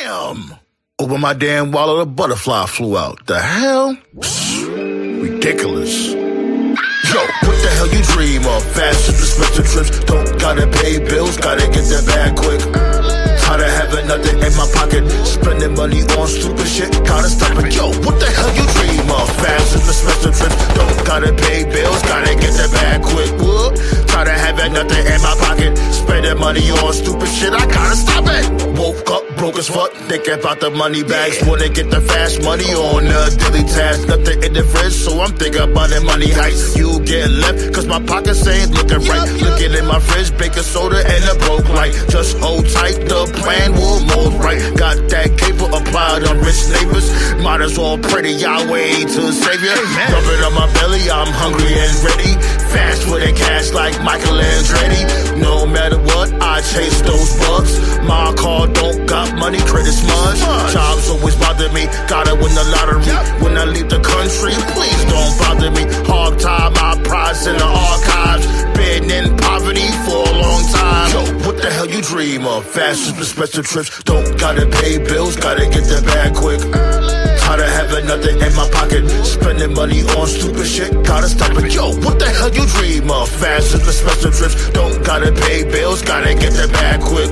Damn! Open my damn wallet, a butterfly flew out. The hell? Ridiculous. Yo, what the hell you dream of? Fast trips, expensive trips, don't gotta pay bills, gotta get that bag quick. Tired of having nothing in my pocket, spending money on stupid shit, gotta stop it. Yo, what the hell you dream of? Fast trips, expensive trips, don't gotta pay bills, gotta get that bag quick. Tired of having nothing in my pocket, spending money on stupid shit, I gotta stop it. Woke up broke as fuck, thinking about the money bags, wanna get the fast money on the daily task. Nothing in the fridge, so I'm thinking about the money heist. You get left, cause my pockets ain't looking right. Looking in my fridge, baking soda and a broke light. Just hold tight, the plan will mold right. Got that caper applied on rich neighbors. Might as well pray to Yahweh to Savior. Rubbing on my belly, I'm hungry and ready. Fast with the cash like Michael Andretti. No matter what, I chase those bugs. My car don't got money, credit smudge. Jobs always bother me, gotta win the lottery. When I leave the country, please don't bother me. Hard time, my pride's in the archives. Been in poverty for a long time. Yo, what the hell you dream of? Fast trips, expensive trips, don't gotta pay bills, gotta get that bag quick. Tired of having nothing in my pocket, spending money on stupid shit, gotta stop it. Yo, what the hell you dream of? Fast trips, expensive trips, don't gotta pay bills, gotta get that bag quick.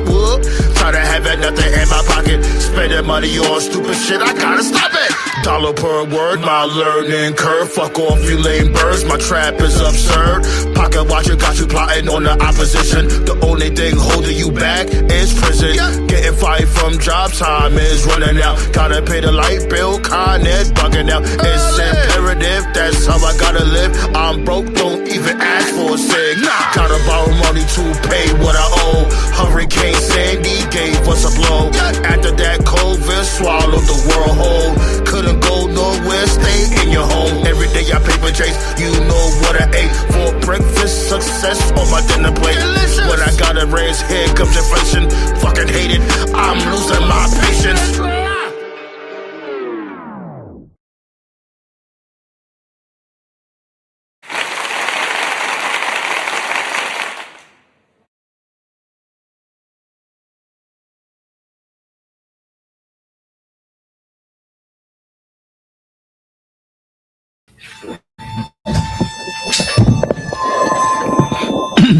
Tired of having nothing in my pocket, spending money on stupid shit, I gotta stop it. Dollar per word, my learning curve. Fuck off, you lame birds, my trap is absurd. Pocket watcher got you plotting on the opposition. The only thing holding you back is prison. Getting fired from job, time is running out. Gotta pay the light bill, Con Ed bugging out. It's imperative, that's how I gotta live. I'm broke, don't even ask for a cig. Gotta borrow money to pay what I owe. Hurricane Sandy gave us a blow. After that, COVID swallowed the world whole. Couldn't go nowhere, stay in your home. Every day I paper chase, you know what I ate. For breakfast, success on my dinner plate. Delicious. When I gotta raise, here comes inflation. Fucking hate it, I'm losing my patience.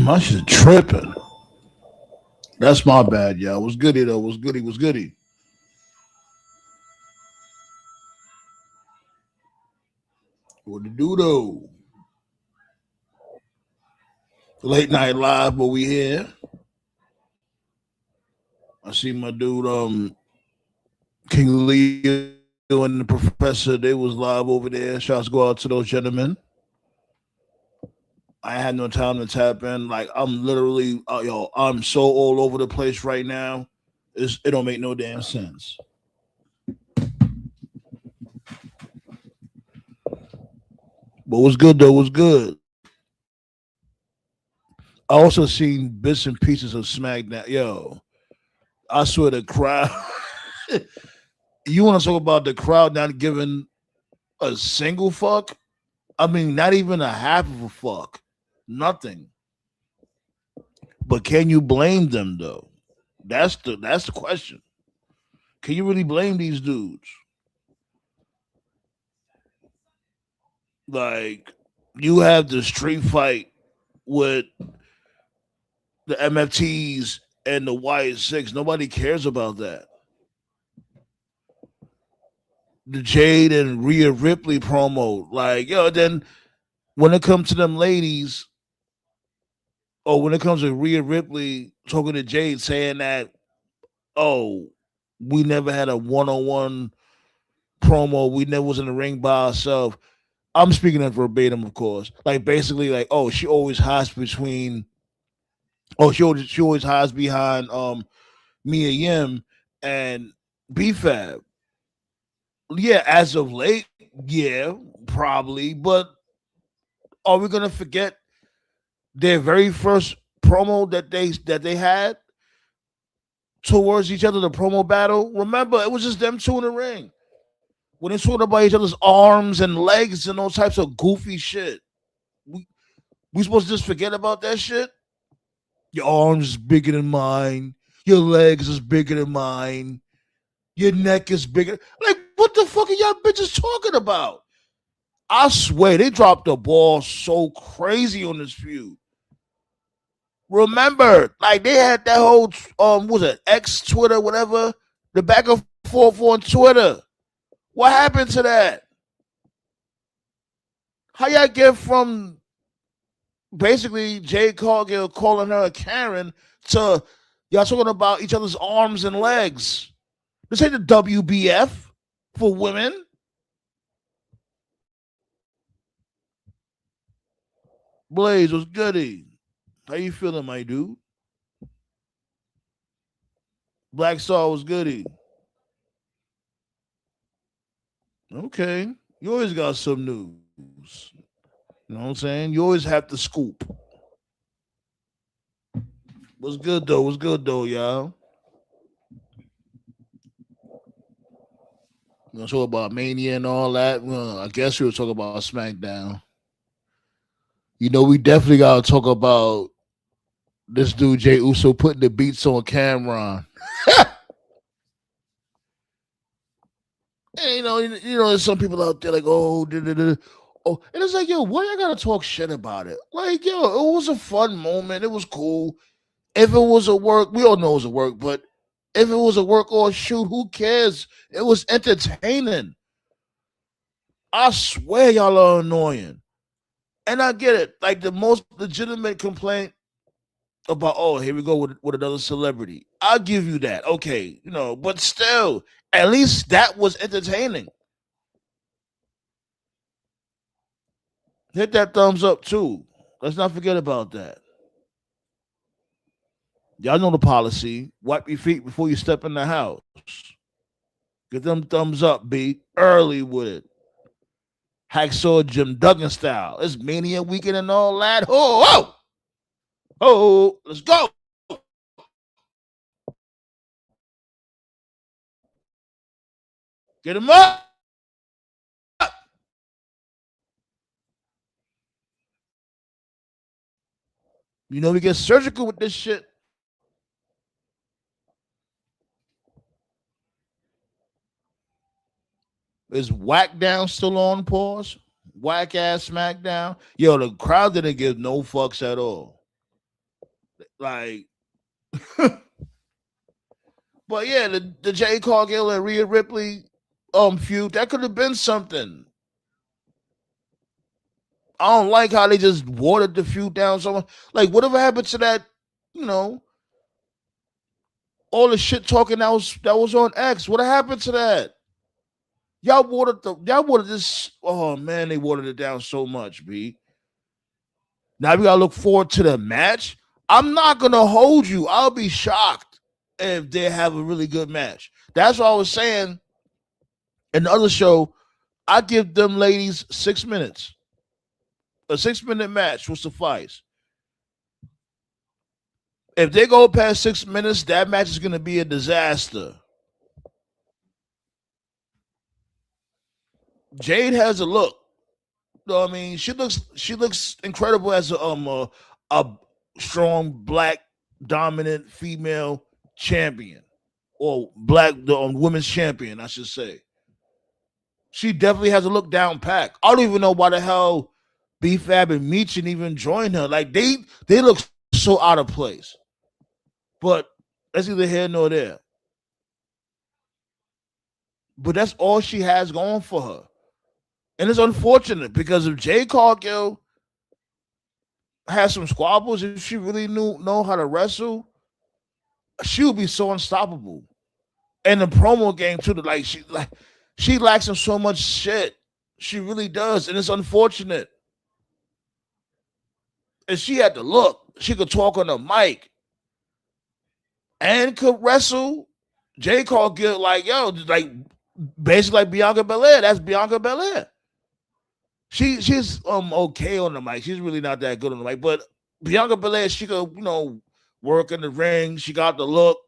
My shit tripping. That's my bad, y'all. Was goody though. Was goody. What to do though? Late night live, but we here. I see my dude, King Leo and the professor. They was live over there. Shouts go out to those gentlemen. I had no time to tap in. Like I'm literally, I'm so all over the place right now. It don't make no damn sense. But what's good though? What's good? I also seen bits and pieces of SmackDown. Yo, I swear the crowd. You want to talk about the crowd not giving a single fuck? I mean, not even a half of a fuck. Nothing. But can you blame them though? That's the question. Can you really blame these dudes? Like, you have the street fight with the MFTs and the Y6. Nobody cares about that. The Jade and Rhea Ripley promo, like, then when it comes to them ladies, or when it comes to Rhea Ripley talking to Jade saying that, we never had a one-on-one promo, we never was in the ring by ourselves. I'm speaking in verbatim, of course. Like basically, like, she always hides between. She always hides behind Mia Yim and B-Fab. Yeah, as of late, yeah, probably. But are we gonna forget their very first promo that they had towards each other, the promo battle? Remember, it was just them two in the ring. When they talked about each other's arms and legs and all types of goofy shit. We supposed to just forget about that shit? Your arms is bigger than mine. Your legs is bigger than mine. Your neck is bigger. Like, what the fuck are y'all bitches talking about? I swear they dropped the ball so crazy on this feud. Remember, like they had that whole was it X Twitter, whatever, the back and forth on Twitter. What happened to that? How y'all get from basically Jade Cargill calling her a Karen to y'all talking about each other's arms and legs? This ain't the WBF for women. Blaze was goody. How you feeling, my dude? Black Star was goody. Okay. You always got some news. You know what I'm saying? You always have the scoop. What's good though? What's good though, y'all? You gonna talk about Mania and all that? Well, I guess we were talking about SmackDown. You know, we definitely gotta talk about this dude Jay Uso putting the beats on Cameron. And, there's some people out there like, oh, oh, and it's like, yo, why I gotta talk shit about it? Like, yo, it was a fun moment. It was cool. If it was a work, we all know it was a work, but if it was a work or a shoot, who cares? It was entertaining. I swear y'all are annoying. And I get it. Like the most legitimate complaint about, oh, here we go with another celebrity. I'll give you that. Okay, but still, at least that was entertaining. Hit that thumbs up too. Let's not forget about that. Y'all know the policy. Wipe your feet before you step in the house. Get them thumbs up, B. Early with it. Hacksaw Jim Duggan style. It's Mania weekend and all that. Oh, oh, oh, let's go. Get him up. We get surgical with this shit. Is Whack Down still on pause? Whack ass SmackDown. Yo, the crowd didn't give no fucks at all. Like, but yeah, the Jay Cargill and Rhea Ripley feud, that could have been something. I don't like how they just watered the feud down so much. Like, whatever happened to that, you know, all the shit talking that was on X. What happened to that? Y'all watered this. Oh man, they watered it down so much, B. Now we gotta look forward to the match. I'm not gonna hold you. I'll be shocked if they have a really good match. That's what I was saying in the other show. I give them ladies 6 minutes. A 6 minute match will suffice. If they go past 6 minutes, that match is gonna be a disaster. Jade has a look. I mean, she looks incredible as a strong black dominant female champion or black women's champion, I should say. She definitely has a look down pack. I don't even know why the hell B-Fab and Meechin even joined her. Like they look so out of place. But that's neither here nor there. But that's all she has going for her. And it's unfortunate because if Jay Cargill had some squabbles, if she really know how to wrestle, she would be so unstoppable. And the promo game too, she lacks in so much shit. She really does, and it's unfortunate. And she had to look. She could talk on the mic and could wrestle. Jay Cargill, like basically like Bianca Belair. That's Bianca Belair. She's okay on the mic. She's really not that good on the mic, but Bianca Belair, she could work in the ring. She got the look.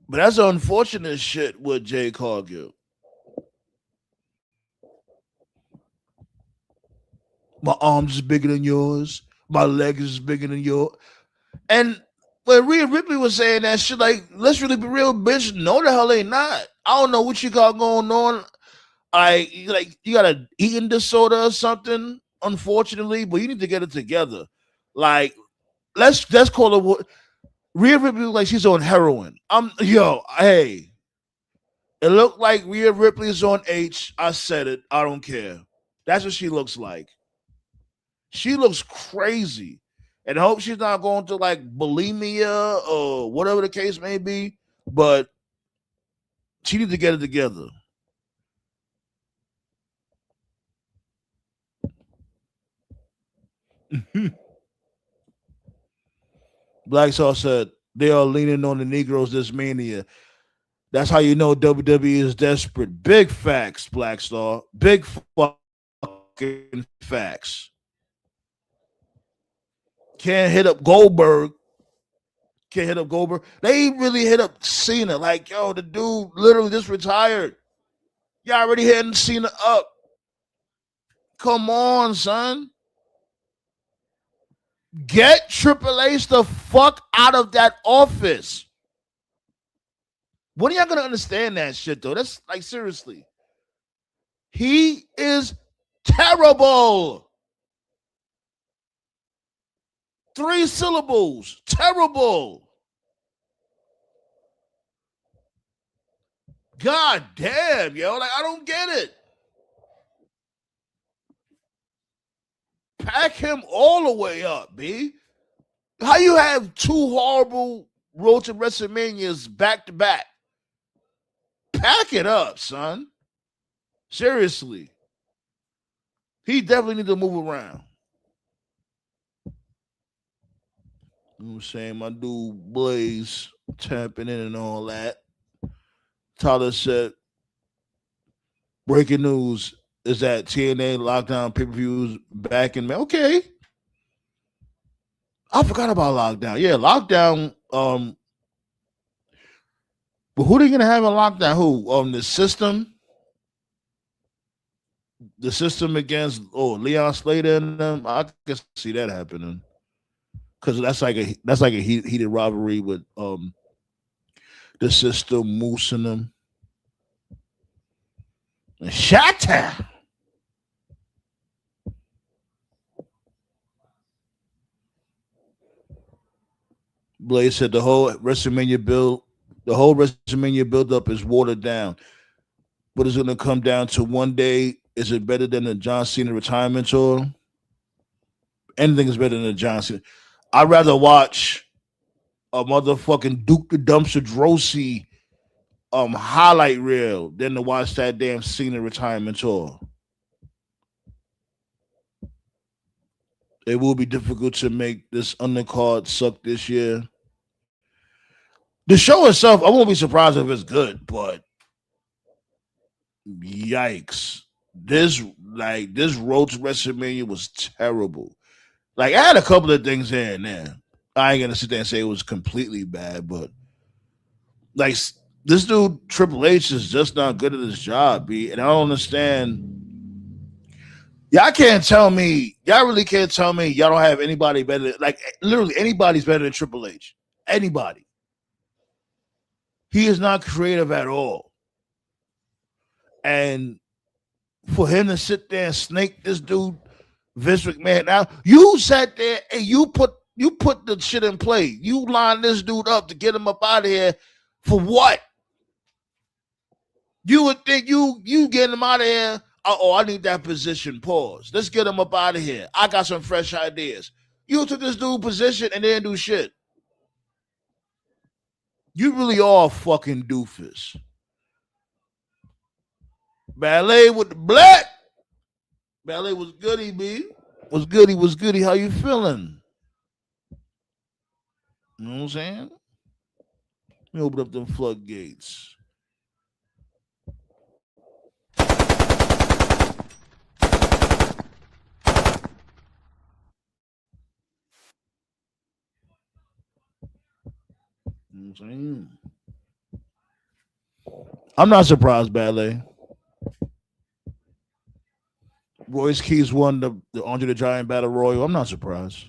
But that's unfortunate shit with Jay Cargill. My arms is bigger than yours. My legs is bigger than yours. And when Rhea Ripley was saying that shit, like, let's really be real, bitch. No, the hell they not. I don't know what you got going on. Like you got an eating disorder or something, unfortunately, but you need to get it together. Like, let's call it what Rhea Ripley like she's on heroin. Hey, it looked like Rhea Ripley is on H. I said it. I don't care. That's what she looks like. She looks crazy. And I hope she's not going to like bulimia or whatever the case may be. But she needs to get it together. Black Sauce said they are leaning on the Negroes this mania. That's how you know WWE is desperate. Big facts, Black Star. Big fucking facts. Can't hit up Goldberg. Can't hit up Goldberg. They really hit up Cena. Like, yo, the dude literally just retired. You already hitting Cena up. Come on, son. Get Triple H the fuck out of that office. When are y'all gonna understand that shit though? That's like seriously. He is terrible. 3 syllables. Terrible. God damn, yo. Like, I don't get it. Pack him all the way up, B. How you have 2 horrible road to WrestleManias back to back? Pack it up, son. Seriously. He definitely needs to move around. You know what I'm saying? My dude Blaze tapping in and all that. Tyler said, breaking news is that TNA lockdown pay-per-views back in May. Okay. I forgot about lockdown. Yeah, lockdown. But who they gonna have in lockdown? Who? The system? The system against Leon Slater and them. I can see that happening. Because that's like a heated rivalry with the system, Moose and them. Shatter. Blaze said the whole WrestleMania build up is watered down. But it's gonna come down to one day, is it better than the John Cena retirement tour? Anything is better than the John Cena. I'd rather watch a motherfucking Duke the Dumpster Drosy highlight reel than to watch that damn Cena retirement tour. It will be difficult to make this undercard suck this year. The show itself, I won't be surprised if it's good, but yikes. This road to WrestleMania was terrible. Like, I had a couple of things here and there. I ain't gonna sit there and say it was completely bad, but like this dude Triple H is just not good at his job, B. And I don't understand. Y'all can't tell me. Y'all really can't tell me y'all don't have anybody better. Like literally anybody's better than Triple H. Anybody. He is not creative at all. And for him to sit there and snake this dude, Vince McMahon. Now you sat there and you put the shit in play. You lined this dude up to get him up out of here for what? You would think you get him out of here. Oh, I need that position. Pause. Let's get him up out of here. I got some fresh ideas. You took this dude position and didn't do shit. You really are a fucking doofus. Ballet with the black. Ballet was goody, B. Was goody. How you feeling? You know what I'm saying? Let me open up them floodgates. You know what I'm saying? I'm not surprised, Ballet. Royce Keys won the Andre the Giant Battle Royal. I'm not surprised.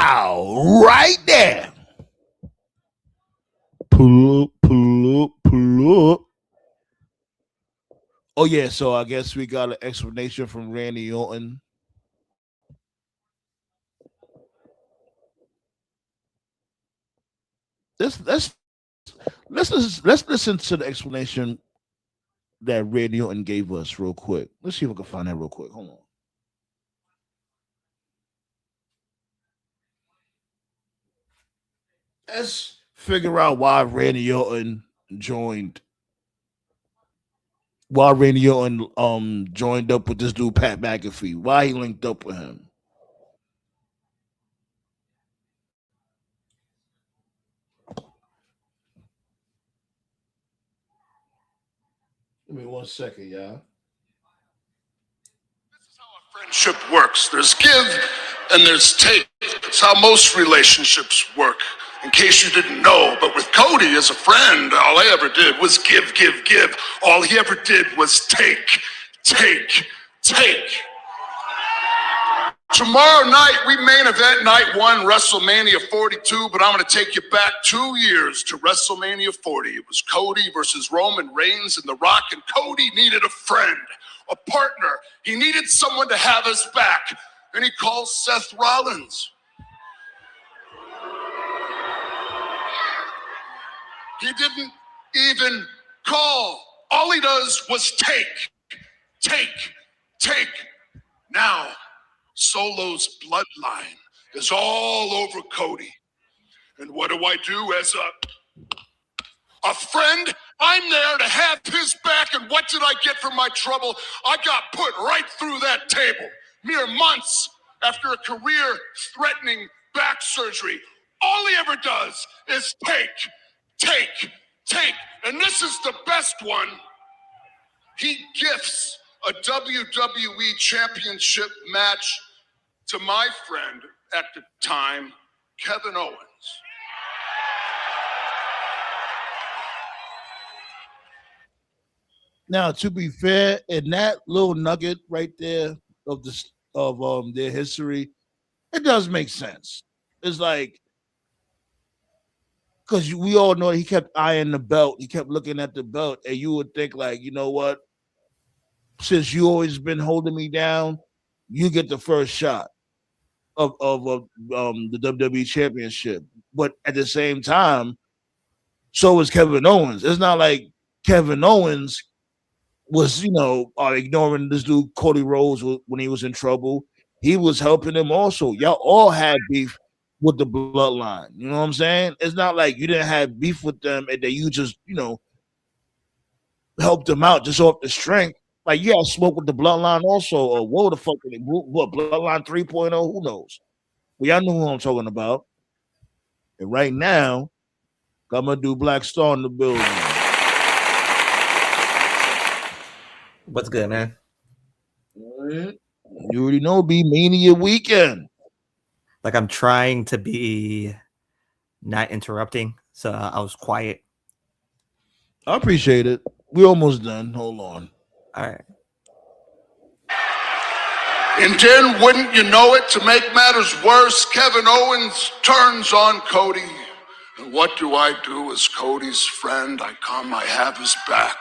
Pow! Right there. Pull up, pull up, pull up. Oh yeah, so I guess we got an explanation from Randy Orton. Let's listen to the explanation that Randy Orton gave us real quick. Let's see if we can find that real quick. Hold on. Let's figure out why Randy Orton joined. Why Randy Orton joined up with this dude Pat McAfee. Why he linked up with him. Give me 1 second, y'all. This is how a friendship works. There's give and there's take. It's how most relationships work. In case you didn't know, but with Cody as a friend, all I ever did was give, give, give. All he ever did was take, take, take. Tomorrow night, we main event night 1, WrestleMania 42, but I'm going to take you back 2 years to WrestleMania 40. It was Cody versus Roman Reigns and The Rock, and Cody needed a friend, a partner. He needed someone to have his back, and he calls Seth Rollins. He didn't even call. All he does was take, take, take. Now, Solo's bloodline is all over Cody. And what do I do as a friend? I'm there to have his back, and what did I get for my trouble? I got put right through that table. Mere months after a career-threatening back surgery. All he ever does is take, take, take. And this is the best one. He gifts a WWE Championship match to my friend at the time, Kevin Owens. Now, to be fair, in that little nugget right there of their history, it does make sense. It's like, because we all know he kept eyeing the belt, he kept looking at the belt, and you would think like, you know what? Since you always been holding me down, you get the first shot of the WWE Championship. But at the same time, so is Kevin Owens. It's not like Kevin Owens was, ignoring this dude Cody Rhodes when he was in trouble. He was helping him also. Y'all all had beef with the bloodline. You know what I'm saying? It's not like you didn't have beef with them and that you just, helped them out just off the strength. Like, you had smoke with the bloodline also, or what the fuck? What, bloodline 3.0? Who knows? Well, y'all know who I'm talking about. And right now, I'm going to do Black Star in the building. What's good, man? You already know, be Mania weekend. Like, I'm trying to be not interrupting, so I was quiet. I appreciate it. We almost done. Hold on. All right. And then, wouldn't you know it, to make matters worse, Kevin Owens turns on Cody. And what do I do as Cody's friend? I come, I have his back.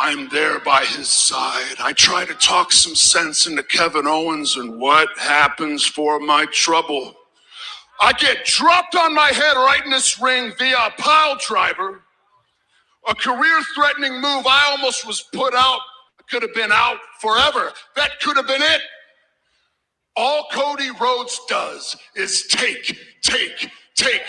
I'm there by his side. I try to talk some sense into Kevin Owens, and what happens for my trouble? I get dropped on my head right in this ring via a pile driver. A career-threatening move. I almost was put out. I could have been out forever. That could have been it. All Cody Rhodes does is take, take, take.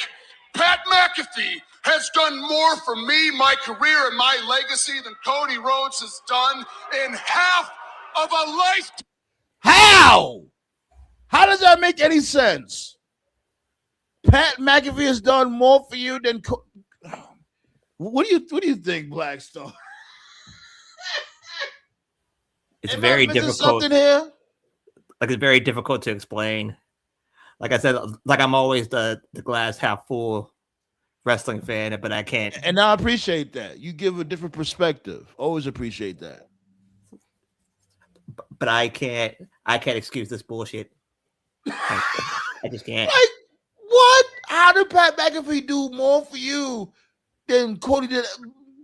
Pat McAfee has done more for me, my career, and my legacy than Cody Rhodes has done in half of a lifetime. How? How does that make any sense? Pat McAfee has done more for you than what do you think, Black Star? It's very difficult. Something here? Like, it's very difficult to explain. Like I said, like, I'm always the glass half full wrestling fan, but I can't. And I appreciate that. You give a different perspective. Always appreciate that. But I can't excuse this bullshit. I just can't. Like, what? How did Pat McAfee do more for you than Cody did?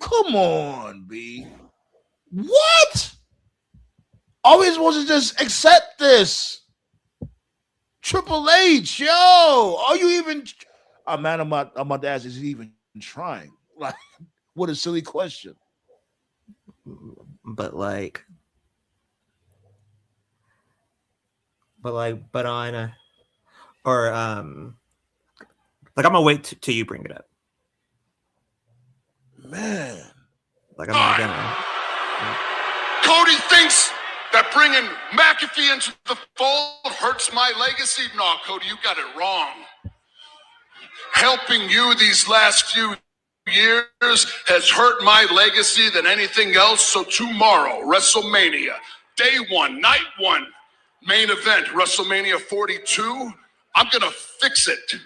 Come on, B. What? Are we supposed to just accept this? Triple H, yo, are you even? Man, I'm about to ask, is he even trying? Like, what a silly question. But on or like I'm gonna wait till you bring it up. Man, like I'm not gonna. Cody thinks that bringing McAfee into the fold hurts my legacy. No, Cody, you got it wrong. Helping you these last few years has hurt my legacy than anything else. So tomorrow, WrestleMania, day one, night one, main event, WrestleMania 42, I'm going to fix it.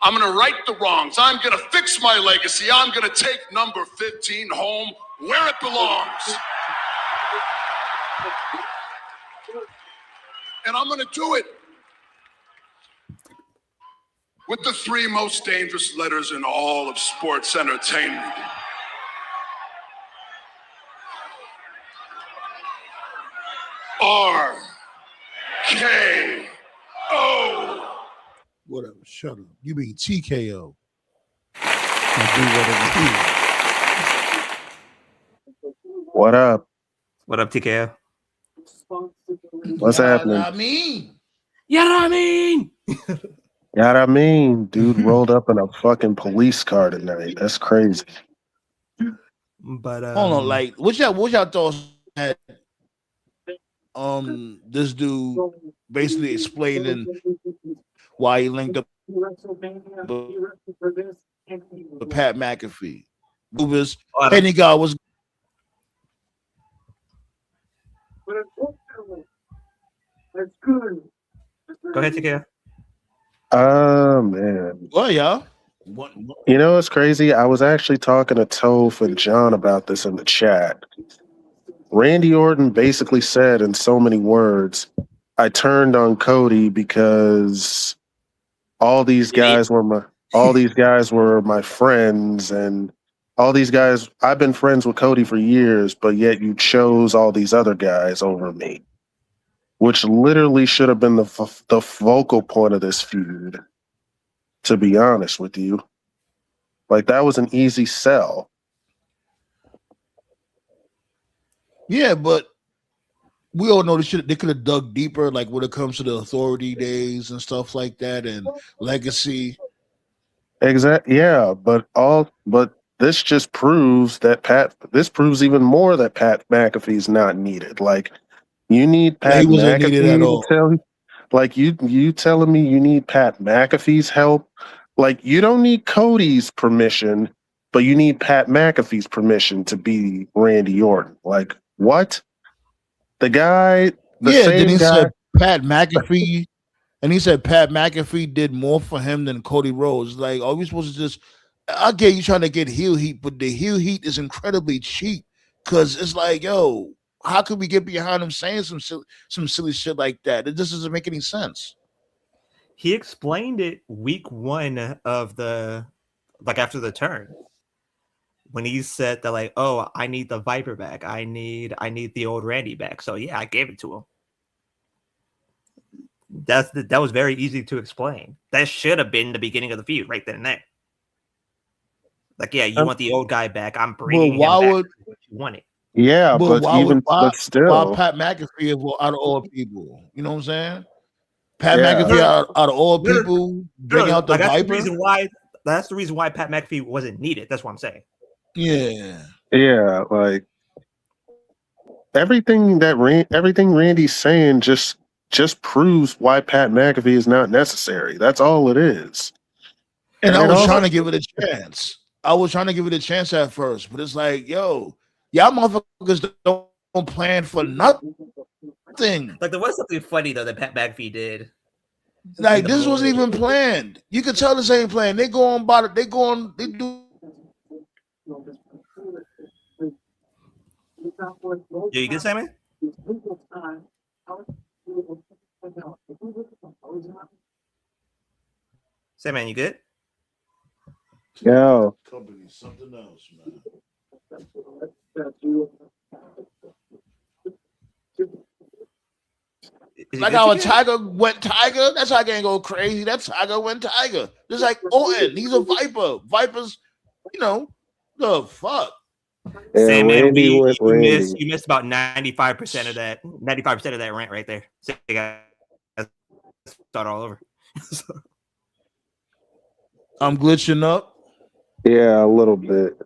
I'm going to right the wrongs. I'm going to fix my legacy. I'm going to take number 15 home where it belongs. And I'm going to do it with the three most dangerous letters in all of sports entertainment. RKO. Whatever, shut up. You mean TKO. What up? What up, TKO? What's happening? I mean, You know what I mean? Yeah, I mean, dude rolled up in a fucking police car tonight. That's crazy. But hold on, like, what y'all thoughts had? This dude basically explaining why he linked up with Pat McAfee. Any guy was. Go ahead, TKO. Man. Well, y'all. You know what's crazy? I was actually talking to Toph and John about this in the chat. Randy Orton basically said in so many words, I turned on Cody because all these guys were my friends, and all these guys, I've been friends with Cody for years, but yet you chose all these other guys over me, which literally should have been the focal point of this feud, to be honest with you. Like, that was an easy sell. Yeah, but we all know they could have dug deeper, like when it comes to the Authority days and stuff like that, and legacy. Exactly. Yeah, but this just proves that This proves even more that Pat McAfee's not needed. Like, you need Pat he wasn't needed at all. You telling me you need Pat McAfee's help? Like, you don't need Cody's permission, but you need Pat McAfee's permission to be Randy Orton. Like, what? The guy, then he said Pat McAfee, and he said Pat McAfee did more for him than Cody Rhodes. Like, are we supposed to just? I get you trying to get heel heat, but the heel heat is incredibly cheap because it's like, yo, how could we get behind him saying some silly shit like that? It just doesn't make any sense. He explained it week one of after the turn, when he said that, like, oh, I need the Viper back. I need the old Randy back. So yeah, I gave it to him. That was very easy to explain. That should have been the beginning of the feud right then and there. Like, yeah, you want the old guy back. I'm bringing him back. What you wanted. Yeah, but still, why Pat McAfee out of all people? You know what I'm saying? Pat McAfee out of all people bring out the Viper. That's the reason why Pat McAfee wasn't needed. That's what I'm saying. Yeah, like everything Randy's saying just proves why Pat McAfee is not necessary. That's all it is. And I was trying to give it a chance. At first, but it's like, yo, y'all motherfuckers don't plan for nothing. Like, there was something funny though that Pat McAfee did. Like, this wasn't even planned. You could tell this ain't planned. They do. Yeah, you good, Sammy? Say, man, you good? Yo. Company, something else, man. Is he Like good? how You a good? tiger went tiger. That's how I can't go crazy. That tiger went tiger. Just like Orton, he's a viper. Vipers, the fuck. Yeah, Sandman, Randy went Randy. you missed about 95% of that. 95% of that rant right there. So you gotta start all over. I'm glitching up. Yeah, a little bit.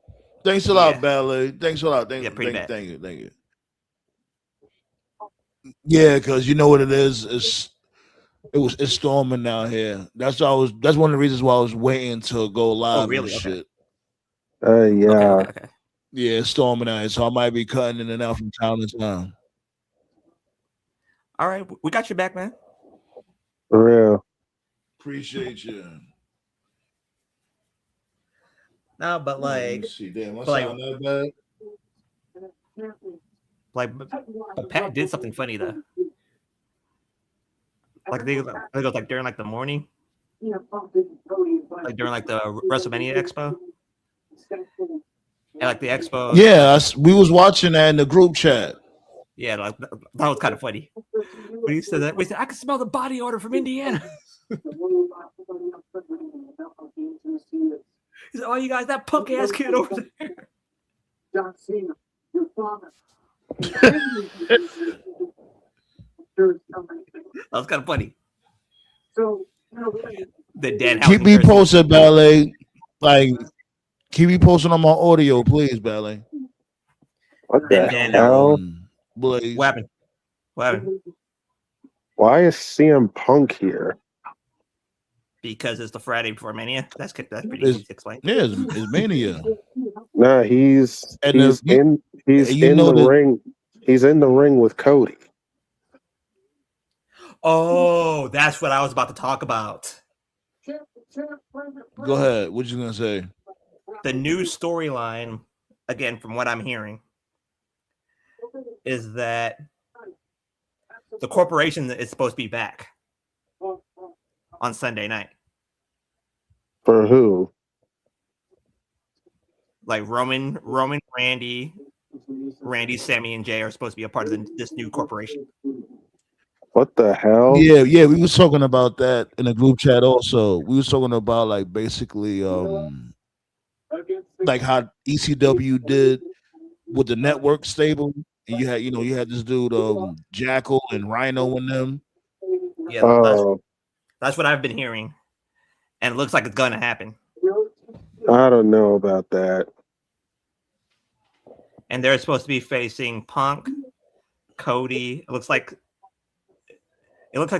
Thanks a lot, Ballet. Thanks a lot. Yeah, pretty bad. Thank you. Yeah, because you know what it is. It's storming down here. That's one of the reasons why I was waiting to go live really? and shit. Yeah. Okay. Yeah, it's storming out here, so I might be cutting in and out from town to town. All right, we got your back, man. For real. Appreciate you. No, but like, let me see. Damn, I like- sound that bad. but Pat did something funny though. Like they go like during like the morning, like during like the WrestleMania Expo, and like the Expo. Yeah, we was watching that in the group chat. Yeah, like that was kind of funny. When he said that, we said I can smell the body odor from Indiana. He said, "Oh, you guys, that punk ass kid over there." John Cena, your father. That was kind of funny. So, The Dan Keep Housen me person. posted, Ballet. Like, keep me posted on my audio, please, Ballet. What the Dan hell? Blaze. What happened? Why is CM Punk here? Because it's the Friday before Mania. That's pretty easy to explain. Yeah, it's Mania. Nah, he's And in the ring. He's in the ring with Cody. Oh, that's what I was about to talk about. Go ahead. What you gonna say? The new storyline, again, from what I'm hearing, is that the corporation is supposed to be back on Sunday night. For who? Like Roman, Randy, Sammy, and Jay are supposed to be a part of this new corporation. What the hell? Yeah, we was talking about that in the group chat also. We was talking about like basically like how ECW did with the network stable. And you had this dude Jackal and Rhino and them. Yeah, that's what I've been hearing. And it looks like it's gonna happen. I don't know about that. And they're supposed to be facing Punk, Cody. It looks like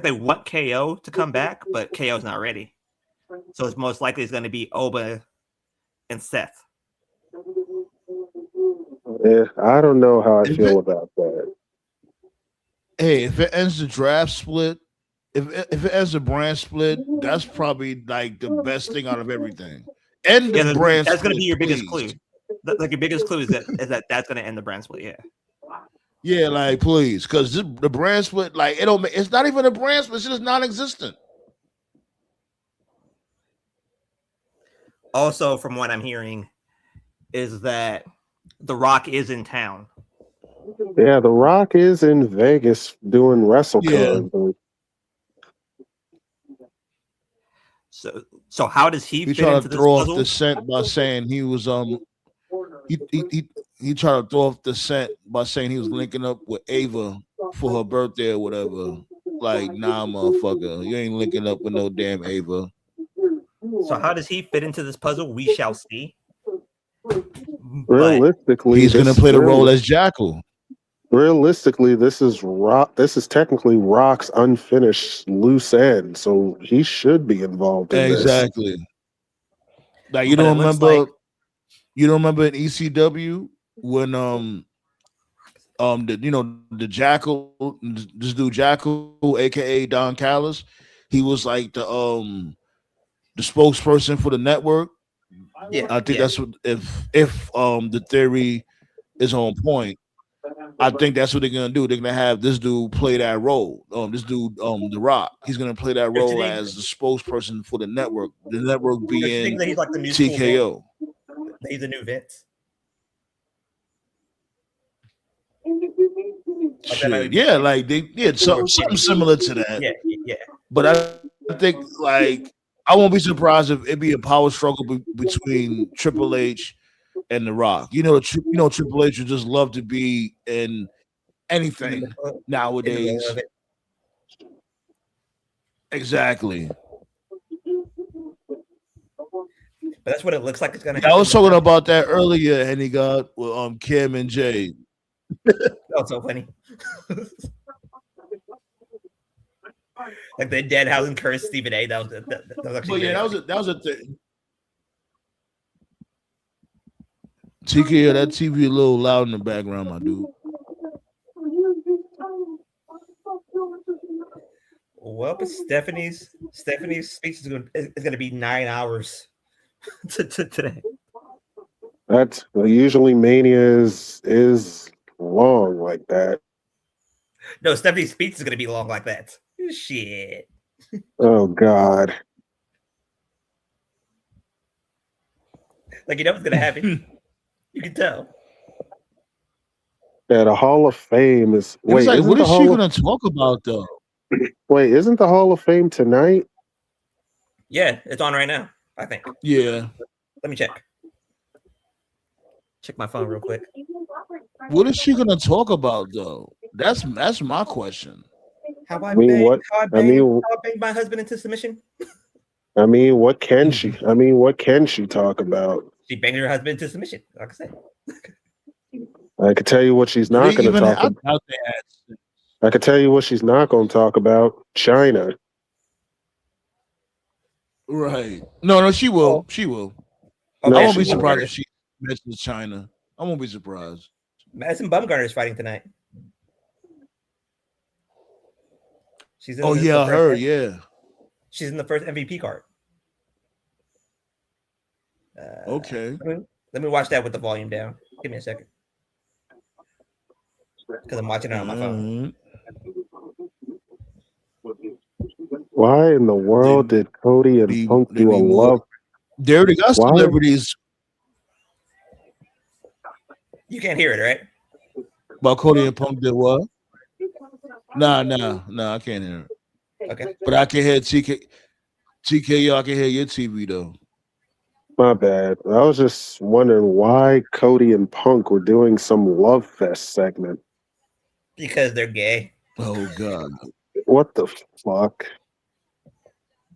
they want KO to come back, but KO's not ready. So it's most likely it's going to be Oba and Seth. Yeah, I don't know how I feel about that. Hey, if it ends the draft split, if it ends the brand split, that's probably like the best thing out of everything. End the brand. That's going to be your please. biggest clue. Like your biggest clue is that that's going to end the brand split. Yeah. Yeah, like please, because the brand split, like it's not even a brand split; it's just non-existent. Also, from what I'm hearing, is that The Rock is in town. Yeah, The Rock is in Vegas doing WrestleCon. Yeah. So how does he He fit tried into to this throw puzzle? off the scent by saying he was he tried to throw off the scent by saying he was linking up with Ava for her birthday or whatever. Like, nah, motherfucker, you ain't linking up with no damn Ava. So how does he fit into this puzzle? We shall see. Realistically, he's gonna play the role as Jackal. Realistically, this is Rock. This is technically Rock's unfinished loose end, so he should be involved in Exactly. this. Like you don't remember in ECW when the Jackal, this dude Jackal, aka Don Callis, he was like the spokesperson for the network. Yeah, I think that's what if the theory is on point. I think that's what they're gonna do. They're gonna have this dude play that role. This dude, The Rock, he's gonna play that Don't you role think? as the spokesperson for the network. The network Don't you think being that he's like the new school Vince? TKO. That he's the new Vince. Like that might Shit, be yeah, like they did something similar to that. yeah. But I think like I won't be surprised if it be a power struggle between Triple H and The Rock. Triple H would just love to be in anything In the nowadays. middle of it. Exactly. But that's what it looks like it's gonna Yeah, I happen. was talking about that earlier, and he got with Kim and Jay. Oh, so funny. Like the Deadhouse cursed Stephen A. That was actually. But yeah, really that was a thing. TK, that TV a little loud in the background, my dude. Well, but Stephanie's speech is going to be 9 hours today. That's usually Mania is long like that. No, Stephanie's speech is going to be long like that. Shit. Oh God. Like you know what's going to happen. You can tell. Yeah, the Hall of Fame is. Wait, Like, isn't what the is she Hall going to talk about though? Wait, isn't the Hall of Fame tonight? Yeah, it's on right now. I think. Yeah. Let me check. Check my phone real quick. What is she going to talk about though? That's my question. How I mean, banged my husband into submission. I mean, what can she? I mean, what can she talk about? She banged her husband into submission. Like I said. I could tell you what she's not going to talk about. I could tell you what she's not going to talk about. China. Right. No, she will. She will. No, I won't be she surprised won't. if she mentions China. I won't be surprised. Madison Bumgarner is fighting tonight. She's in Oh the yeah, first- her. Yeah. She's in the first MVP card. Okay. Let me watch that with the volume down. Give me a second. Because I'm watching it on my phone. Why in the world did Cody and Punk do a love? They already got celebrities. You can't hear it, right? But Cody and Punk did what? Nah, I can't hear it. Okay. But I can hear TKO, I can hear your TV though. My bad. I was just wondering why Cody and Punk were doing some love fest segment. Because they're gay. Oh God. What the fuck?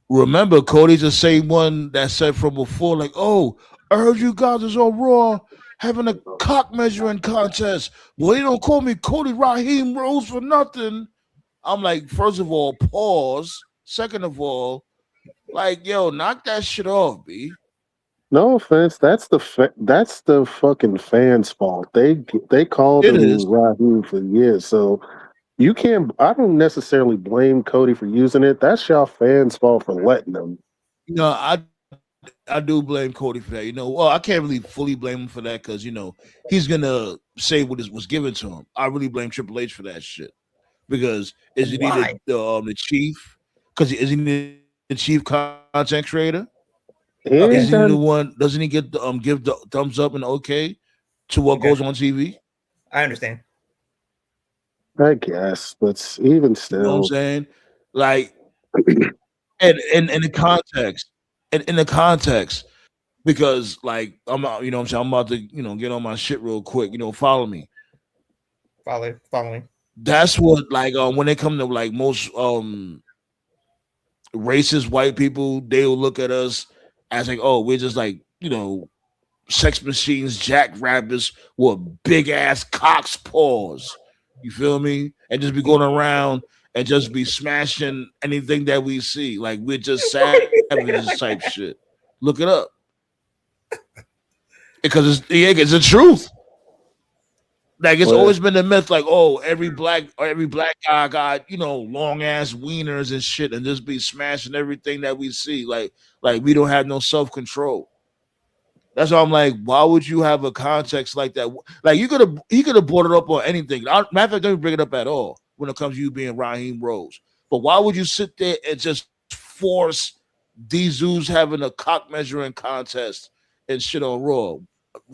Remember, Cody's the same one that said from before, like, oh, I heard you guys is on Raw having a cock measuring contest. Well, they don't call me Cody Raheem Rose for nothing. I'm like, first of all, pause. Second of all, like, yo, knock that shit off, B. No offense, that's the fucking fans' fault. They called It him is. Raheem for years, so you can't. I don't necessarily blame Cody for using it. That's y'all fans' fault for letting him. No, I do blame Cody for that. Well, I can't really fully blame him for that because he's gonna say what was given to him. I really blame Triple H for that shit because is he the chief? Because is he the chief content creator? Okay. Is he the one? Doesn't he get the give the thumbs up and okay to what goes on TV? I understand. I guess, but even still, You know what I'm saying? Like, and in the context, in the context, because like I'm out, you know what I'm saying, I'm about to get on my shit real quick. Follow me. Follow me. That's what like when they come to like most racist white people, they will look at us as like, oh, we're just like sex machines, jackrabbits with big ass cocks paws. You feel me? And just be going around and just be smashing anything that we see. Like we're just savages type shit. Look it up. Because it's the truth. Like it's always been the myth, like, oh, every black guy got, long ass wieners and shit, and just be smashing everything that we see. Like we don't have no self-control. That's why I'm like, why would you have a context like that? Like he could have brought it up on anything. Matter of fact, don't even bring it up at all when it comes to you being Raheem Rose. But why would you sit there and just force these dudes having a cock measuring contest and shit on Raw?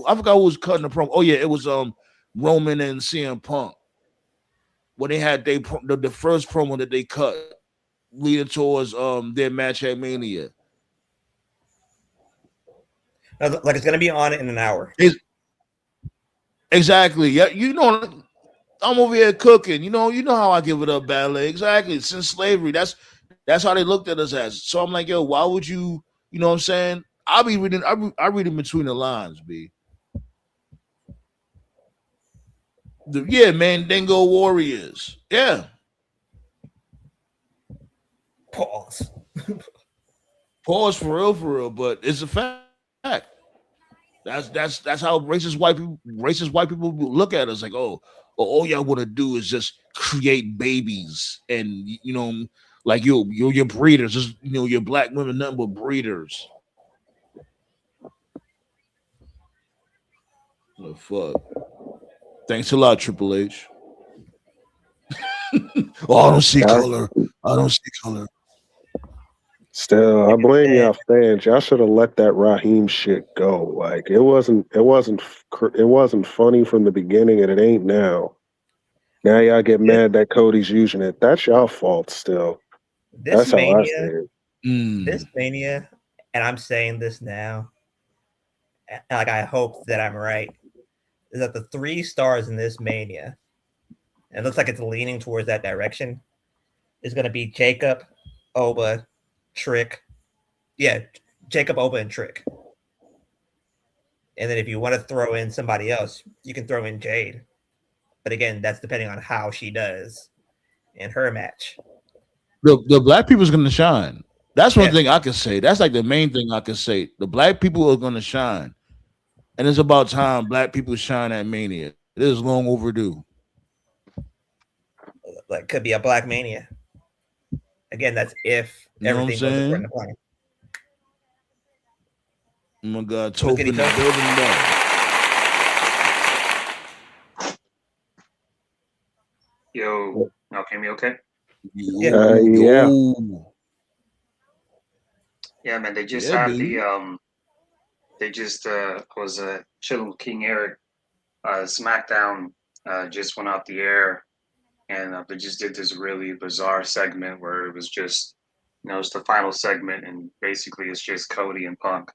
I forgot who was cutting the promo. Oh yeah, it was Roman and CM Punk when they had the first promo that they cut leading towards their match at Mania. Like it's gonna be on in an hour. Exactly. Yeah, you know, I'm over here cooking. You know how I give it up, ballet. Exactly. Since slavery, that's how they looked at us as. So I'm like, yo, why would you? You know what I'm saying? I'll be reading. I read in between the lines, B. Yeah, man, Dingo Warriors. Yeah. Pause. Pause for real, but it's a fact. That's how racist white people look at us. Like, oh, all y'all want to do is just create babies, and you know, like you're breeders. Just your black women, nothing but breeders. Oh fuck! Thanks a lot, Triple H. Oh, I don't see color. I don't see color. Still, I blame y'all fans. Y'all should have let that Raheem shit go. Like it wasn't funny from the beginning, and it ain't now. Now y'all get mad that Cody's using it. That's y'all fault. Still, that's how I see it. This Mania, and I'm saying this now, like I hope that I'm right, is that the 3 stars in this Mania, and it looks like it's leaning towards that direction, is going to be Jacob, Oba, Trick. Yeah, Jacob, Oba, and Trick. And then if you want to throw in somebody else, you can throw in Jade. But again, that's depending on how she does in her match. The black people's going to shine. That's one thing I can say. That's like the main thing I can say. The black people are going to shine. And it's about time black people shine at Mania. It is long overdue. Like, could be a Black Mania. Again, that's if everything goes according to plan. Oh my God, Toph in the building there. Yo, now can you okay? Yeah. Yeah, man. They just had the They just was chilling with King Eric. SmackDown just went off the air, and they just did this really bizarre segment where it was just, it's the final segment, and basically it's just Cody and Punk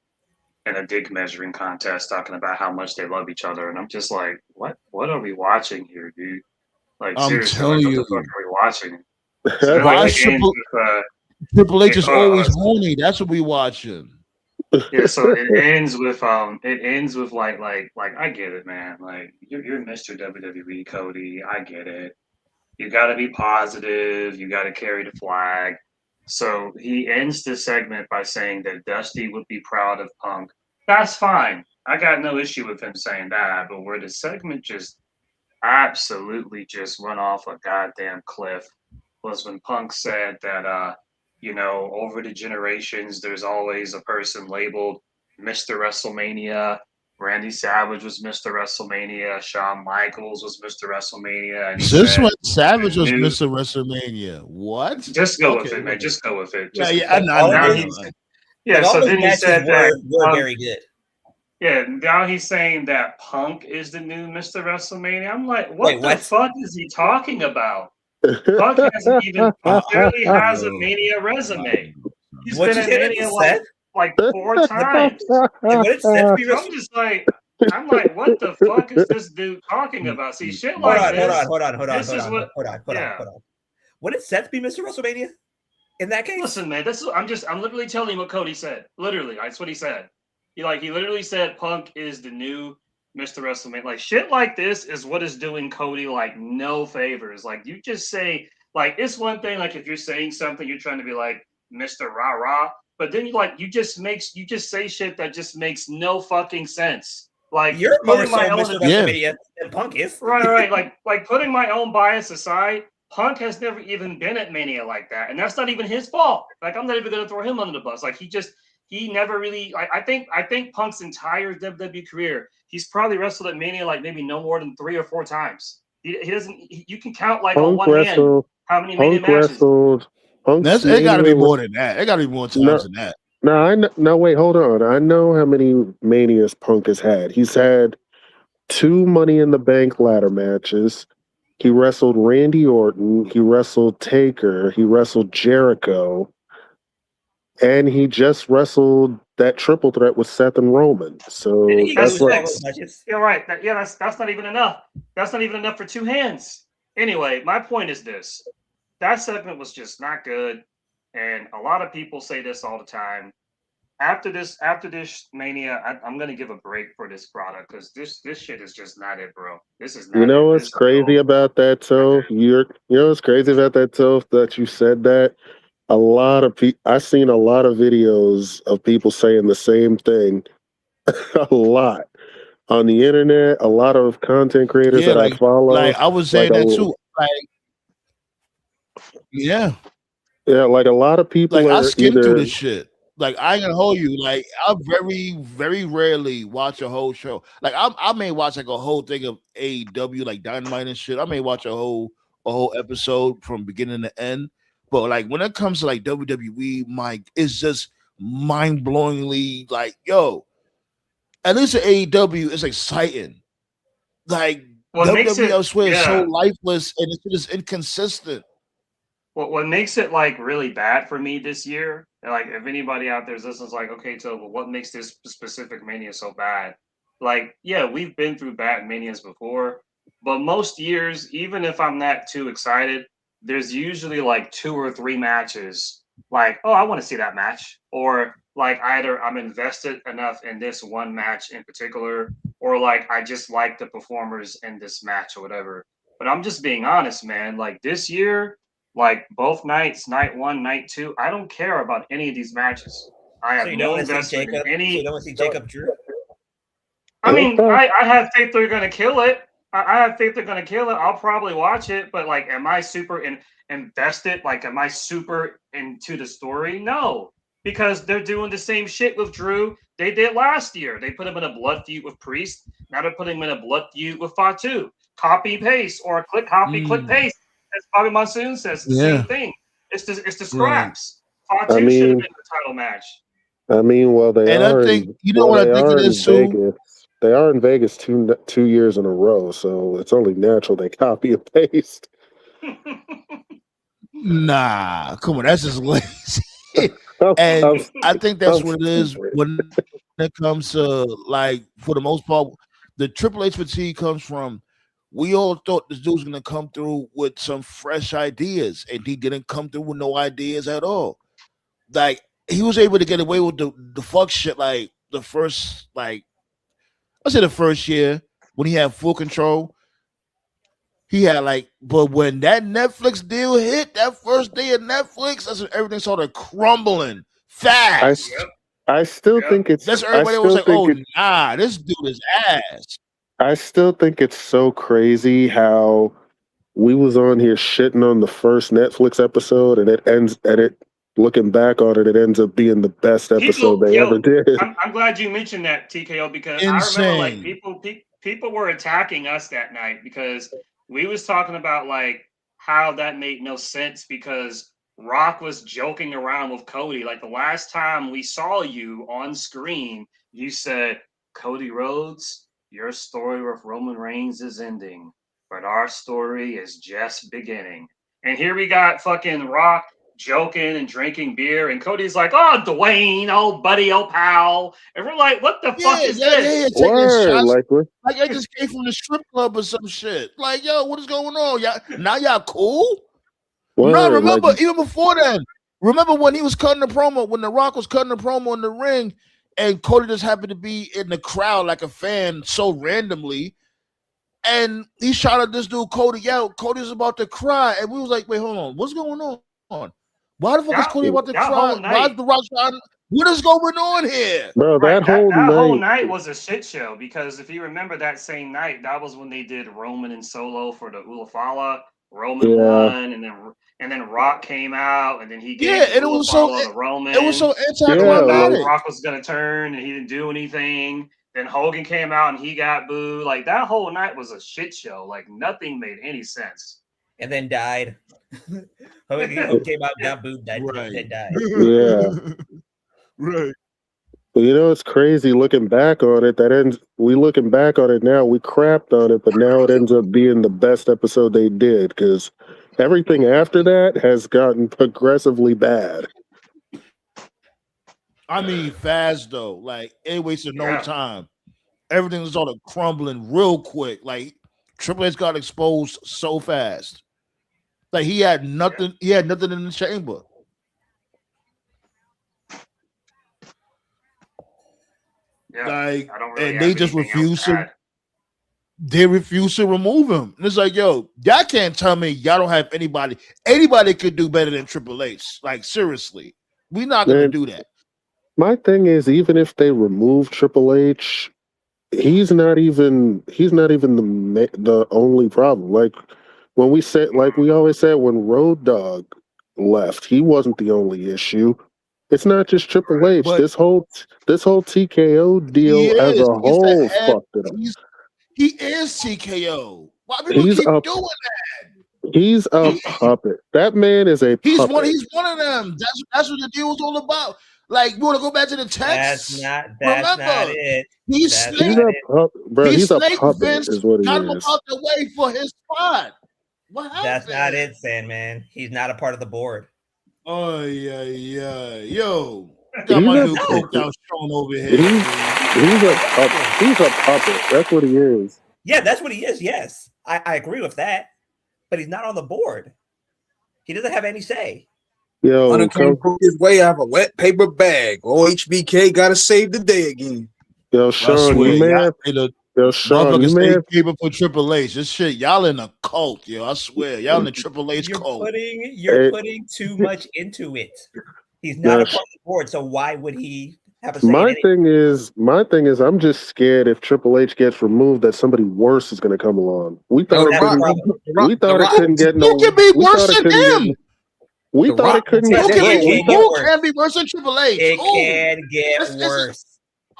in a dick measuring contest talking about how much they love each other, and I'm just like, what are we watching here, dude? Like, I'm seriously, telling what you, the fuck are we watching? So why Triple H is always horny? That's what we watching. Yeah, so it ends with like I get it, man. Like you're Mr. WWE, Cody. I get it. You got to be positive. You got to carry the flag. So he ends the segment by saying that Dusty would be proud of Punk. That's fine. I got no issue with him saying that. But where the segment just absolutely just went off a goddamn cliff was when Punk said that over the generations there's always a person labeled Mr. WrestleMania. Randy Savage was Mr. WrestleMania. Shawn Michaels was Mr. WrestleMania. And This one, Savage was Mr. WrestleMania. What? Just go with it, man. Just go with it. Yeah, I know. Yeah, so then he said that were very good. Yeah, now he's saying that Punk is the new Mr. WrestleMania. I'm like, what the fuck is he talking about? Punk hasn't even barely has a Mania resume. He's been in Mania like 4 times. I'm just like, what the fuck is this dude talking about? See, shit like this. Hold on. Wouldn't Seth be Mr. WrestleMania in that case? Listen, man, I'm literally telling you what Cody said. Literally, that's what he said. He literally said Punk is the new Mr. WrestleMania. Like, shit like this is what is doing Cody like no favors. Like, you just say, like, it's one thing, like, if you're saying something, you're trying to be like Mr. Rah-Rah, but then you just say shit that just makes no fucking sense. Like, you're putting my own Mr. WrestleMania than Punk is. Right. Like putting my own bias aside, Punk has never even been at Mania like that, and that's not even his fault. Like, I'm not even gonna throw him under the bus. Like, he never really. I think Punk's entire WWE career, he's probably wrestled at Mania like maybe no more than 3 or 4 times. He doesn't. You can count like on Punk one hand wrestled. how many Mania Punk matches. wrestled. Punk's It got to be Mania. more than that. It got to be more times than that. No, I know, no, wait, hold on. I know how many Manias Punk has had. He's had 2 Money in the Bank ladder matches. He wrestled Randy Orton. He wrestled Taker. He wrestled Jericho. And he just wrestled that triple threat with Seth and Roman. So Did he that's lose what. all those matches? You're right. That's not even enough. That's not even enough for 2 hands. Anyway, my point is this: that segment was just not good, and a lot of people say this all the time. After this Mania, I'm gonna give a break for this product because this shit is just not it, bro. This is not You know it. what's crazy about that, Toph? You know what's crazy about that, Toph? That you said that. A lot of people. I've seen a lot of videos of people saying the same thing. A lot on the internet. A lot of content creators Yeah, that I follow. like I was saying that too. Like, yeah, like a lot of people like I are skimmed through either. this shit. Like I ain't gonna hold you. Like I very rarely watch a whole show. Like I may watch like a whole thing of AEW, like Dynamite and shit. I may watch a whole episode from beginning to end. But like when it comes to like WWE, it's just mind blowingly like, yo, at least at AEW, it's exciting. Like What makes WWE, it, I swear, is so yeah. lifeless and it's just inconsistent. What makes it like really bad for me this year? Like, if anybody out there is listening, is like, okay, so but what makes this specific Mania so bad? Like, yeah, we've been through bad Manias before, but most years, even if I'm not too excited, there's usually like 2 or 3 matches. Like, oh, I want to see that match, or like either I'm invested enough in this one match in particular, or like I just like the performers in this match or whatever. But I'm just being honest, man. Like this year, like both nights, night 1, night 2, I don't care about any of these matches. I So have you don't no want to see investment in Jacob? So any. you don't want to see Jacob Drew? I mean, I have faith they're going to kill it. I have faith they're going to kill it. I'll probably watch it, but like, am I super invested? Like, am I super into the story? No, because they're doing the same shit with Drew they did last year. They put him in a blood feud with Priest. Now they're putting him in a blood feud with Fatu. Copy paste or click copy click paste. As Bobby Monsoon says, the same thing. It's the scraps. Fatu should have been the title match. I mean, well, they And I are think in. you know Well, what they I think are it in is too. Vegas. They are in Vegas 2 years in a row, so it's only natural they copy and paste. Nah, come on, that's just lazy. And I think that's what it is when it comes to like for the most part, the Triple H fatigue comes from we all thought this dude's gonna come through with some fresh ideas, and he didn't come through with no ideas at all. Like he was able to get away with the fuck shit like the first like I say the first year when he had full control. He had like, but when that Netflix deal hit, that first day of Netflix, that's when everything started crumbling fast. I still think it's. That's I everybody was still like, think oh it. nah, this dude is ass. I still think it's so crazy how we was on here shitting on the first Netflix episode, and it ends. And it looking back on it, it ends up being the best episode they ever did. I'm glad you mentioned that, TKO, because I remember like people were attacking us that night because we was talking about like how that made no sense because Rock was joking around with Cody. Like the last time we saw you on screen, you said, Cody Rhodes, your story with Roman Reigns is ending, but our story is just beginning. And here we got fucking Rock joking and drinking beer, and Cody's like, "Oh, Dwayne, old buddy, old pal," and we're like, "What the fuck is this?" Taking shots Like I just came from the strip club or some shit. Like, yo, what is going on? Y'all now y'all cool? No, remember even before then. Remember when he was cutting the promo when The Rock was cutting the promo in the ring, and Cody just happened to be in the crowd like a fan so randomly. And he shot at this dude, Cody out. Cody's about to cry. And we was like, wait, hold on. What's going on? Why the fuck is Cody about to cry? Why is The Rock trying? What is going on here? Bro, Right, that whole night was a shit show because if you remember that same night, that was when they did Roman and Solo for the Ulafala. Roman won, and then Rock came out, and then he gave the and bullet follow to Roman. it was so Everyone thought anticlimactic. Rock was gonna turn, and he didn't do anything. Then Hogan came out, and he got booed. Like that whole night was a shit show. Like nothing made any sense. And then died. Hogan came out, got booed, died. Yeah. Right. Well, it's crazy looking back on it. We looking back on it now. We crapped on it, but now it ends up being the best episode they did because everything after that has gotten progressively bad. I mean, fast though. Like it wasted no time. Everything was sort of crumbling real quick. Like Triple H got exposed so fast. Like he had nothing. He had nothing in the chamber. Yeah, like, I don't really and they have just anything else refuse to to. add. They refuse to remove him. And it's like, yo, y'all can't tell me y'all don't have anybody. Anybody could do better than Triple H. Like seriously, we're not gonna Man, do that. my thing is, even if they remove Triple H, he's not even the only problem. Like when we said, like we always said, when Road Dogg left, he wasn't the only issue. It's not just Triple H. But This whole TKO he deal as is. a He's the whole head. fucked it up. He is TKO. Why people He's keep a doing he's a puppet. That man is a He's puppet. He's one of them. That's what the deal was all about. Like, you want to go back to the text? That's Remember, not it. he's That's snake. He's a puppet, bro. He's a snake puppet, Vince, is what he got him is. out the way for his spot. What happened? That's not it, Sandman. He's not a part of the board. Oh yeah. Yo, got He's my a new puppet. coke out shown over here. He's a puppet. He's a puppet. That's what he is. Yeah, that's what he is. Yes, I agree with that. But he's not on the board. He doesn't have any say. Yo, Hunter can't put his way out of a wet paper bag. HBK got to save the day again. Yo, Sean, you may have. Yo, Sean, you may have. Paper for Triple H. This shit, y'all in a cult, yo. I swear, y'all in the Triple H cult. You're putting too much into it. He's not a part of the board, so why would he have a say? My thing is, I'm just scared if Triple H gets removed that somebody worse is going to come along. We thought it couldn't get no. Who can be worse than him? We thought it couldn't get. Who can be worse than Triple H? It can get worse.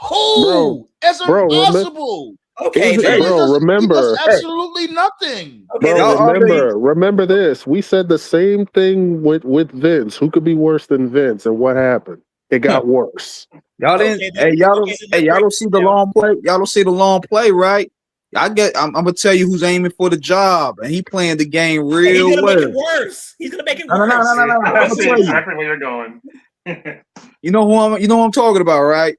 Who? It's impossible. Okay, bro, remember, absolutely nothing. Okay, bro, remember this. We said the same thing with Vince. Who could be worse than Vince? And what happened? It got worse. Y'all didn't. Y'all don't see the long play. Y'all don't see the long play, right? I'm gonna tell you who's aiming for the job, and he playing the game real He's gonna well. make it worse. He's gonna make it worse. No. I see exactly where you're going. You know who I'm talking about, right?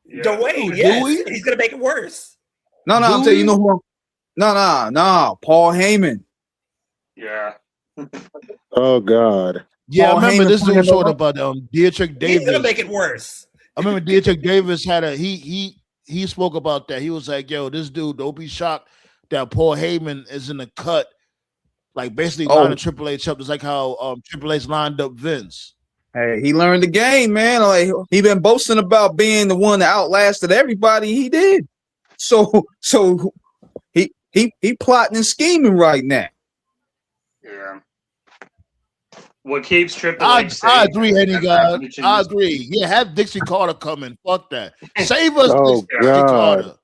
Yeah. Dwayne, yes. He's gonna make it worse. No, I'm telling you, know who? No. Paul Heyman. Yeah. Oh God. Yeah, Paul I remember Heyman this dude playing talking about Dietrich Davis. He's gonna make it worse. I remember Dietrich Davis had he spoke about that. He was like, "Yo, this dude, don't be shocked that Paul Heyman is in the cut, like basically lining Triple H up, just like how Triple H lined up Vince." Hey, he learned the game, man. Like he been boasting about being the one that outlasted everybody. He did. So he plotting and scheming right now. Yeah. What keeps Triple H safe? I agree, Henny God. I agree. Yeah, have Dixie Carter come in. Fuck that. Save us, Dixie Carter.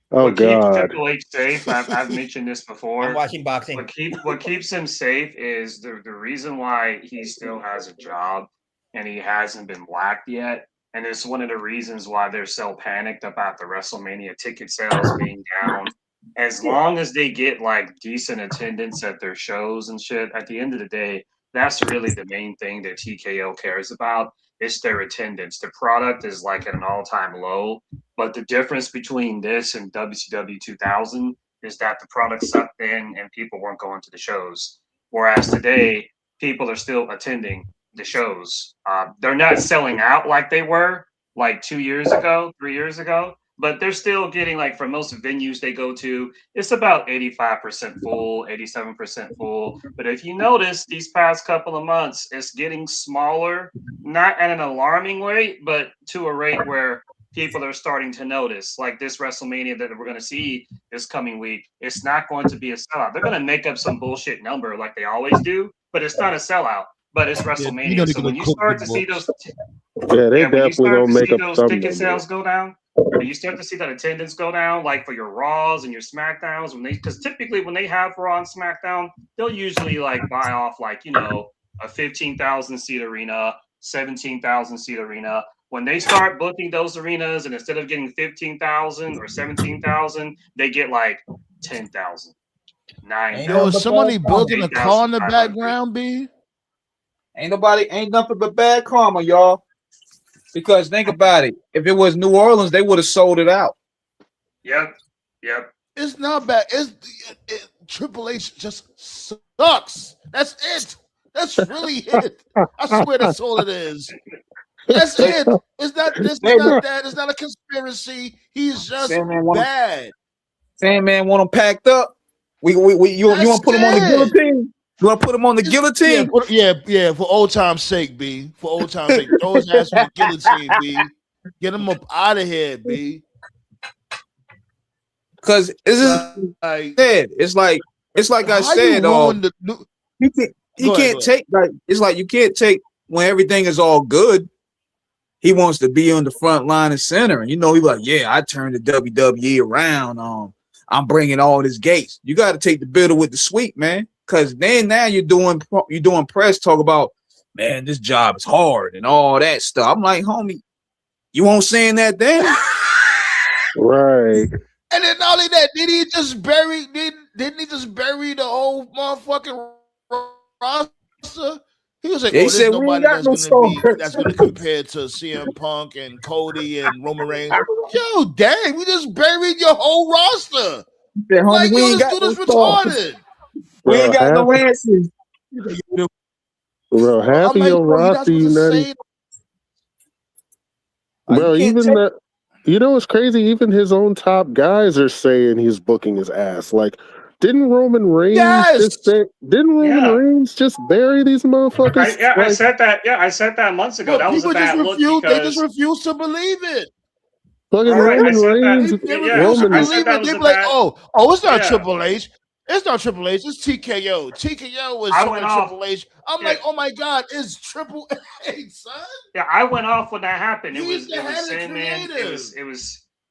What keeps Triple H safe? I've mentioned this before. I'm watching boxing. What keeps him safe is the reason why he still has a job and he hasn't been blacked yet. And it's one of the reasons why they're so panicked about the WrestleMania ticket sales being down. As long as they get like decent attendance at their shows and shit, at the end of the day, that's really the main thing that TKO cares about. It's their attendance. The product is like at an all-time low, but the difference between this and WCW 2000 is that the product sucked in and people weren't going to the shows. Whereas today, people are still attending the shows. They're not selling out like they were like 2 years ago, 3 years ago, but they're still getting, like, for most venues they go to, it's about 85% full, 87% full. But if you notice these past couple of months, it's getting smaller, not at an alarming rate, but to a rate where people are starting to notice, like this WrestleMania that we're going to see this coming week, it's not going to be a sellout. They're going to make up some bullshit number like they always do, but it's not a sellout. But it's Yeah, WrestleMania. you know they're So gonna when you cook start the to see books. Yeah, they when you definitely start gonna to make see up those some ticket number. sales go down, and you start to see that attendance go down, like for your Raws and your SmackDowns, because typically when they have Raw and SmackDown, they'll usually like buy off like a 15,000 seat arena, 17,000 seat arena. When they start booking those arenas, and instead of getting 15,000 or 17,000, they get like 10,000, Ain't 9,000, Yo, nothing is but somebody bad karma. building a car in the 8,500. background, B? Ain't nothing but bad karma, y'all. Because think about it. If it was New Orleans, they would have sold it out. Yep. It's not bad. Triple H just sucks. That's it. That's really it. I swear that's all it is. That's it. It's not this. It's not that. It's not a conspiracy. He's just bad. Sandman want them packed up. You want to put them on the guillotine? You want to put them on the guillotine? Yeah. For old time's sake, B. For old time's sake, throw his ass on the guillotine, B. Get him up out of here, B. Because it's like I said, he can't take like it's like you can't take when everything is all good. He wants to be on the front line and center, and he like, yeah, I turned the WWE around. I'm bringing all this gates. You got to take the bitter with the sweet, man. Because then now you're doing press talk about, man, this job is hard and all that stuff. I'm like, homie, you won't saying that then? Right. And then not only that, didn't he just bury the whole motherfucking roster? He was like, there's nobody that's gonna compare to CM Punk and Cody and Roman Reigns. Yo, dang, we just buried your whole roster. Like, yo, this dude is retarded. We ain't got no answers. Bro, half of your roster, bro, even that. You know what's crazy? Even his own top guys are saying he's booking his ass. Like, didn't Roman Reigns Reigns just bury these motherfuckers? I said that. Yeah, I said that months ago. That was a bad look because they just refuse to believe it. Fucking Roman Reigns. They refuse to believe it. They be like, it's not Triple H. It's not Triple H. It's TKO. TKO was Triple H. I'm like, oh my God, it's Triple H, son. Yeah, I went off when that happened. It was Sandman.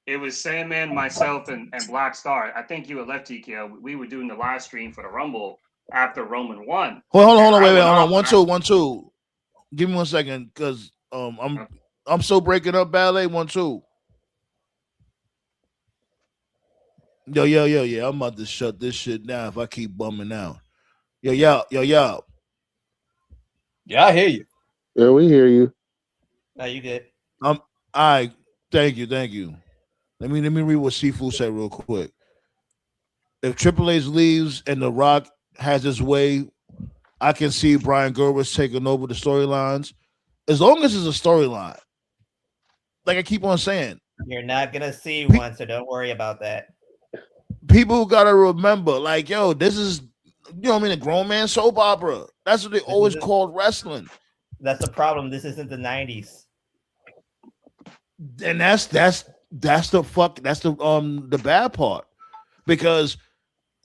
It was Sandman, myself, and Black Star. I think you had left TKO. We were doing the live stream for the Rumble after Roman won. Hold on, wait, hold on. 1 2. Give me 1 second, because I'm so breaking up ballet. 1 2. Yo. I'm about to shut this shit down if I keep bumming out. Yo. Yeah, I hear you. Yeah, we hear you. No, you good. All right. Thank you. Let me read what Sifu said real quick. If Triple H leaves and The Rock has his way, I can see Brian Gerwitz taking over the storylines. As long as it's a storyline. Like I keep on saying. You're not gonna see one, so don't worry about that. People gotta remember, like, yo, this is, a grown man soap opera. That's what they always called wrestling. That's the problem. This isn't the 90s. And that's the bad part. Because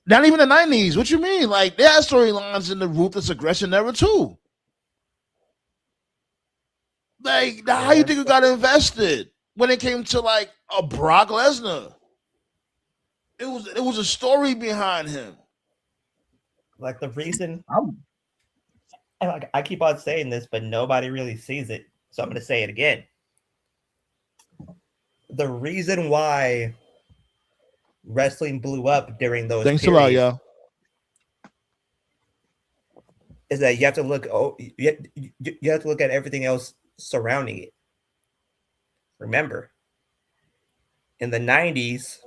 not even the 90s. What you mean? Like, there are storylines in the Ruthless Aggression era too. Like, how you think you got invested when it came to like a Brock Lesnar? It was a story behind him. Like the reason I keep on saying this, but nobody really sees it. So I'm going to say it again. The reason why wrestling blew up during those Thanks a lot, y'all. Is that you have to look you have to look at everything else surrounding it. Remember, in the 90s,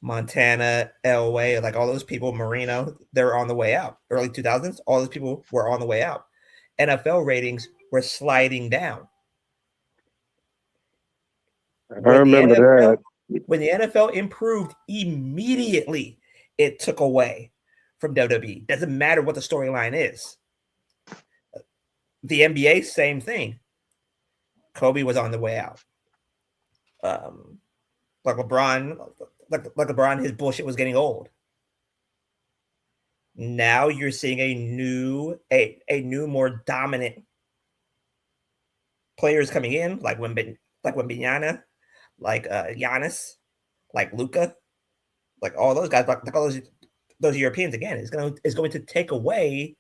Montana, Elway, like all those people, Marino, they were on the way out. Early 2000s, all those people were on the way out. NFL ratings were sliding down. I remember that. When the NFL improved immediately, it took away from WWE. Doesn't matter what the storyline is. The NBA, same thing. Kobe was on the way out. like LeBron, his bullshit was getting old. Now you're seeing a new, more dominant players coming in, like Wembanyama, like Giannis, like Luka, like all those guys, like all those Europeans. Again, is going to take away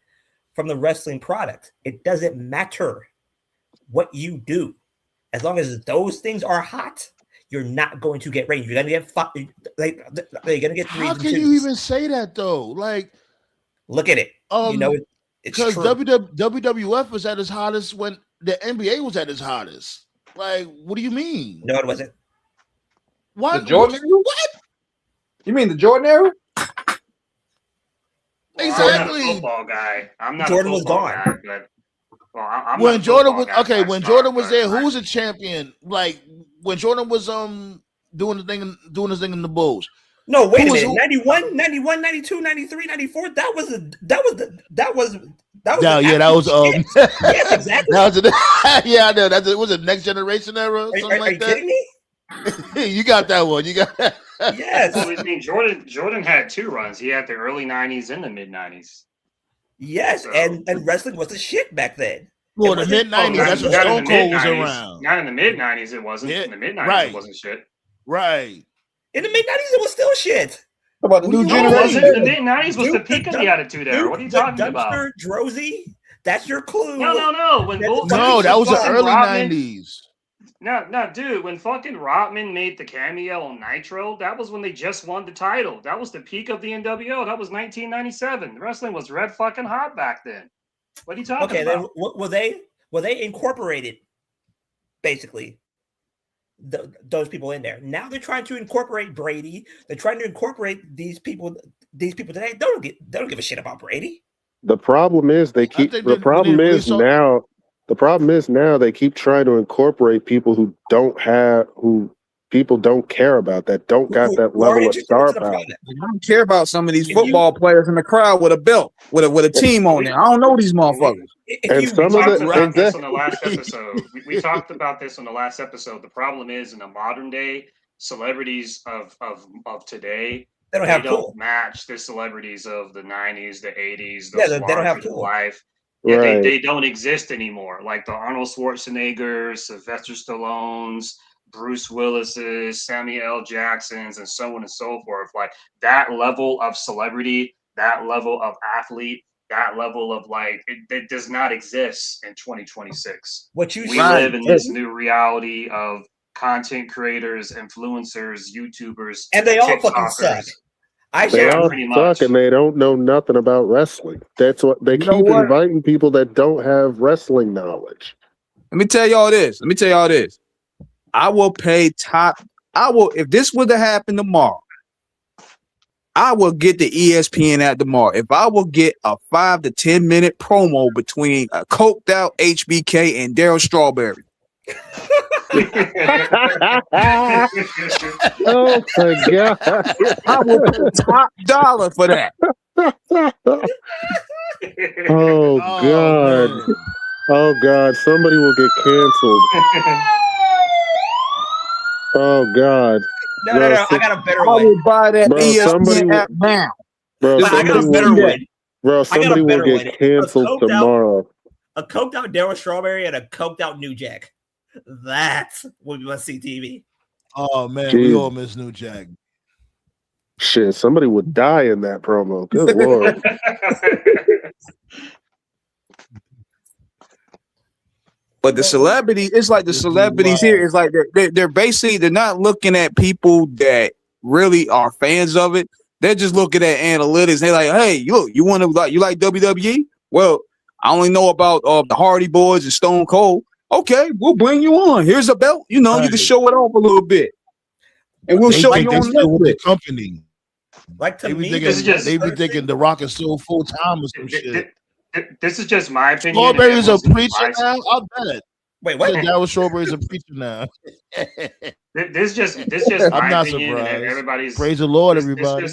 from the wrestling product. It doesn't matter what you do, as long as those things are hot. You're not going to get ratings. You're going to get you're going to get. How can you even say that though? Like, look at it. Because WWF was at its hottest when the NBA was at its hottest. Like, what do you mean? No, it wasn't. What? The Jordan era? What? You mean the Jordan era? Exactly. I'm not a football guy. I'm not. Jordan a was gone. guy, but I'm when Jordan was when Jordan was there, who was a champion? Like when Jordan was doing his thing in the Bulls. No, wait a minute. 91, 92, 93, 94. That was yes, exactly. Yeah, I know. It was a next generation era or something like that. Are you kidding me? You got that one. You got that. Yes. I mean, Jordan had 2 runs. He had the early 90s and the mid 90s. Yes, so, and wrestling was the shit back then. Well, the mid 90s, that's when Stone Cold was around. Not in the mid 90s, it wasn't. In the mid 90s, it wasn't shit. Right. In the mid 90s, it was still shit. About the new generation. The mid 90s was the peak of the Attitude Era. What are you talking about? Drosy, that's your clue. No. That was the early 90s. No, dude. When fucking Rodman made the cameo on Nitro, that was when they just won the title. That was the peak of the NWO. That was 1997. Wrestling was red fucking hot back then. What are you talking about? Then were they incorporated? Basically, those people in there. Now they're trying to incorporate Brady. They're trying to incorporate these people. These people today they don't give a shit about Brady. The problem is they keep. The problem is now they keep trying to incorporate people who people don't care about, that don't got that level of star power. I don't care about some of these football players in the crowd with a belt, with a team on there. I don't know these motherfuckers. We talked about this on the last episode. We talked about this on the last episode. The problem is, in the modern day, celebrities of today, they don't match the celebrities of the 90s, the 80s, those they don't have cool life. Yeah, right. They don't exist anymore. Like the Arnold Schwarzeneggers, Sylvester Stallones, Bruce Willis's, Samuel L. Jacksons, and so on and so forth. Like that level of celebrity, that level of athlete, that level of it does not exist in 2026. We live in this new reality of content creators, influencers, YouTubers, and they all fucking suck. They all suck and they don't know nothing about wrestling. That's what they keep inviting people that don't have wrestling knowledge. Let me tell y'all this. I will pay if this were to happen tomorrow, I will get the ESPN at tomorrow. If I will get a 5 to 10 minute promo between a coked out HBK and Darryl Strawberry. Oh my God. I will pay top dollar for that. Oh God. Oh God. Somebody will get canceled. Oh God. No. I got a better one. I will buy that ESPN app now. Bro, I got a better one. Bro, somebody will get canceled tomorrow. A coked out Darryl Strawberry and a coked out New Jack. That's what we must see TV. Oh man, we all miss New Jack. Shit, somebody would die in that promo. Good Lord. But the celebrity, it's like the celebrities here. It's like they're basically they're not looking at people that really are fans of it. They're just looking at analytics. They're like, hey, look, you like WWE? Well, I only know about the Hardy Boys and Stone Cold. Okay, we'll bring you on. Here's a belt. You know, you can show it off a little bit, and we'll show you on the company. Like to me, they be thinking The Rock is still full time or some shit. This is just my opinion. Strawberry's a preacher now. I'll bet. Wait, what? Darryl Strawberry's a preacher now. This just I'm not surprised. Everybody's praise the Lord, everybody.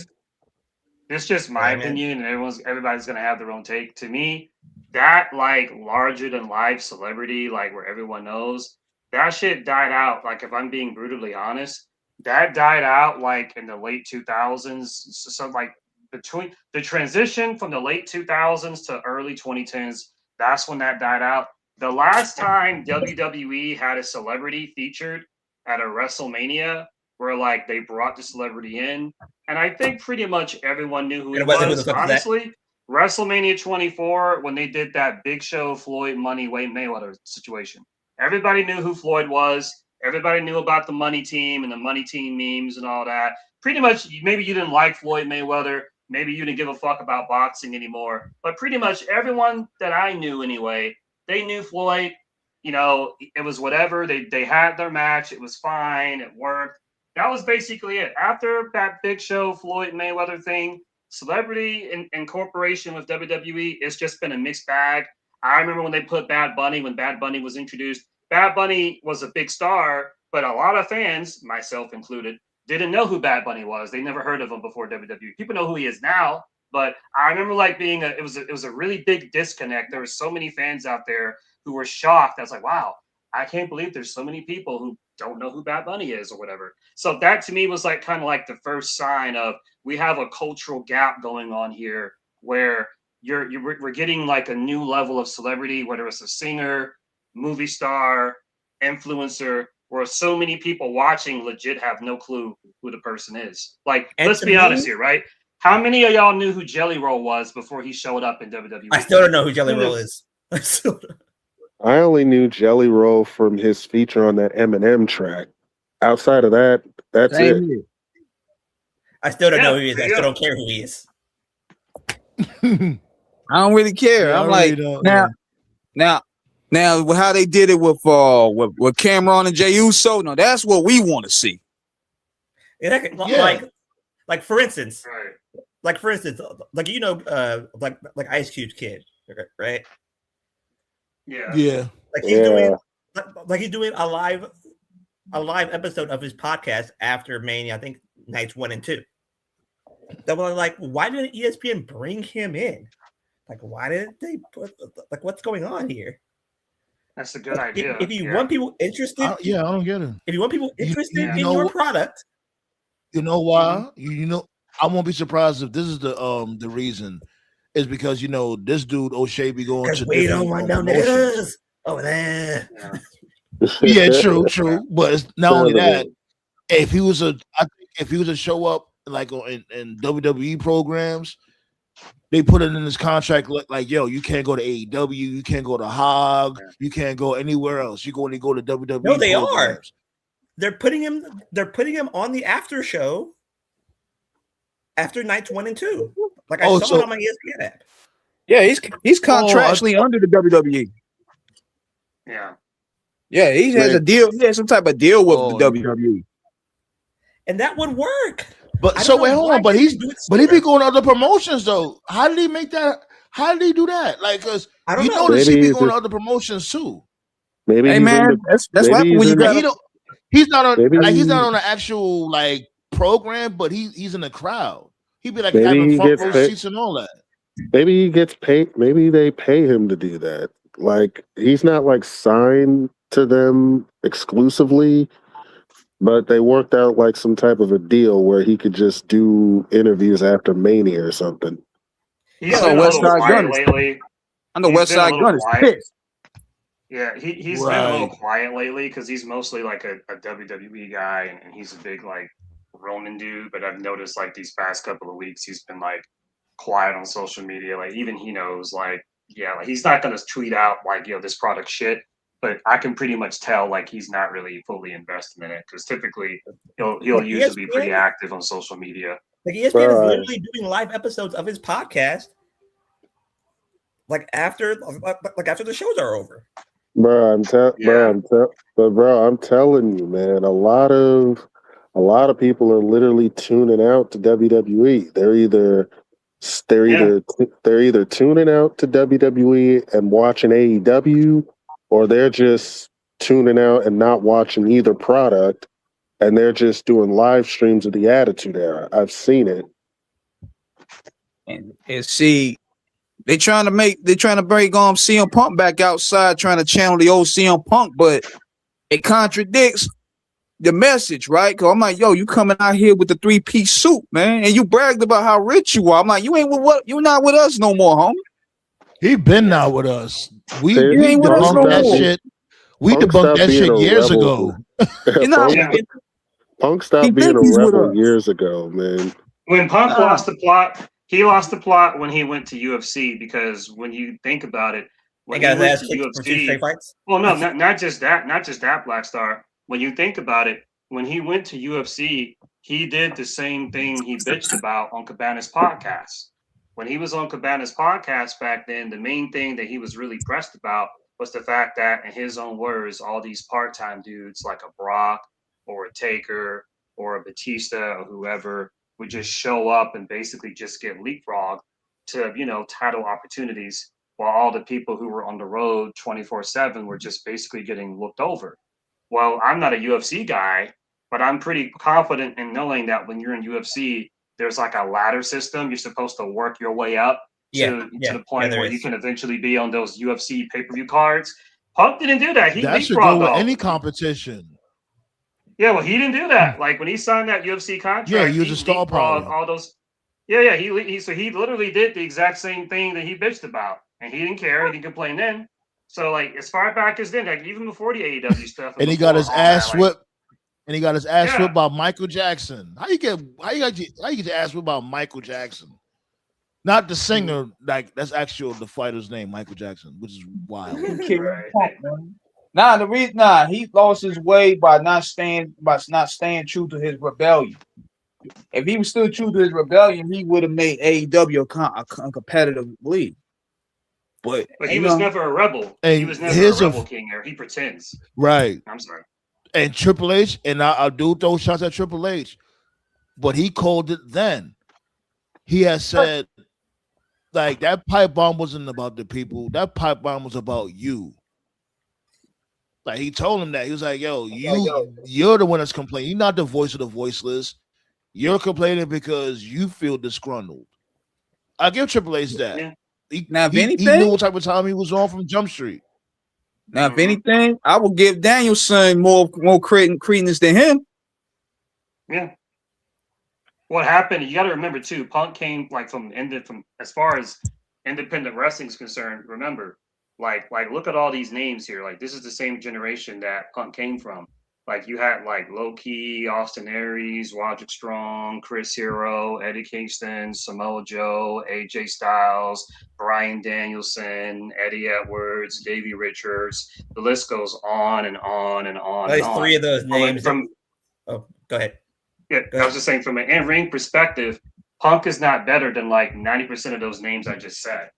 This just my opinion, and everybody's gonna have their own take. To me, that larger than life celebrity, where everyone knows, that shit died out. Like, if I'm being brutally honest, that died out like in the late 2000s. So like between the transition from the late 2000s to early 2010s, that's when that died out. The last time WWE had a celebrity featured at a WrestleMania where like they brought the celebrity in, and I think pretty much everyone knew who he It wasn't who was. the fuck is that? Honestly, WrestleMania 24 when they did that Big Show Floyd Money Mayweather situation. Everybody knew who Floyd was. Everybody knew about the Money Team and the Money Team memes and all that. Pretty much, maybe you didn't like Floyd Mayweather. Maybe you didn't give a fuck about boxing anymore. But pretty much everyone that I knew anyway, they knew Floyd. You know, it was whatever. They had their match. It was fine. It worked. That was basically it. After that Big Show Floyd Mayweather thing, celebrity and corporation with WWE, it's just been a mixed bag. I remember when they put Bad Bunny, when Bad Bunny was introduced. Bad Bunny was a big star, but a lot of fans, myself included, didn't know who Bad Bunny was. They never heard of him before WWE. People know who he is now, but I remember like being it was a really big disconnect. There were so many fans out there who were shocked. I was like, wow, I can't believe there's so many people who don't know who Bad Bunny is or whatever. So that to me was like kind of like the first sign of we have a cultural gap going on here where we're getting like a new level of celebrity, whether it's a singer, movie star, influencer, where so many people watching legit have no clue who the person is. Like, and let's be honest here, right? How many of y'all knew who Jelly Roll was before he showed up in WWE? I still don't know who Jelly Roll is. I only knew Jelly Roll from his feature on that Eminem track. Outside of that, that's it. I still don't know who he is. I still don't care who he is. I don't really care. Yeah, I'm like, now, how they did it with Cameron and Jey Uso, no, that's what we want to see. Like for instance, like you know, like Ice Cube's kid, right? Yeah. Like he's doing a live episode of his podcast after Mania. I think nights 1 and 2. That was like, why didn't ESPN bring him in? Like, why didn't they put like what's going on here? That's a good idea. If you want people interested, I don't get it. If you want people interested in your product, you know why? You know, I won't be surprised if this is the reason. Is because you know this dude O'Shea be going to we don't want no niggas over there. Yeah, true. But it's not only that. If he was to show up like in WWE programs, they put it in his contract like, yo, you can't go to AEW, you can't go to Hog, you can't go anywhere else. You can only go to WWE. No, they are. They're putting him on the after show after nights 1 and 2. Like I saw it on my ESPN app. Yeah, he's contractually under the WWE. Yeah, he has a deal. He has some type of deal with the WWE, and that would work. But so wait, hold on. But he be going to other promotions though. How did he make that? How did he do that? Like, cause you notice he be going to other promotions too. Maybe hey man, that's what happens when you got. He's not on he's not on an actual like program, but he's in the crowd. He'd be like having front row seats and all that. Maybe he gets paid. Maybe they pay him to do that. Like he's not like signed to them exclusively, but they worked out like some type of a deal where he could just do interviews after Mania or something. He's been a little quiet lately. I'm the West Side Gun is pissed. Yeah, he's been a little quiet lately because he's mostly like a WWE guy, and he's a big like Roman dude. But I've noticed like these past couple of weeks he's been like quiet on social media. Like even he knows like like he's not gonna tweet out like this product shit. But I can pretty much tell like he's not really fully invested in it because typically he'll usually be pretty active on social media. Like ESPN is literally doing live episodes of his podcast, like after the shows are over. Bro, I'm telling you, man. A lot of people are literally tuning out to WWE. They're either tuning out to WWE and watching AEW, or they're just tuning out and not watching either product, and they're just doing live streams of the Attitude Era. I've seen it. And see, they're trying to bring CM Punk back outside, trying to channel the old CM Punk, but it contradicts the message, right? Because I'm like, yo, you coming out here with the 3-piece suit, man, and you bragged about how rich you are. I'm like, you're not with us no more, homie. He been not with us. We ain't with us no debunked that more. shit. We Punk debunked stopped that being shit a years rebel. ago. Punk stopped being a rebel years ago, man. When Punk lost the plot, he lost the plot when he went to UFC, because when you think about it, when he went to UFC, well, no, not just that, Black Star. When you think about it, when he went to UFC, he did the same thing he bitched about on Cabana's podcast. When he was on Cabana's podcast back then, the main thing that he was really pressed about was the fact that, in his own words, all these part-time dudes like a Brock or a Taker or a Batista or whoever would just show up and basically just get leapfrogged to, title opportunities, while all the people who were on the road 24/7 were just basically getting looked over. Well, I'm not a UFC guy, but I'm pretty confident in knowing that when you're in UFC, there's like a ladder system. You're supposed to work your way up to the point where you can eventually be on those UFC pay-per-view cards. Punk didn't do that. He that should go with leapfrogged any competition. Yeah, well, he didn't do that. Like when he signed that UFC contract, he was a star power. All those. Yeah. He literally did the exact same thing that he bitched about, and he didn't care. He didn't complain then. So like as far back as then, like even before the AEW stuff, and he got his ass whipped. And he got his ass whipped by Michael Jackson. How you get your ass whipped by Michael Jackson? Not the singer, like that's actually the fighter's name, Michael Jackson, which is wild. The reason he lost his way by not staying true to his rebellion. If he was still true to his rebellion, he would have made AEW a competitive league. But he was never a rebel. He was never a rebel king, or he pretends. Right. I'm sorry. And Triple H, and I do throw shots at Triple H, but he called it then. He has said, like, that pipe bomb wasn't about the people. That pipe bomb was about you. Like, he told him that. He was like, yo, you're the one that's complaining. You're not the voice of the voiceless. You're complaining because you feel disgruntled. I give Triple H that. Yeah. He knew what type of time he was on from Jump Street. Now, if anything, I will give Danielson more credence than him. Yeah. What happened? You got to remember too. Punk came from as far as independent wrestling is concerned. Remember, like look at all these names here. Like this is the same generation that Punk came from. Like you had like Low Key, Austin Aries, Roderick Strong, Chris Hero, Eddie Kingston, Samoa Joe, AJ Styles, Bryan Danielson, Eddie Edwards, Davey Richards. The list goes on and on and on. At least three of those names. Go ahead. Yeah, I was just saying from an in-ring perspective, Punk is not better than like 90% of those names I just said.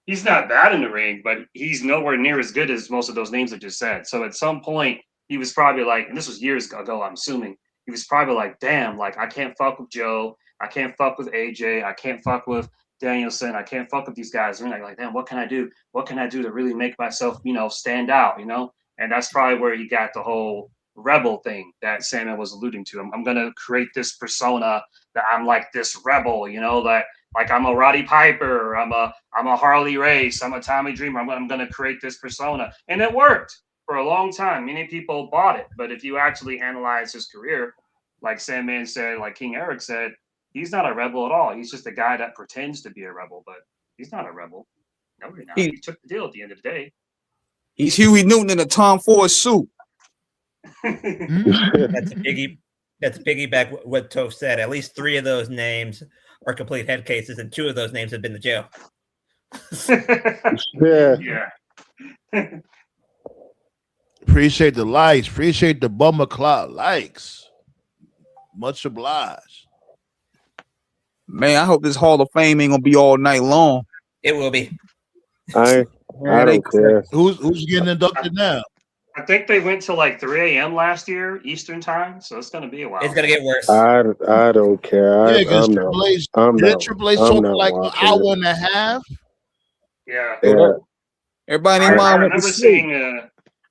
He's not bad in the ring, but he's nowhere near as good as most of those names I just said. So at some point, he was probably like, and this was years ago, I'm assuming, he was probably like, damn, like I can't fuck with Joe. I can't fuck with AJ. I can't fuck with Danielson. I can't fuck with these guys. And like, damn, what can I do? What can I do to really make myself, stand out, And that's probably where he got the whole rebel thing that Sandman was alluding to. I'm going to create this persona that I'm like this rebel, that like I'm a Roddy Piper, I'm a Harley Race, I'm a Tommy Dreamer. I'm going to create this persona. And it worked. For a long time, many people bought it. But if you actually analyze his career, like Sandman said, like King Eric said, he's not a rebel at all. He's just a guy that pretends to be a rebel, but he's not a rebel. No, he's not. He took the deal at the end of the day. He's Huey Newton in a Tom Ford suit. That's piggyback what Toph said. At least three of those names are complete head cases, and two of those names have been to jail. Yeah. Appreciate the likes. Appreciate the bummer clock likes. Much obliged. Man, I hope this Hall of Fame ain't gonna be all night long. It will be. I don't care. Who's getting inducted now? I think they went to like 3 a.m. last year Eastern time, so it's gonna be a while. It's gonna get worse. I don't care. Yeah, because Triple H talking like an hour and a half. Yeah. Everybody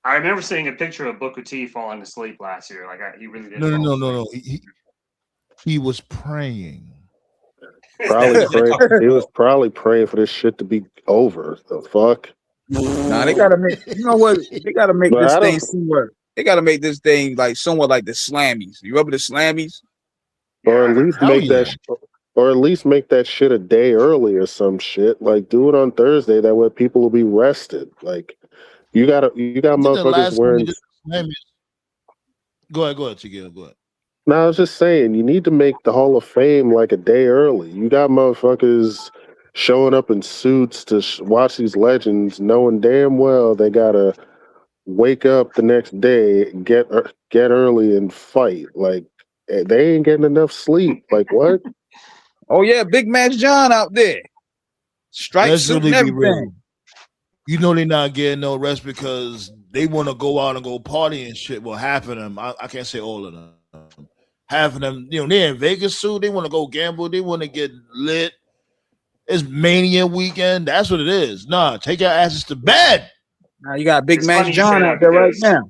I remember seeing a picture of Booker T falling asleep last year. Like he really didn't. No. He was praying. Probably he was probably praying for this shit to be over. The fuck. Nah, they gotta make. You know what? They gotta make this thing seem work. They got to make this thing like somewhat like the Slammies. You remember the Slammies? Or at least make that, or at least make that shit a day early or some shit. Like do it on Thursday. That way people will be rested. Like you got motherfuckers wearing. Go ahead, Chigil. Go ahead. No, I was just saying you need to make the Hall of Fame like a day early. You got motherfuckers showing up in suits to watch these legends, knowing damn well they gotta wake up the next day, get early and fight. Like they ain't getting enough sleep. Like what? Oh yeah, Big Match John out there. Stripes suit and everything. Real. You know they're not getting no rest because they want to go out and go party and shit. Well, half of them, I can't say all of them. Half of them, you know, they're in Vegas too. They want to go gamble. They want to get lit. It's Mania weekend. That's what it is. Nah, take your asses to bed. Now you got Big Match John out there right now.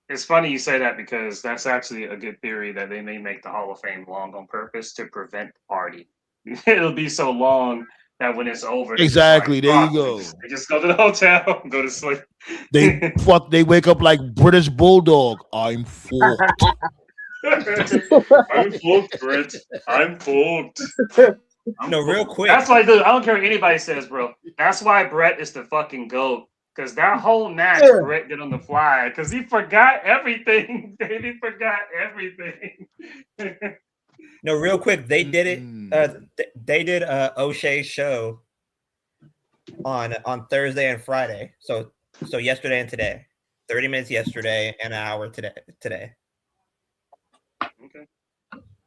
It's funny you say that because that's actually a good theory that they may make the Hall of Fame long on purpose to prevent the party. It'll be so long that when it's over, exactly. There you go. They just go to the hotel, go to sleep. They wake up like British Bulldog. I'm fucked. I'm fucked, Brett. I'm fucked. No, real quick. That's why, dude, I don't care what anybody says, bro. That's why Brett is the fucking GOAT. Because that whole match, Brett did on the fly. Because he forgot everything. He forgot everything. No, real quick. They did it. They did O'Shea's show on Thursday and Friday. So yesterday and today. 30 minutes yesterday and an hour today. Okay.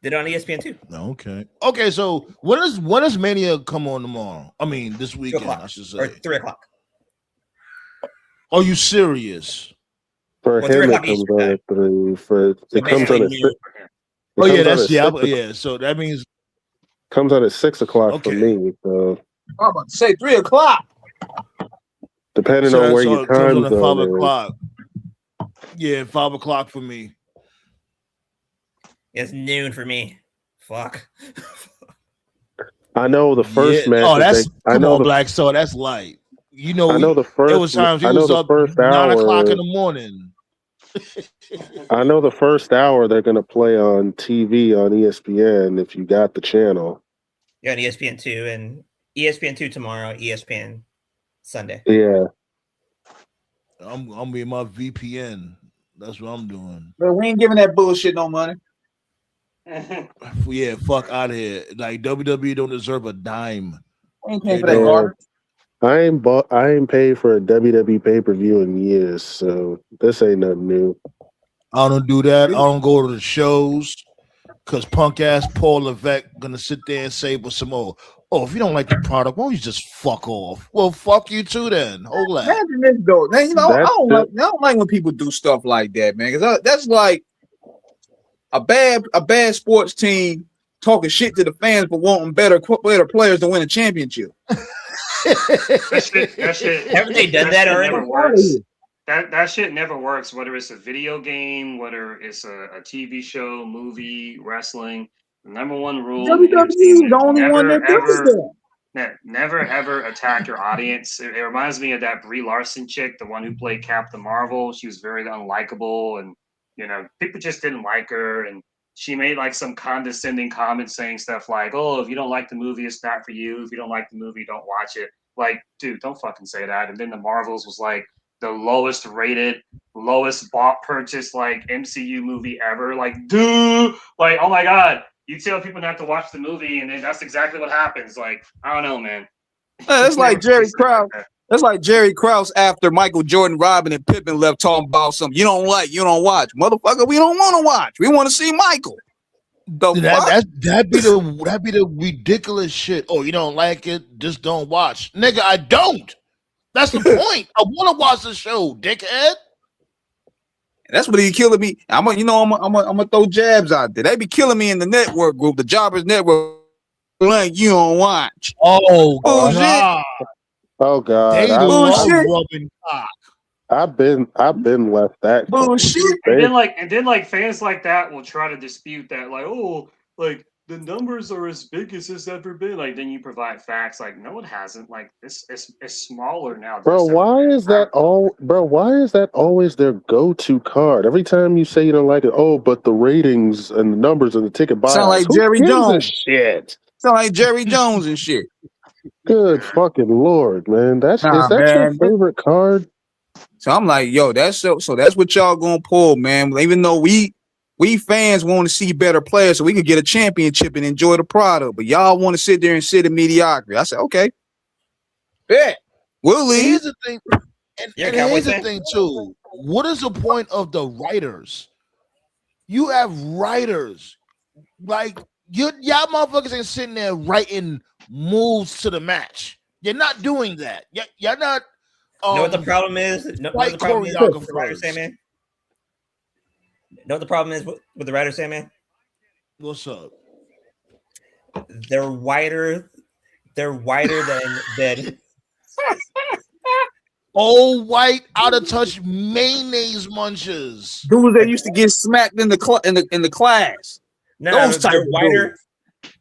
Did it on ESPN2. Okay. So when does Mania come on tomorrow? I mean, this weekend, I should say. Or 3:00. Are you serious? For him, it comes on at 3. It comes on at 6. Oh yeah, that's So that means comes on at 6 o'clock for me. So I'm about to say 3 o'clock. Depending on where your time zone 5 o'clock. Yeah, 5 o'clock for me. It's noon for me. Fuck. I know the first match. Oh, come on, Black Star. That's light. You know, I know the first. There was times he was up 9 o'clock in the morning. I know the first hour they're going to play on TV on ESPN if you got the channel. Yeah, on ESPN2 and ESPN2 tomorrow, ESPN Sunday. Yeah. I'm with my VPN. That's what I'm doing. But we ain't giving that bullshit no money. Yeah, fuck out of here. Like WWE don't deserve a dime. We ain't paying for that garbage. I ain't paid for a WWE pay-per-view in years, so this ain't nothing new. I don't do that. I don't go to the shows because punk ass Paul Levesque gonna sit there and say, "But some more. Oh, if you don't like the product, why don't you just fuck off?" Well, fuck you too then. Hold on. Imagine this though. Now, you know, I don't like when people do stuff like that, man. Because that's like a bad sports team talking shit to the fans but wanting better players to win a championship. That shit. Haven't they done that already? Never works. That shit never works. Whether it's a video game, whether it's a TV show, movie, wrestling. The number one rule: WWE is the only one that does that. Never ever attack your audience. It reminds me of that Brie Larson chick, the one who played Captain Marvel. She was very unlikable, and people just didn't like her. And she made like some condescending comments saying stuff like, "Oh, if you don't like the movie, it's not for you. If you don't like the movie, don't watch it." Like, dude, don't fucking say that. And then the Marvels was like the lowest rated, lowest bought purchase like MCU movie ever. Like, dude, like, oh my god, you tell people not to watch the movie, and then that's exactly what happens. Like, I don't know, man. That's like Jerry Krause. That's like Jerry Krause after Michael Jordan, Robin, and Pippen left talking about something you don't like, you don't watch. Motherfucker, we don't want to watch. We want to see Michael. That'd be the ridiculous shit. Oh, you don't like it? Just don't watch. Nigga, I don't. That's the point. I want to watch the show, dickhead. That's what he killing me. I'm gonna throw jabs out there. They be killing me in the network group, the Jobbers Network. Like you don't watch. Oh god. Oh god. They love rubbing cock. I've been left that bullshit. And then fans like that will try to dispute that, like, oh, like the numbers are as big as it's ever been. Like, then you provide facts. Like, no, it hasn't. Like, it's smaller now. Bro, why is that always their go-to card? Every time you say you don't like it, oh, but the ratings and the numbers and the ticket Sound buyouts. like Who Jerry gives a Jones. shit? Sound like Jerry Jones and shit. Good fucking lord, man. Is Nah, that your man. favorite card? So I'm like, yo, so that's what y'all gonna pull, man. Even though we fans want to see better players so we can get a championship and enjoy the product, but y'all want to sit there and sit in mediocrity. I said, okay, bet we'll leave. Here's the thing, and here's the thing too. What is the point of the writers? You have writers, like y'all motherfuckers ain't sitting there writing moves to the match. You're not doing that. You're not. You know what the problem is? Know what the problem is with the writer Sandman? Know what the problem is with the writer Sandman? What's up? They're wider than old white out of touch mayonnaise munchers. Dudes that used to get smacked in the class. No, those they're wider.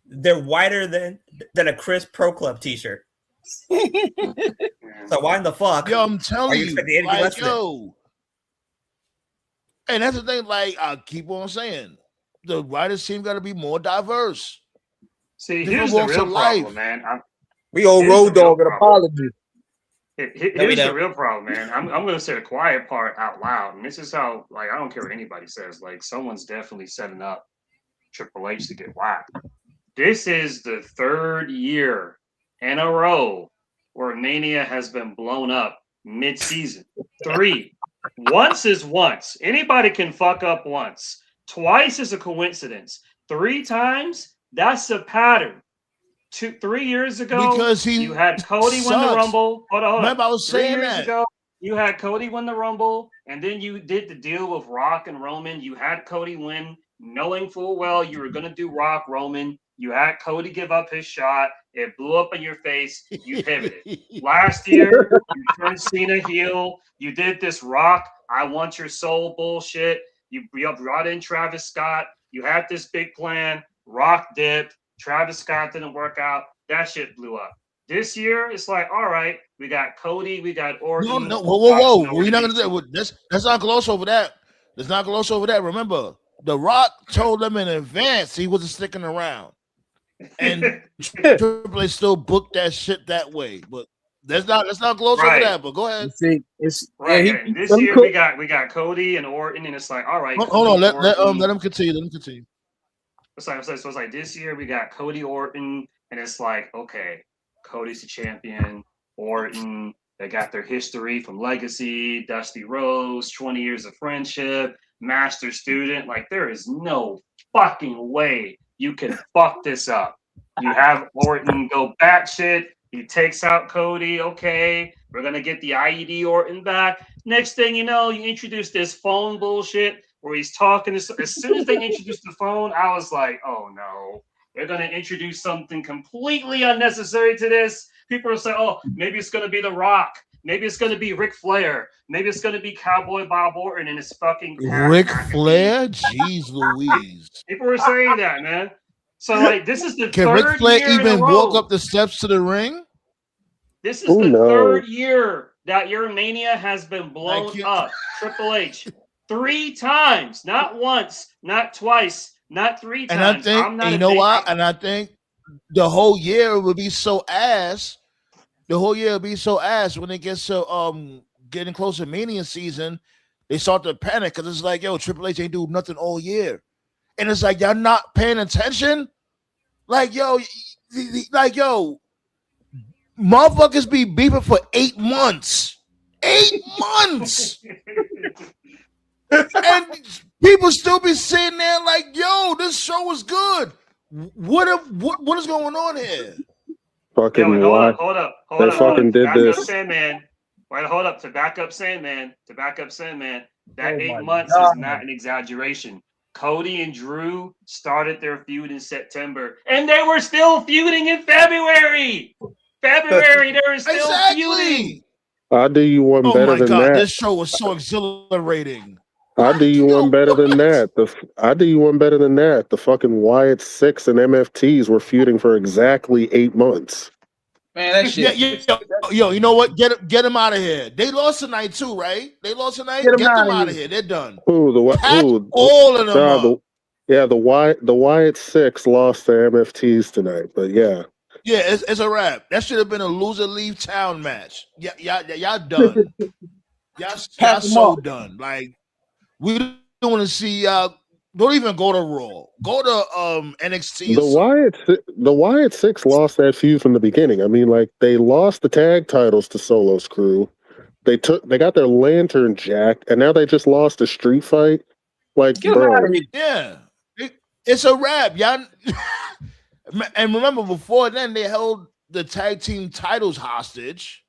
They're wider than a Chris Pro Club t-shirt. So why in the fuck? Yo, I'm telling you, like, yo. And that's the thing. Like I keep on saying, the writers team got to be more diverse. See, here's the real problem, man. We owe Road Dogg an apology. Here's the real problem, man. I'm going to say the quiet part out loud, and this is how, like, I don't care what anybody says. Like, someone's definitely setting up Triple H to get whacked. This is the third year in a row where Mania has been blown up mid-season. 3. Once is once. Anybody can fuck up once. Twice is a coincidence. 3 times, that's a pattern. 3 years ago, because you had Cody win the Rumble. Hold on. Remember, I was saying 3 years that. ago, you had Cody win the Rumble, and then you did the deal with Rock and Roman. You had Cody win, knowing full well you were going to do Rock, Roman. You had Cody give up his shot. It blew up in your face. You pivoted. Last year, you turned Cena heel. You did this Rock, I want your soul bullshit. You brought in Travis Scott. You had this big plan. Rock dipped. Travis Scott didn't work out. That shit blew up. This year, it's like, all right, we got Cody, we got Orton. No, whoa. We're not gonna do that. Let's not gloss over that. Let's not gloss over that. Remember, The Rock told them in advance he wasn't sticking around, and Triple H still booked that shit that way. But let's not gloss over that. But go ahead. This year we got Cody and Orton, and it's like, all right. Hold on, let him continue. Let him continue. So it's like this year we got Cody Orton, and it's like, okay, Cody's the champion. Orton, they got their history from Legacy, Dusty Rhodes, 20 years of friendship, master student. Like, there is no fucking way you can fuck this up. You have Orton go batshit. He takes out Cody. Okay, we're gonna get the IED Orton back. Next thing you know, you introduce this phone bullshit where he's talking. As soon as they introduced the phone, I was like, oh no, they're gonna introduce something completely unnecessary to this. People are saying, oh, maybe it's gonna be The Rock. Maybe it's gonna be Ric Flair. Maybe it's gonna be Cowboy Bob Orton and it's fucking Ric Flair. Jeez Louise. People were saying that, man. So like, this is the Can third Ric Flair year in even a row. walk up the steps to the ring? This is the third year that your Mania has been blown up. Triple H 3 times, not once, not twice, not 3 times. And I think, you know what? And I think the whole year would be so ass. The whole year would be so ass when it gets to getting close to Mania season. They start to panic because it's like, yo, Triple H ain't do nothing all year. And it's like, y'all not paying attention? Like, yo, motherfuckers be beefing for 8 months. 8 months. And people still be sitting there like, yo, this show is good. What is going on here? Fucking hold up. They fucking did this. Sandman. Wait, hold up. To back up Sandman. That 8 months is not an exaggeration. Cody and Drew started their feud in September, and they were still feuding in February. They were still feuding. I'll do you one better than that. This show was so exhilarating. I'll do you one better than that. I'll do you one better than that. The fucking Wyatt 6 and MFTs were feuding for exactly 8 months. Man, that shit. Yo, you know what? Get him out of here. They lost tonight too, right? They lost tonight. Get them out of here. They're done. Who? Pack all of them up. The Wyatt 6 lost to MFTs tonight, but yeah. Yeah, it's a wrap. That should have been a loser leave town match. Y'all done. y'all so done. Like, we don't want to see y'all. Don't even go to Raw. Go to NXT. The Wyatt 6 lost that feud from the beginning. I mean, like, they lost the tag titles to Solo's crew. They got their lantern jacked, and now they just lost a street fight. Like, bro. Yeah. It's a wrap. Y'all. And remember, before then, they held the tag team titles hostage.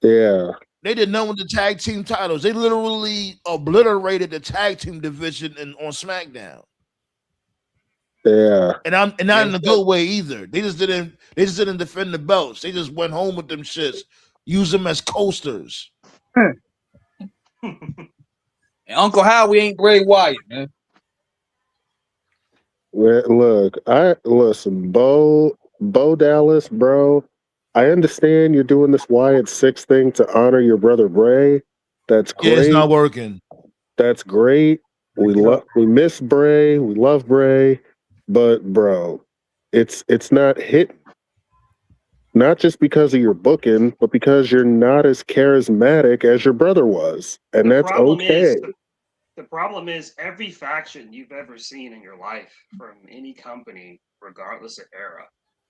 Yeah. They did nothing with the tag team titles. They literally obliterated the tag team division on SmackDown. Yeah. And not in a good way either. They just didn't defend the belts. They just went home with them shits. Use them as coasters. And Uncle Howie ain't Bray Wyatt, man. Look, listen, Bo Dallas, bro. I understand you're doing this Wyatt 6 thing to honor your brother Bray. That's great. Yeah, it's not working. That's great. We miss Bray. We love Bray, but bro, it's not hitting. Not just because of your booking, but because you're not as charismatic as your brother was, and that's okay. The problem is every faction you've ever seen in your life from any company, regardless of era,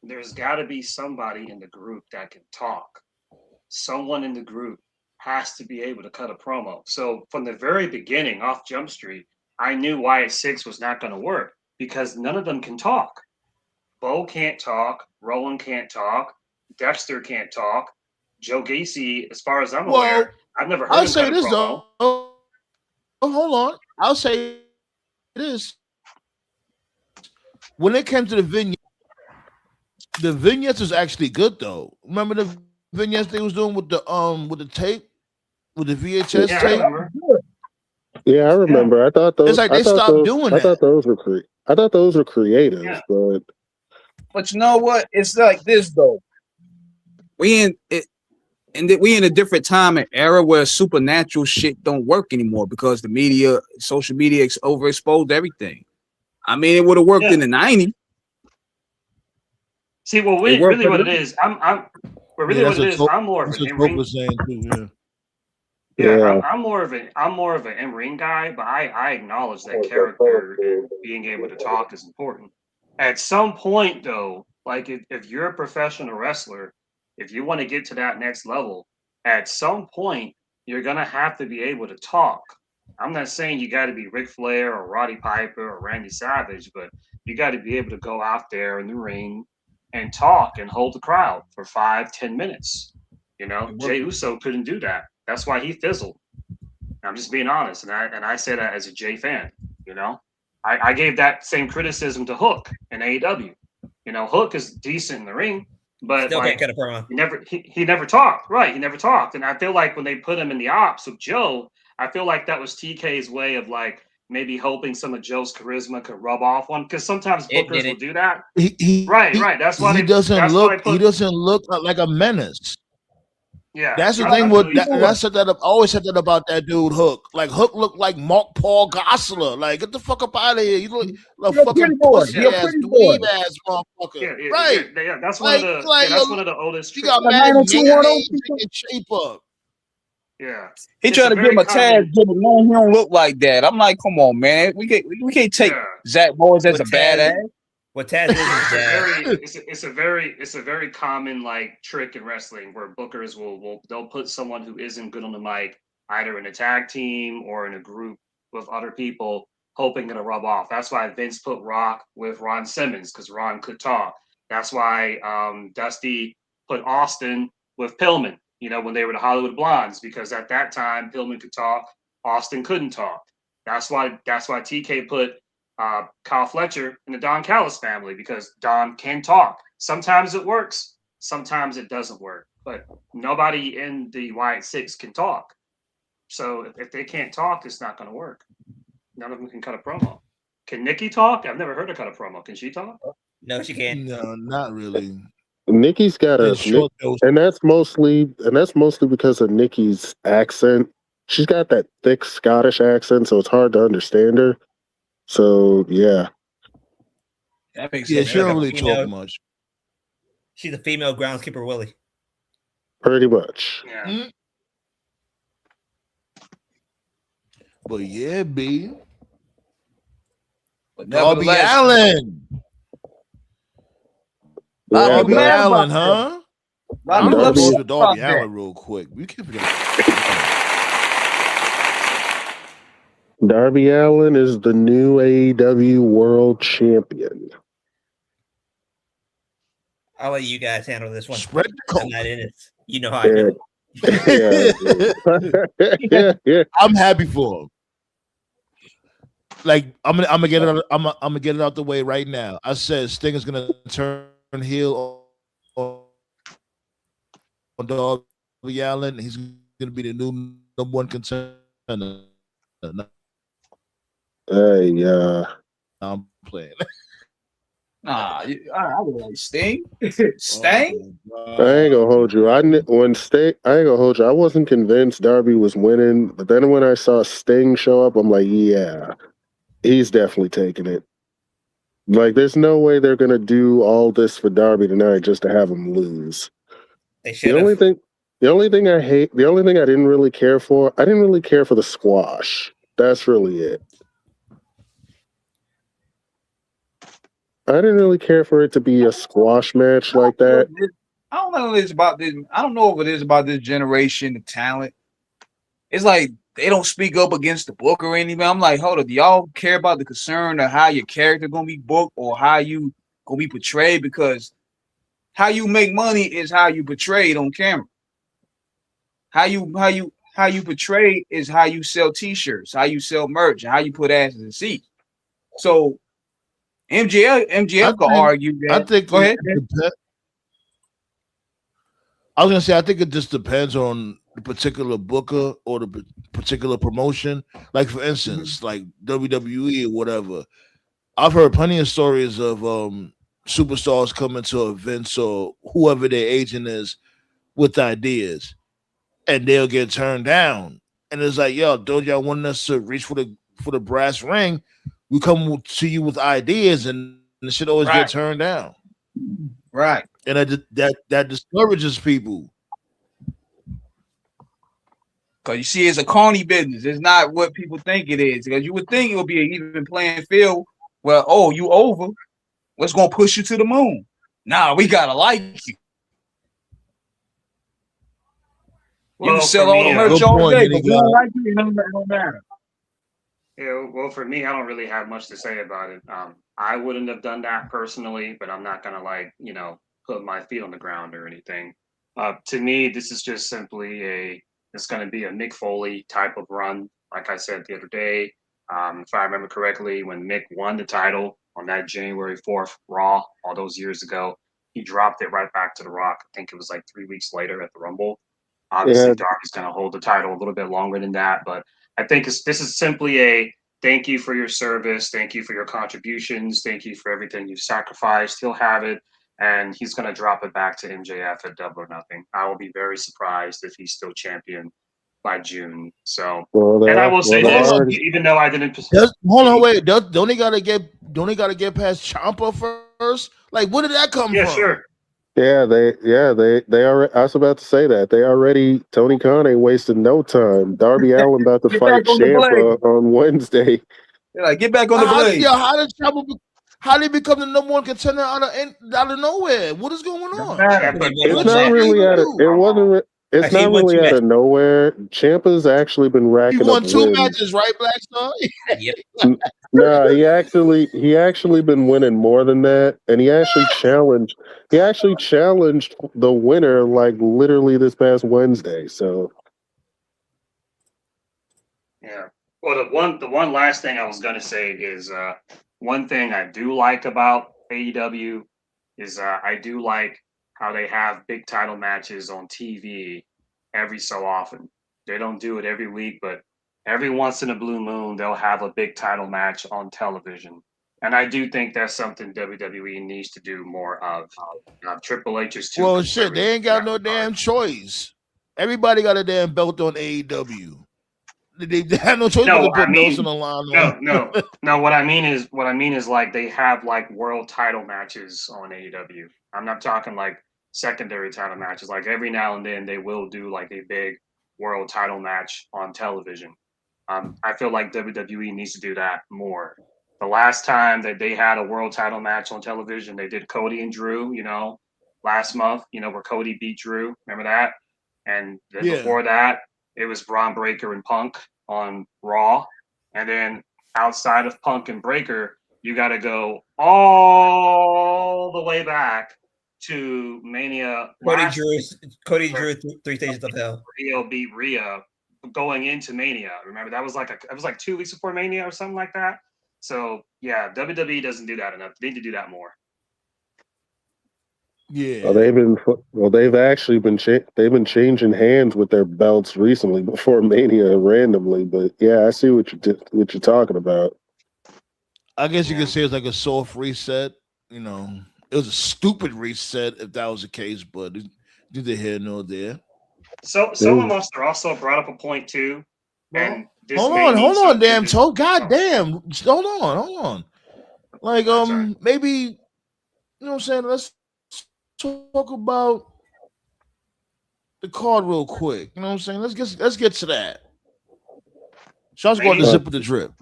there's got to be somebody in the group that can talk. Someone in the group has to be able to cut a promo. So from the very beginning, off Jump Street, I knew Wyatt 6 was not going to work because none of them can talk. Bo can't talk. Roland can't talk. Dexter can't talk. Joe Gacy, as far as I'm aware, I've never heard him cut a promo. Hold on. I'll say this. When it came to the vignettes was actually good though. Remember the vignettes they was doing with the tape? With the VHS tape? I remember. I thought those. It's like they stopped doing that. I thought those were creative, but you know what? It's like this though. We in a different time and era where supernatural shit don't work anymore because the media, social media, overexposed everything. I mean, it would have worked in the '90s. See, well, really, what it is, I'm more of an in-ring. I'm more of an in-ring guy, but I acknowledge that character and being able to talk is important. At some point, though, like if you're a professional wrestler, if you want to get to that next level, at some point you're gonna have to be able to talk. I'm not saying you got to be Ric Flair or Roddy Piper or Randy Savage, but you got to be able to go out there in the ring and talk and hold the crowd for 5-10 minutes. You know, Jey Uso couldn't do that. That's why he fizzled. I'm just being honest, and I say that as a Jey fan. You know, I gave that same criticism to Hook in AEW. You know, Hook is decent in the ring, but Still like, can't cut a promo. he never talked. Right, he never talked, and I feel like when they put him in the ops with Joe, I feel like that was TK's way of like maybe hoping some of Joe's charisma could rub off one, because sometimes bookers will do that. Right. That's why he doesn't look like a menace. Yeah, that's the thing. I always said that about that dude Hook. Like Hook looked like Mark Paul Gosselaar. Like, get the fuck up out of here. You look like a fucking pussy ass, dweeb ass motherfucker. Right? Yeah. That's one of the oldest. You got mad shape up. Yeah, he tried to give him a tag, but no, he don't look like that. I'm like, come on, man. We can't take Zach Morris as a badass. What Taz is it's a very common like trick in wrestling where bookers they'll put someone who isn't good on the mic either in a tag team or in a group with other people, hoping it'll rub off. That's why Vince put Rock with Ron Simmons, because Ron could talk. That's why Dusty put Austin with Pillman, you know, when they were the Hollywood Blondes, because at that time Pillman could talk, Austin couldn't talk. That's why TK put Kyle Fletcher in the Don Callis family, because Don can talk. Sometimes it works, sometimes it doesn't work. But nobody in the Wyatt 6 can talk. So if they can't talk, it's not going to work. None of them can cut a promo. Can Nikki talk? I've never heard her cut a promo. Can she talk? No, she can't. No, not really. Nikki's got It's short and that's mostly because of Nikki's accent. She's got that thick Scottish accent, so it's hard to understand her. So yeah, that makes Yeah, sense. she don't really talk much. She's a female groundskeeper Willie. pretty much. Yeah. But yeah, B. But Darby nevertheless, Allen. lot of Darby people mad Allen, about huh? that. Lot I'm of gonna people go upset to Darby about that. Allen real quick. We keep it. Darby Allen is the new AEW World Champion. I'll let you guys handle this one. Spread the coke. I'm not in it. You know how I feel. Yeah. I'm happy for him. Like I'm gonna get it. I'm gonna get it out the way right now. I said Sting is gonna turn heel on Darby Allen. He's gonna be the new number one contender. I'm playing. Nah, I would like Sting. Sting? I ain't gonna hold you. I ain't gonna hold you. I wasn't convinced Darby was winning, but then when I saw Sting show up, I'm like, yeah, he's definitely taking it. Like, there's no way they're gonna do all this for Darby tonight just to have him lose. They should. The only thing I didn't really care for, I didn't really care for the squash. That's really it. I didn't really care for it to be a squash match like that. I don't know if it's about this. I don't know if it is about this generation of talent. It's like they don't speak up against the book or anything. I'm like, hold up, do y'all care about the concern of how your character gonna be booked or how you gonna be portrayed? Because how you make money is how you portrayed on camera. How you portray is how you sell T-shirts, how you sell merch, and how you put asses in seats. So MJF could argue that. I think. Go ahead. I was gonna say I think it just depends on the particular booker or the particular promotion. Like for instance, like WWE or whatever. I've heard plenty of stories of superstars coming to events or whoever their agent is with ideas, and they'll get turned down. And it's like, yo, don't y'all want us to reach for the brass ring? We come to you with ideas, and the shit always get turned down. Right. And that discourages people. Because you see, it's a corny business. It's not what people think it is. Because you would think it would be an even playing field. Well, oh, you over. What's going to push you to the moon? Nah, we got to like you. You can sell all the merch all day, but we don't like you, it don't matter. Yeah, well, for me, I don't really have much to say about it. I wouldn't have done that personally, but I'm not gonna put my feet on the ground or anything. To me, this is just simply it's gonna be a Mick Foley type of run. Like I said the other day, if I remember correctly, when Mick won the title on that January 4th Raw all those years ago, he dropped it right back to The Rock. I think it was like 3 weeks later at the Rumble. Obviously, Darby's gonna hold the title a little bit longer than that, but I think this is simply a thank you for your service, thank you for your contributions, thank you for everything you sacrificed. He'll have it, and he's going to drop it back to MJF at Double or Nothing. I will be very surprised if he's still champion by June. So, and I will say this, even though I didn't. Hold on, wait. Don't he gotta get past Ciampa first? Like, where did that come from? Yeah, sure. Yeah, they are. I was about to say that Tony Khan ain't wasting no time. Darby Allen about to fight Ciampa on Wednesday. They're like, get back on the blade. How did he become the number one contender out of nowhere? What is going on? It's not really out of. It wasn't. It's not really out of nowhere. Ciampa's actually been racking up. He won 2 matches, right, Black Star? Yep. No, he actually been winning more than that, and he actually challenged the winner like literally this past Wednesday. So yeah. Well, the one last thing I was gonna say is one thing I do like about AEW is I do like how they have big title matches on TV every so often. They don't do it every week, but every once in a blue moon, they'll have a big title match on television. And I do think that's something WWE needs to do more of. Triple H is too. Well, shit, they ain't got no damn choice. Everybody got a damn belt on AEW. They have no choice but to put belts on the line. No. What I mean is like they have like world title matches on AEW. I'm not talking like secondary title matches. Like every now and then they will do like a big world title match on television. I feel like WWE needs to do that more. The last time that they had a world title match on television, they did Cody and Drew, last month, where Cody beat Drew. Remember that? And then before that, it was Braun Breaker and Punk on Raw. And then outside of Punk and Breaker, you got to go all the way back to Mania. Cody Drew 3 Stages of Hell. Rio beat Rhea going into Mania. Remember, that was like 2 weeks before Mania or something like that. So yeah, WWE doesn't do that enough. They need to do that more. Yeah. They've actually been changing hands with their belts recently before Mania randomly. But yeah, I see what you're talking about. I guess you could say it's like a soft reset. It was a stupid reset if that was the case, but neither here nor there. So someone must have also brought up a point too. And hold on, damn toe. God damn. Hold on. Like, maybe, you know what I'm saying? Let's talk about the card real quick. You know what I'm saying? Let's get to that. Sean's going to zip with the drip.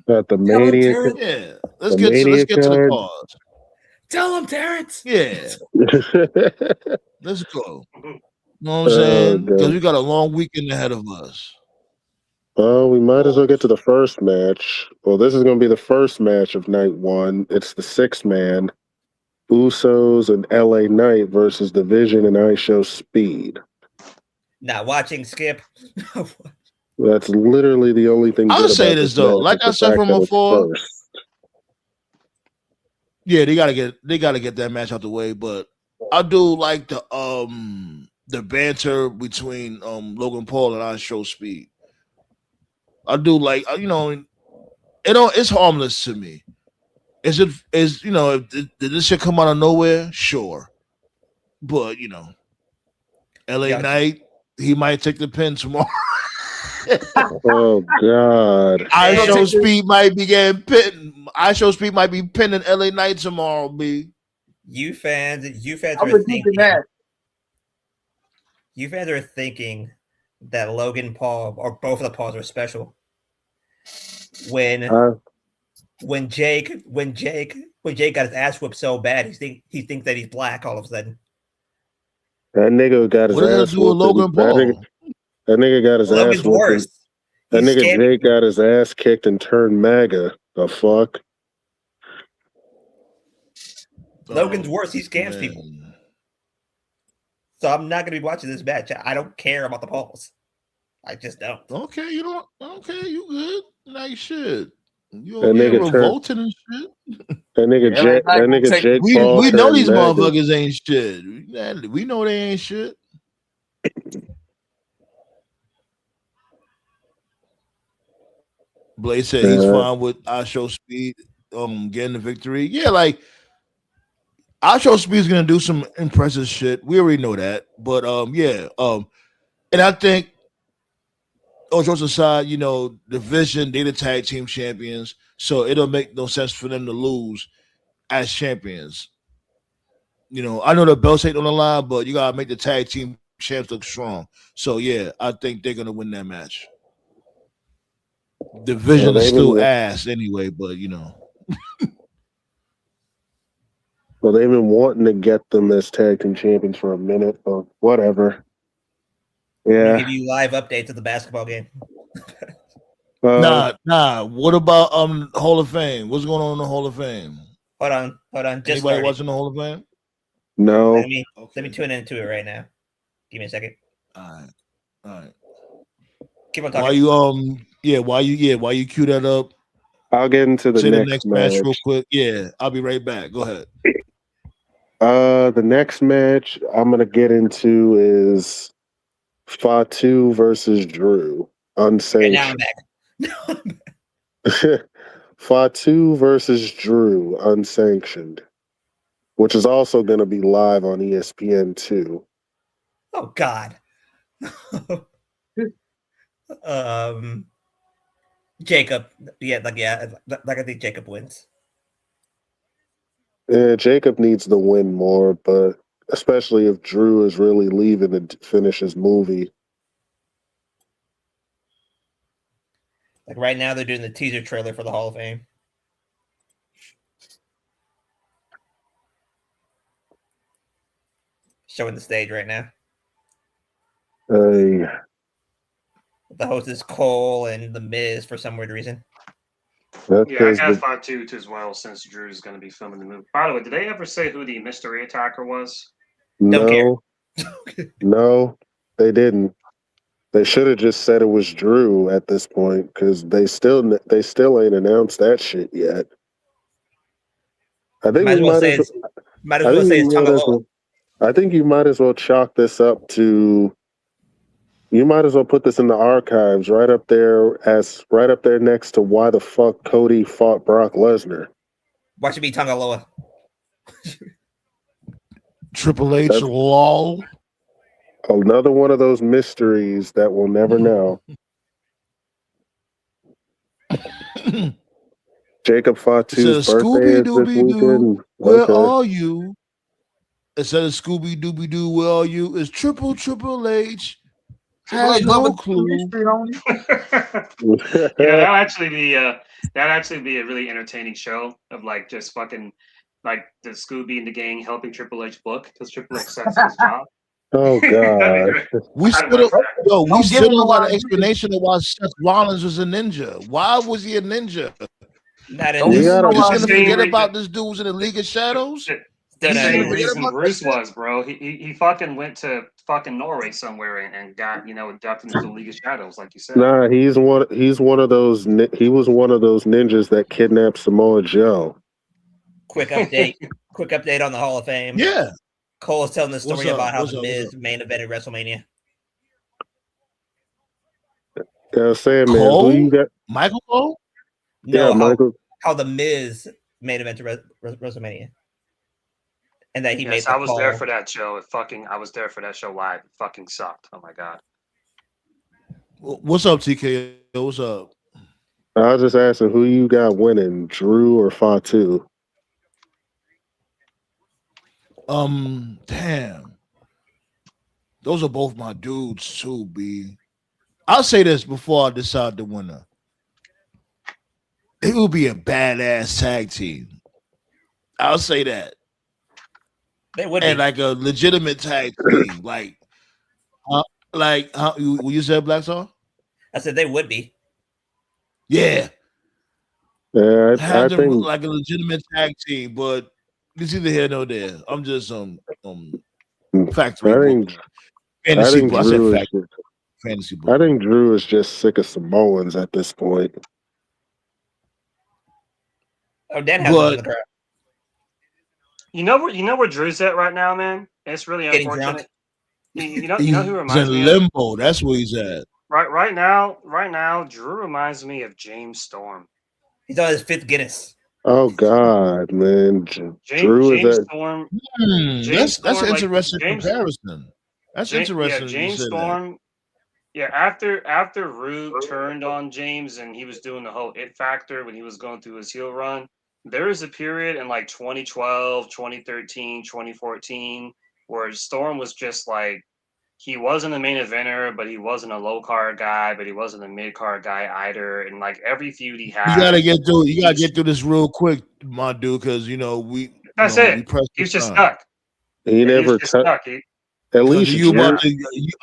At the Mania. Yeah. Let's get to the cards. Tell him, Terrence. Yeah. Let's go. You know what I'm saying? Because we got a long weekend ahead of us. Well, we might as well get to the first match. Well, this is going to be the first match of night one. It's the 6-man, Usos and LA Knight versus The Vision and I Show Speed. Not watching, Skip. That's literally the only thing. I'll say this though, like I said from before. Yeah, they gotta get that match out the way, but I do like the banter between Logan Paul and I Show Speed. I do like it's harmless to me. Did this shit come out of nowhere? Sure. But LA Knight, he might take the pin tomorrow. Oh God. I Show Speed might be getting pinned. I Show Speed might be pinning LA Knight tomorrow, B. You fans are thinking that Logan Paul or both of the Pauls are special. When Jake got his ass whipped so bad, he thinks that he's black all of a sudden. That nigga got his ass whooped. Logan Paul? That nigga got his Logan's ass whooped. worse. That nigga Jake got his ass kicked and turned MAGA. The fuck? Logan's worse. He scams people. So I'm not going to be watching this match. I don't care about the Pauls. I just don't. Okay, you don't. Okay, you good? Like shit. You over here revolting and shit. That nigga Jake Paul. We know these motherfuckers ain't shit. We know they ain't shit. Blaze said he's fine with I Show Speed getting the victory. Yeah, like I Show Speed's gonna do some impressive shit. We already know that. But and I think jokes aside, the Vision, they the tag team champions, so it'll make no sense for them to lose as champions. I know the belts ain't on the line, but you gotta make the tag team champs look strong. So yeah, I think they're gonna win that match. The Vision is still ass anyway, but Well, they've been wanting to get them as tag team champions for a minute, but whatever. Yeah. Give you live updates of the basketball game. Nah. What about Hall of Fame? What's going on in the Hall of Fame? Hold on. Just anybody started. watching the Hall of Fame? No. Let me tune into it right now. Give me a second. All right. Keep on talking. While you cue that up, I'll get into the next match real quick. Yeah, I'll be right back. Go ahead. The next match I'm gonna get into is Fatu versus Drew, Okay, now I'm unsanctioned. back. Fatu versus Drew, unsanctioned, which is also going to be live on ESPN too. Oh God. Jacob. Yeah, I think Jacob wins. Jacob needs to win more, but especially if Drew is really leaving to finish his movie. Like right now, they're doing the teaser trailer for the Hall of Fame. Showing the stage right now. The host is Cole and The Miz for some weird reason. Yeah, I got Fatu as well since Drew's going to be filming the movie. By the way, did they ever say who the mystery attacker was? No, no, they didn't. They should have just said it was Drew at this point because they still ain't announced that shit yet. I think we might as well say it's Tangaloa. I think you might as well chalk this up to. You might as well put this in the archives right up there next to why the fuck Cody fought Brock Lesnar. Why should it be Tangaloa? Triple H, lol. Another one of those mysteries that we'll never know. Jacob Fatu's birthday is this weekend. Where are you? Instead of Scooby Dooby Doo, where are you? It's Triple H. Has no clue. That'd actually be a really entertaining show of like just fucking like the Scooby and the gang helping Triple H book because Triple H sucks at his job. Oh God! We still got an explanation of why Seth Rollins was a ninja. Why was he a ninja? You just gonna forget about this dude was in the League of Shadows? The same reason Bruce was, bro. He fucking went to fucking Norway somewhere and got ducked into the League of Shadows, like you said. Nah, he was one of those ninjas that kidnapped Samoa Joe. Quick update on the Hall of Fame. Yeah. Cole is telling the story about how The Miz main evented WrestleMania. Yeah, I was saying, man, who you got? Michael Cole? No, yeah, Michael. How The Miz main evented WrestleMania. And that he made the I was call. there for that show. I was there for that show live. It fucking sucked. Oh my God. What's up, TK? What's up? I was just asking who you got winning, Drew or Fatu? Damn. Those are both my dudes too, B. I'll say this before I decide the winner. It will be a badass tag team. I'll say that. They would and be. like a legitimate tag team. You said, Black Star? I said they would be. Yeah. Yeah, I think like a legitimate tag team, but it's either here nor there. I'm just factory booking. Fantasy book. I said fantasy book. I think Drew is just sick of Samoans at this point. Oh, Dan has one in the crowd. You know where Drew's at right now, man? It's really unfortunate. You know who reminds me of? He's in limbo. That's where he's at. Right now, Drew reminds me of James Storm. He's on his 5th Guinness. Oh God, man! Drew James is at. Storm. That's an interesting comparison. That's interesting. Yeah, James Storm. Yeah, after Rube turned on James and he was doing the whole It Factor when he was going through his heel run, there was a period in like 2012, 2013, 2014 where Storm was just like, he wasn't a main eventer, but he wasn't a low card guy, but he wasn't a mid card guy either. And like every feud he had, you gotta get through this real quick, my dude, because he was just stuck. He never stuck. At least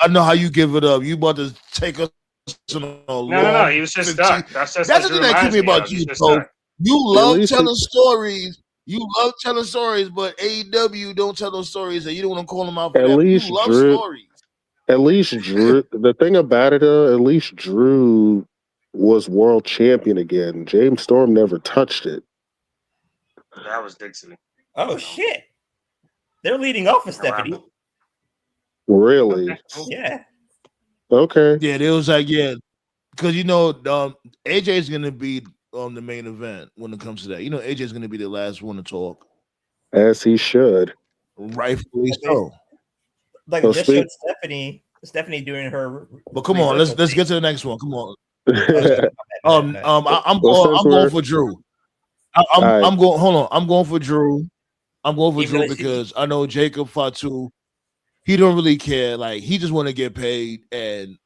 I know how you give it up. You about to take us on a long. No, he was just stuck. That's the thing that keeps me about you, bro. You love telling stories. You love telling stories, but AEW don't tell those stories, and you don't want to call them out for that. You love stories. At least Drew. The thing about it, at least Drew was world champion again. James Storm never touched it. That was Dixie. Oh shit! They're leading off with Stephanie. Really? Yeah. Okay. Yeah, they was like, yeah, because AJ is gonna be on the main event when it comes to that. AJ is gonna be the last one to talk. As he should. Rightfully Okay. so. Like So they just showed Stephanie doing her. But come on, reversal let's thing. get to the next one. Come on. Oh, sorry, my bad. I'm Well, since going we're for Drew. all right, I'm going. Hold on. I'm going for Drew. I'm going for Even Drew though because I know Jacob Fatu. He don't really care. Like he just want to get paid, and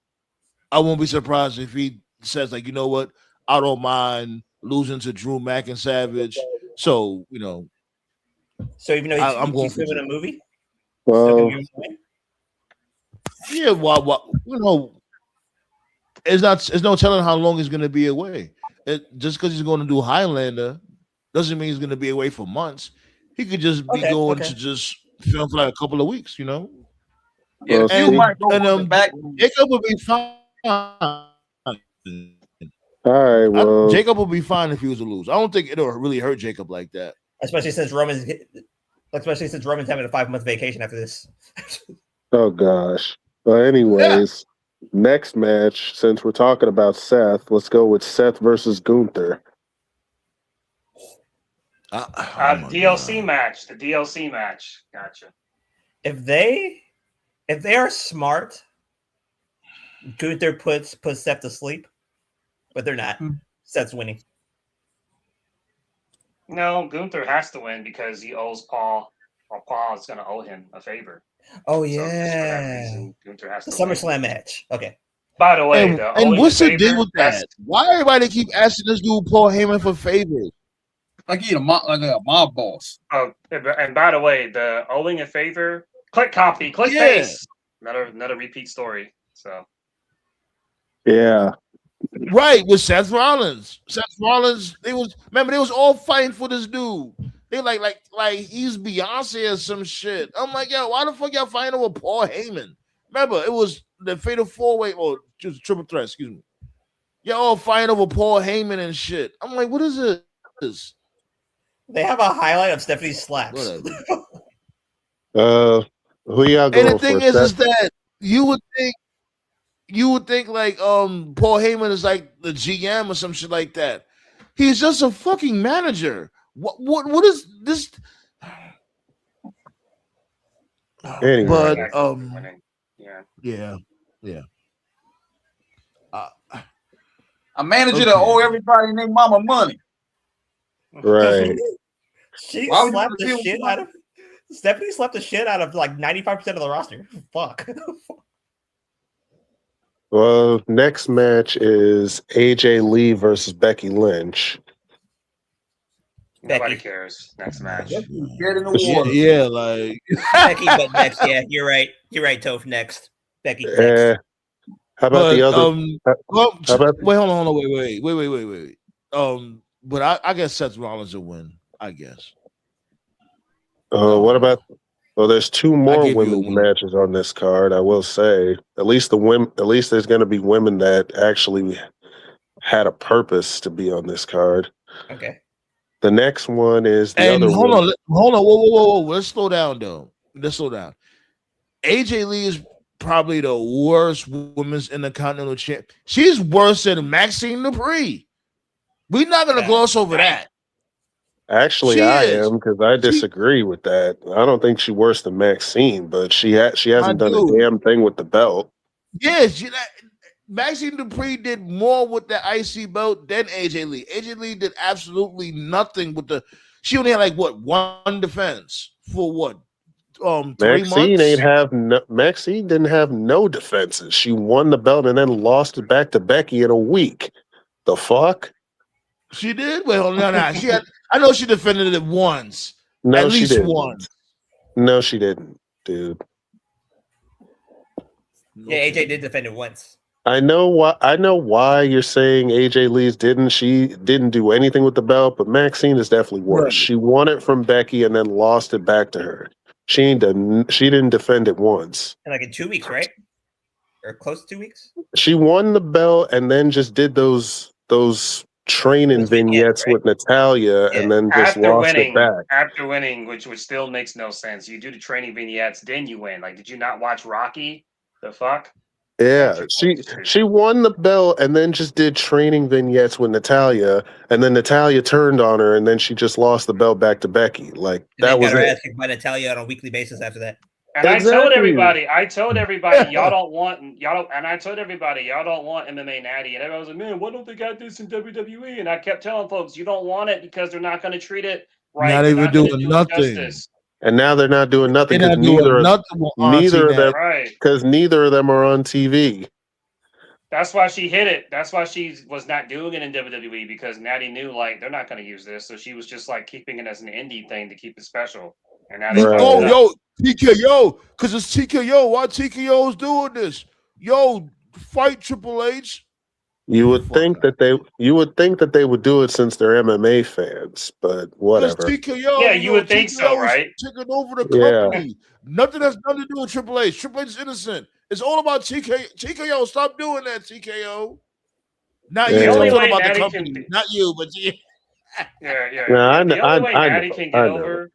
I won't be surprised if he says like, you know what, I don't mind losing to Drew Mack and Savage. So So even though I'm going he's for filming Drew. a movie, still gonna well, give him a win? Yeah, it's no telling how long he's going to be away. Just because he's going to do Highlander doesn't mean he's going to be away for months. He could just be going to just film for like a couple of weeks, Yeah, the well, feud and might go and on the back room. Jacob will be fine. all right, well, Jacob will be fine if he was to lose. I don't think it'll really hurt Jacob like that. Especially since Roman's having a 5-month vacation after this. oh gosh. Well, anyways, next match, since we're talking about Seth, let's go with Seth versus Gunther. DLC match. The DLC match. Gotcha. If they are smart, Gunther puts Seth to sleep, but they're not. Seth's winning. No, Gunther has to win because he owes Paul, or Paul is going to owe him a favor. Oh So just for that yeah, reason, Gunther has the to win. SummerSlam match. Okay. By the way, And what's the deal with that? Why everybody keep asking this dude Paul Heyman for favors? Like he a mob boss. Oh, and by the way, the owing a favor, click copy, click paste. Another repeat story. So Yeah. Right, with Seth Rollins. Seth Rollins, they was all fighting for this dude. They like he's Beyonce or some shit. I'm like, yo, why the fuck y'all fighting with Paul Heyman? Remember, it was the Fatal 4-Way or just Triple Threat, excuse me. Y'all all fighting over Paul Heyman and shit. I'm like, what is this? They have a highlight of Stephanie's slaps. Who y'all going And the thing for? is that you would think like Paul Heyman is like the GM or some shit like that. He's just a fucking manager. What is this? Anyway. But yeah. A manager that owe everybody and their mama money. Right. She slapped the shit out of Stephanie slapped the shit out of like 95% of the roster. Fuck. Well, next match is AJ Lee versus Becky Lynch. Nobody cares. Next match. Dead in the water. Yeah, like Becky, but next. Yeah, you're right. You're right, Toph. Next. Becky. Next. How about the other? Wait, hold on, wait. But I guess Seth Rollins will win. I guess. What about? Well, there's two more women's matches on this card. I will say, at least there's going to be women that actually had a purpose to be on this card. Okay. The next one is the and other. Hold on, whoa. Let's slow down, though. AJ Lee is probably the worst women's Intercontinental champ. She's worse than Maxine Dupree. We're not going to gloss over that. Actually, I am because I disagree with that. I don't think she's worse than Maxine, but she hasn't done a damn thing with the belt. Yes, Maxine Dupree did more with the IC belt than AJ Lee. AJ Lee did absolutely nothing with she only had like one defense for what? 3 Maxine months? Maxine didn't have no defenses. She won the belt and then lost it back to Becky in a week. The fuck? She did? Well, no. I know she defended it once. No, at least she didn't. once. No, she didn't, dude. Yeah, AJ did defend it once. I know why you're saying AJ Lee's didn't. She didn't do anything with the belt, but Maxine is definitely worse. Right. She won it from Becky and then lost it back to her. She didn't defend it once. And like in 2 weeks, right? Or close to 2 weeks? She won the belt and then just did those training vignettes with Natalia and then just lost it back. After winning, which still makes no sense. You do the training vignettes, then you win. Like, did you not watch Rocky? The fuck? Yeah, she won the belt and then just did training vignettes with Natalia, and then Natalia turned on her, and then she just lost the belt back to Becky. Like And that then was got her it. ass kicked by Natalia on a weekly basis after that. And Exactly. I told everybody, y'all don't want MMA Natty, and everyone was like, man, why don't they got this in WWE? And I kept telling folks, you don't want it because they're not going to treat it right. Not They're even not going to doing do it nothing. justice. And now they're not doing nothing They're because not doing nothing with neither of them Right. because neither of them are on TV. That's why she hit it. That's why she was not doing it in WWE, because Natty knew like they're not going to use this, so she was just like keeping it as an indie thing to keep it special. And now they fucked it up. TKO, because it's TKO. Why TKO's doing this? Yo, fight Triple H. You would think that they would do it since they're MMA fans, but whatever. TKO, Yeah, you would think so, right? Taking over the Yeah. company. Nothing has nothing to do with Triple H. Triple H is innocent. It's all about TKO. Stop doing that, TKO. Not Yeah. you. The I'm only talking way about the Natty company. Not you, but you. Yeah, The only way Natty can get I know. over,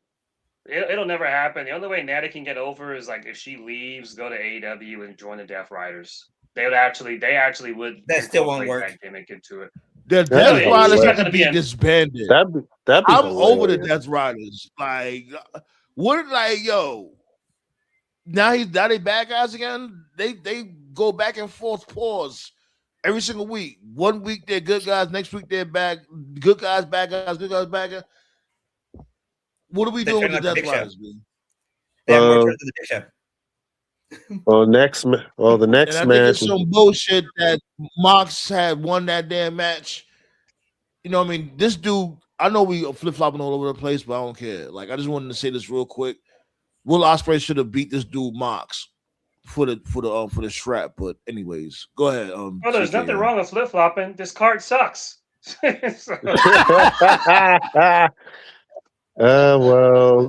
it'll never happen. The only way Natty can get over is like if she leaves, go to AEW and join the Death Riders. They actually would. That still won't incorporate work. that gimmick into it. The That'd Death be Riders hilarious. have to be disbanded. That'd be I'm over the hilarious. Death Riders. Like, what? Like, yo, now they bad guys again. They go back and forth. Pause every single week. 1 week they're good guys. Next week they're bad. Good guys, bad guys. Good guys, bad guys. What are we doing with the Death Riders, man? They have more turns than the Big Show. The next and match. I think it's some bullshit that Mox had won that damn match. You know what I mean? This dude, I know we flip flopping all over the place, but I don't care. Like, I just wanted to say this real quick. Will Ospreay should have beat this dude Mox for the strap. But anyways, go ahead. Well, there's nothing wrong with flip flopping. This card sucks. Well,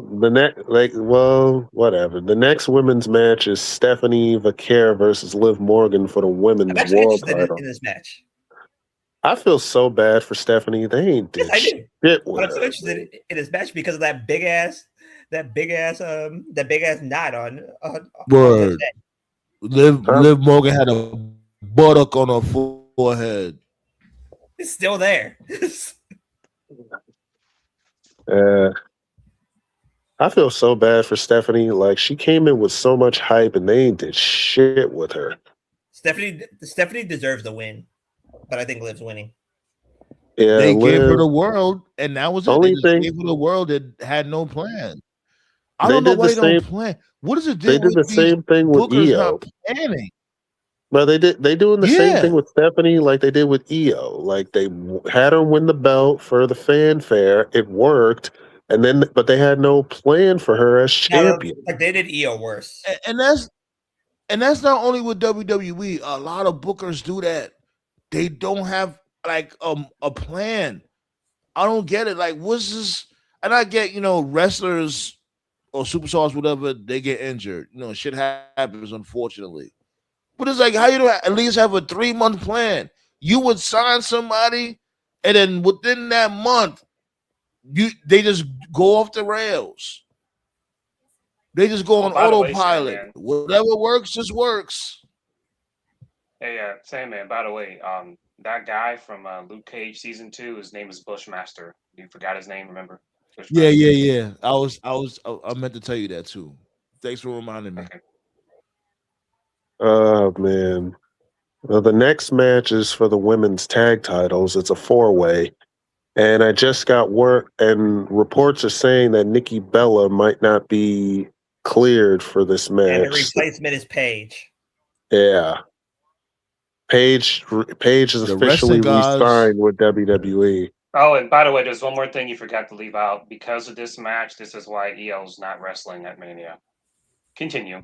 whatever. The next women's match is Stephanie Vaquer versus Liv Morgan for the women's I'm actually world interested title. in this match. I feel so bad for Stephanie. They ain't did Yes, I do. shit But with I'm so her. interested in this match because of that big ass knot on Word. his head. Liv Morgan had a buttock on her forehead. It's still there. I feel so bad for Stephanie. Like, she came in with so much hype and they ain't did shit with her. Stephanie deserves the win, but I think Liv's winning. Yeah, they gave her the world, and that was it. Only They just thing- gave her the world that had no plan. I They don't know did why the they don't same- plan. What is it? They did the same thing with bookers Io. not planning? But they doing the same Yeah. thing with Stephanie like they did with Io. Like, they had her win the belt for the fanfare. It worked, but they had no plan for her as champion. Like they did Io worse. And that's not only with WWE. A lot of bookers do that. They don't have like a plan. I don't get it. Like, what's this? And I get, wrestlers or superstars, whatever, they get injured. Shit happens, unfortunately. But it's like, how you don't at least have a 3-month plan? You would sign somebody, and then within that month, they just go off the rails. They just go on by the way, autopilot. Sandman. Whatever works, just works. Hey, Sandman, by the way, that guy from Luke Cage season 2, his name is Bushmaster. You forgot his name, remember? Yeah. I meant to tell you that too. Thanks for reminding me. Okay. Oh, man. Well, the next match is for the women's tag titles. It's a 4-way. And I just got word, and reports are saying that Nikki Bella might not be cleared for this match. And the replacement is Paige. Yeah. Paige is The officially wrestling gods- re-signed with WWE. Oh, and by the way, there's one more thing you forgot to leave out. Because of this match, this is why EO's not wrestling at Mania. Continue.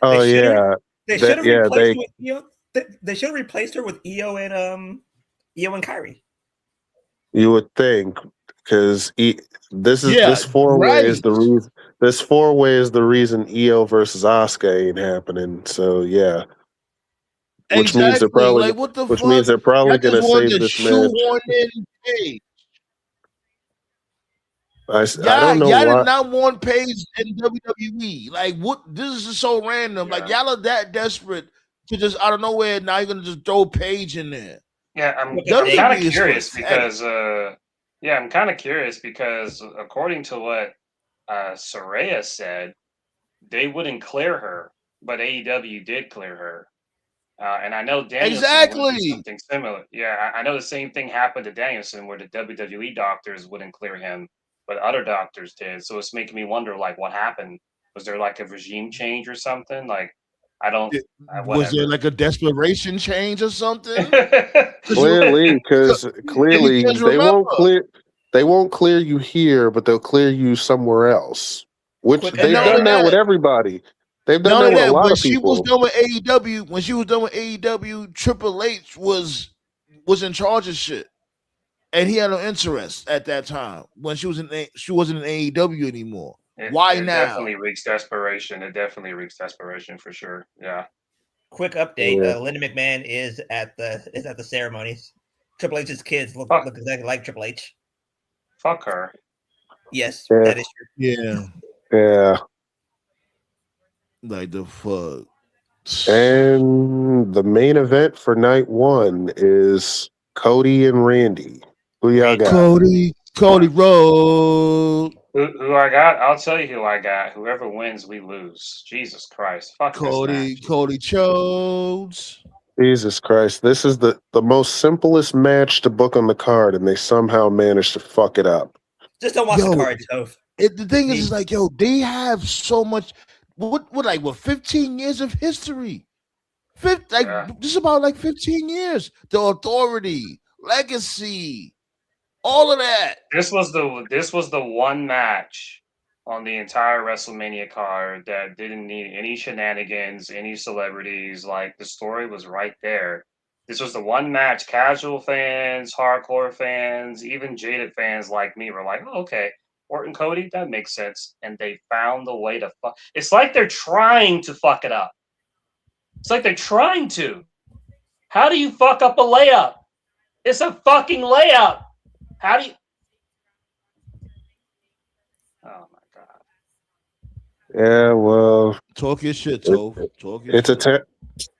Oh, They should've- yeah. They should have replaced her with Io. They should have replaced her with Io and Kyrie. You would think, because this 4-way is the reason. This 4-way is the reason Io versus Asuka ain't happening. So yeah, which means they're probably like, what the which fuck? means they're probably Y'all going to just wanted save to this match. shoehorn in Paige. I don't know y'all why. did not want Paige in WWE. Like, what? This is just so random. Like, y'all are that desperate to just out of nowhere. Now you're gonna just throw Paige in there. Yeah, I'm WWE kind of is curious pathetic. because I'm kind of curious because according to what Saraya said, they wouldn't clear her, but AEW did clear her. And I know Danielson went through Exactly. something similar. Yeah, I know the same thing happened to Danielson where the WWE doctors wouldn't clear him, but other doctors did. So it's making me wonder, like, what happened? Was there like a regime change or something? Like, I don't, Was there whatever. like a desperation change or something? Clearly, because clearly Because remember, they won't clear you here, but they'll clear you somewhere else. Which Quick they've not done only update. that with that, everybody. They've done not that only with a that, lot when of she was people. done with AEW, Triple H was in charge of shit, and he had no interest at that time when she wasn't in AEW anymore. Why It now? definitely reeks desperation. It definitely reeks desperation for sure. Yeah. Quick update: Yeah. Linda McMahon is at the ceremonies. Triple H's kids look exactly like Triple H. Fuck her. Yes, Yeah. that is true. Yeah, Yeah. like the fuck. And the main event for night one is Cody and Randy. Who y'all got? Cody Rhodes. Who I got? I'll tell you who I got. Whoever wins, we lose. Jesus Christ. Fuck this match. Cody Rhodes. Jesus Christ. This is the most simplest match to book on the card, and they somehow managed to fuck it up. Just don't watch the cards, Toph. The thing is like, yo, they have so much. What 15 years of history? Just about like 15 years. The authority, legacy, all of that. This was the one match on the entire WrestleMania card that didn't need any shenanigans, any celebrities. Like the story was right there. This was the one match casual fans, hardcore fans, even jaded fans like me were like, oh, okay, Orton Cody, that makes sense. And they found a way to fuck. It's like they're trying to fuck it up. It's like they're trying to. How do you fuck up a layup? It's a fucking layup. How do you? Oh my god. Yeah, well, Talk your shit, Toph. Talk your it's shit.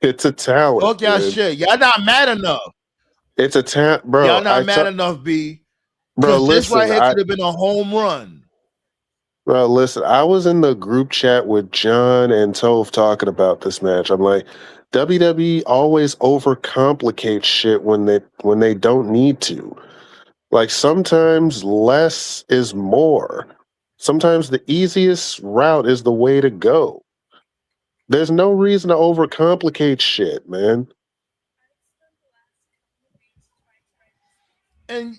It's a talent. Talk your shit. Y'all not mad enough. It's a talent, bro. Y'all not mad enough, B. Bro, Because this listen, right here could have been a home run. Bro, listen, I was in the group chat with John and Toph talking about this match. I'm like, WWE always overcomplicates shit when they don't need to. Like sometimes less is more. Sometimes the easiest route is the way to go. There's no reason to overcomplicate shit, man. And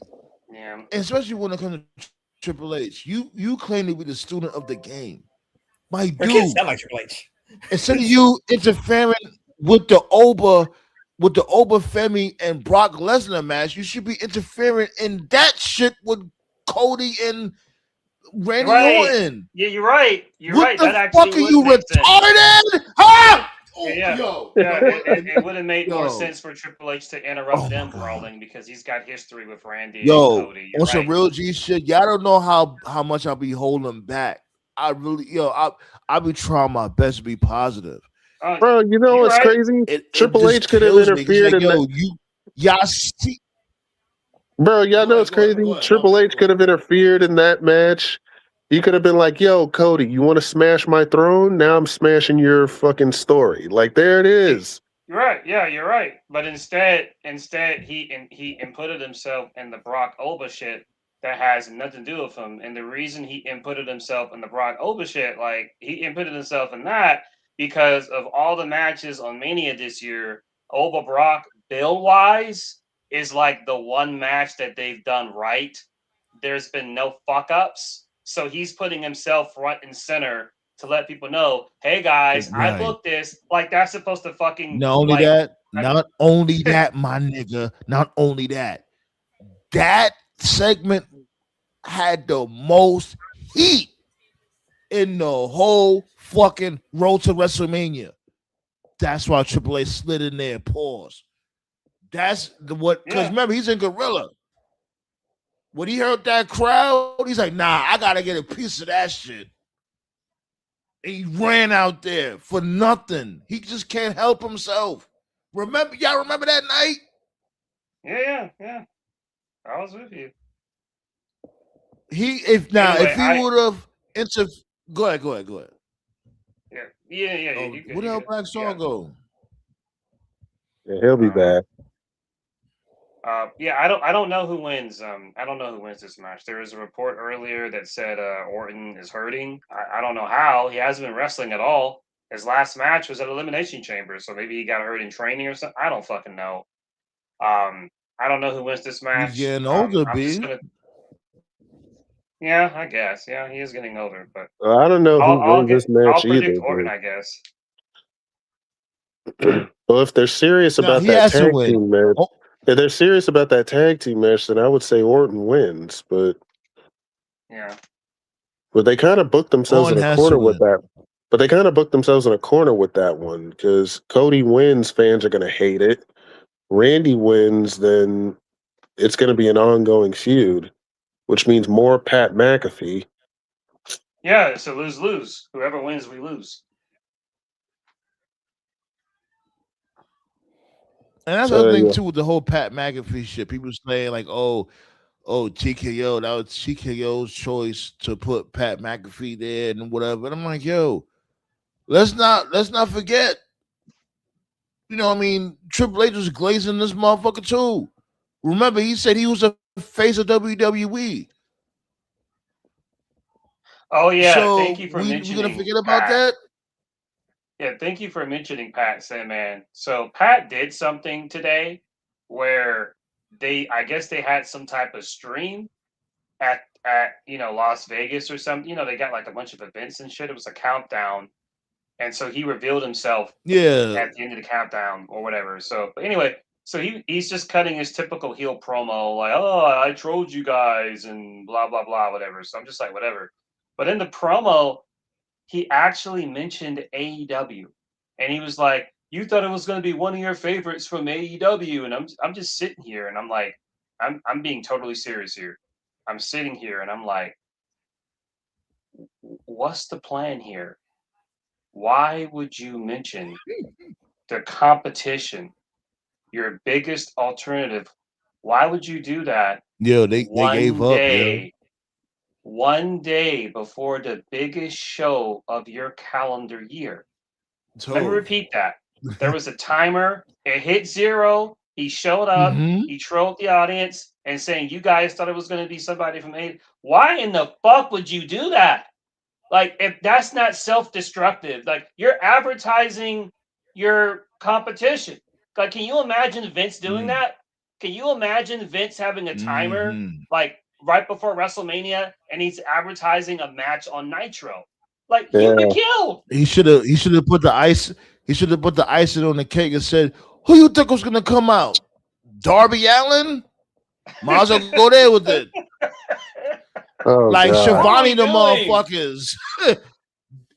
yeah, especially when it comes to Triple H, you claim to be the student of the game. My Her dude, kids sound like Triple H. Instead of you interfering with the Oba Femi and Brock Lesnar match, you should be interfering in that shit with Cody and Randy Orton. Yeah, you're right. You're what right. The that actually fuck are you retarded? Huh? It would have made more sense for Triple H to interrupt them brawling because he's got history with Randy and Cody. On some real G shit, y'all don't know how much I'll be holding back. I really, I be trying my best to be positive. Bro, you know what's crazy? Triple H could have interfered in that. Y'all see. Bro, y'all know it's crazy. Triple H could have interfered in that match. He could have been like, yo, Cody, you want to smash my throne? Now I'm smashing your fucking story. Like, there it is. You're right. Yeah, you're right. But instead he inputted himself in the Brock Oba shit that has nothing to do with him. And the reason he inputted himself in the Brock Oba shit, like he inputted himself in that because of all the matches on Mania this year, Oba Brock bill wise is like the one match that they've done right. There's been no fuck ups. So he's putting himself front and center to let people know, hey guys, I booked this. Like that's supposed to fucking not only that, my nigga. Not only that. That segment had the most heat in the whole fucking road to WrestleMania. That's why Triple H slid in there. Pause. That's because remember he's in Gorilla. When he heard that crowd, he's like, nah, I gotta get a piece of that shit. He ran out there for nothing. He just can't help himself. Y'all remember that night? Yeah. I was with you. If he would have go ahead. Yeah. Oh, where the hell Black Star go? Yeah, he'll be back. Yeah, I don't know who wins. I don't know who wins this match. There was a report earlier that said Orton is hurting. I don't know how. He hasn't been wrestling at all. His last match was at Elimination Chamber, so maybe he got hurt in training or something. I don't fucking know. I don't know who wins this match. He's getting older, I'm just B. gonna. Yeah, I guess. Yeah, he is getting older, but I don't know who wins this match I'll predict either. Orton, I guess. Well, if they're serious about that tag team match, if they're serious about that tag team match, then I would say Orton wins. But yeah, they kind of booked themselves in a corner with that. But they kind of booked themselves in a corner with that one because Cody wins, fans are going to hate it. Randy wins, then it's going to be an ongoing feud, which means more Pat McAfee. Yeah, it's a lose-lose. Whoever wins, we lose. And that's the thing too with the whole Pat McAfee shit. People saying like, oh, TKO, that was TKO's choice to put Pat McAfee there and whatever. And I'm like, yo, let's not forget. You know, what I mean, Triple H was glazing this motherfucker too. Remember, he said he was a face of WWE. Oh yeah, so thank you for mentioning. We're gonna forget about that. Yeah, thank you for mentioning Pat Sandman. So Pat did something today where I guess they had some type of stream at Las Vegas or something. They got like a bunch of events and shit. It was a countdown, and so he revealed himself. Yeah. At the end of the countdown or whatever. So but anyway, so he's just cutting his typical heel promo like, oh, I trolled you guys and blah blah blah whatever. So I'm just like whatever. But in the promo, he actually mentioned AEW, and he was like, "You thought it was going to be one of your favorites from AEW," and I'm just sitting here, and I'm like, I'm being totally serious here. I'm sitting here, and I'm like, what's the plan here? Why would you mention the competition, your biggest alternative? Why would you do that? Yo, they gave up, yo. One day before the biggest show of your calendar year. Let me repeat that. There was a timer. It hit 0. He showed up. He trolled the audience and saying, you guys thought it was going to be somebody from A. Why in the fuck would you do that? Like, if that's not self-destructive, like you're advertising your competition. Like, can you imagine Vince doing that? Can you imagine Vince having a timer like right before WrestleMania and he's advertising a match on Nitro? Like he'd be killed. He should have put the ice. He should have put the icing on the cake and said, "Who you think was gonna come out? Darby Allin? Might as well go there with it." Oh, like God. Shivani, the motherfuckers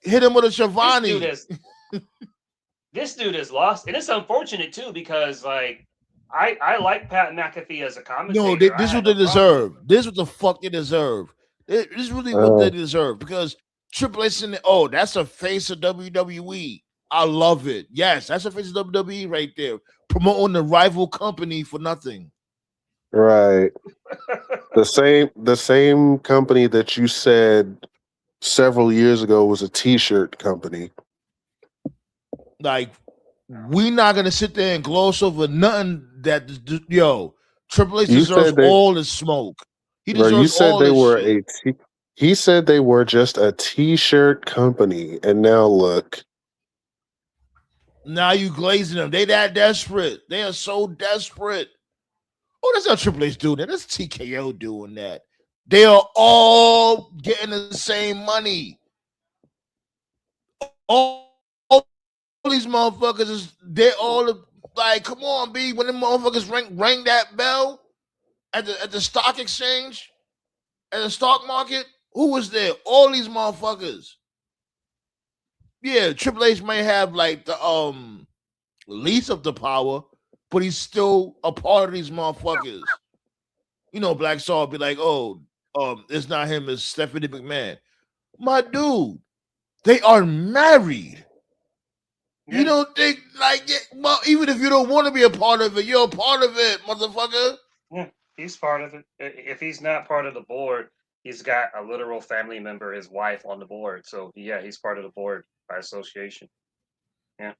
hit him with a Shivani. This dude is lost, and it's unfortunate too because like I like Pat McAfee as a commentator. No, this is what they deserve. This is what the fuck they deserve. This is really what they deserve because Triple H in that's a face of WWE. I love it. Yes, that's a face of WWE right there, promoting the rival company for nothing. Right. The same company that you said several years ago was a T-shirt company. Like, we're not gonna sit there and gloss over nothing that Triple H deserves all the smoke. He deserves all the shit. He said they were just a T-shirt company, and now look. Now you glazing them. They that desperate. They are so desperate. Oh, that's not Triple H doing that. That's TKO doing that. They are all getting the same money. All these motherfuckers they're all like, come on, B. When the motherfuckers ring that bell at the stock exchange, at the stock market, who was there? All these motherfuckers. Yeah, Triple H may have like the least of the power, but he's still a part of these motherfuckers. Black Star will be like, it's not him, it's Stephanie McMahon. My dude, They are married. Yeah. You don't think like well, even if you don't want to be a part of it, you're a part of it, motherfucker. Yeah, he's part of it. If he's not part of the board, he's got a literal family member, his wife, on the board. So yeah, he's part of the board by association. Yeah.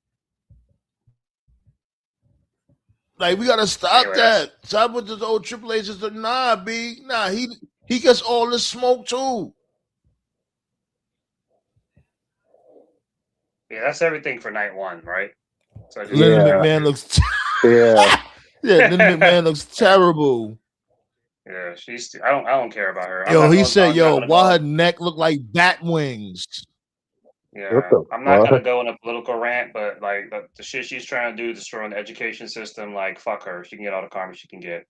Like we gotta stop Anyway, that's that. Stop with this old Triple H. Just nah, B. Nah, he gets all this smoke too. yeah, that's everything for night one, right? So I just Linda Yeah. McMahon looks. Yeah. Yeah, Linda McMahon looks terrible. yeah, she's. I don't care about her. Yo, he I'm said, not "Yo, gonna why her go. neck look like bat wings?" What Yeah, the I'm not gonna fuck? go in a political rant, but like the shit she's trying to do, destroying the education system, like fuck her. She can get all the karma she can get.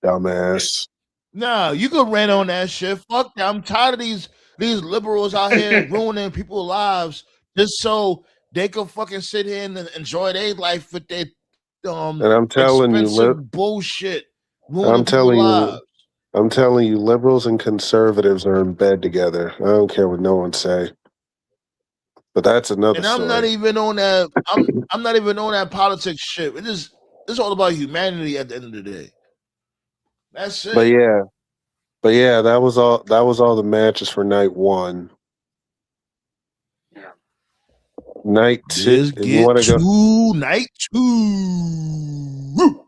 Dumbass. Nah, you could rant Yeah. on that shit. Fuck that. I'm tired of these liberals out here ruining people's lives just so they could fucking sit here and enjoy their life with their And I'm telling you, expensive bullshit, I'm ruining people's telling lives. you, I'm telling you, liberals and conservatives are in bed together. I don't care what no one say. But that's another And I'm not story. even on that. I'm not even on that politics shit. It's all about humanity at the end of the day. That's But it. yeah, that was all the matches for night one. Yeah. Night two, Let's if you get want to go. to night 2.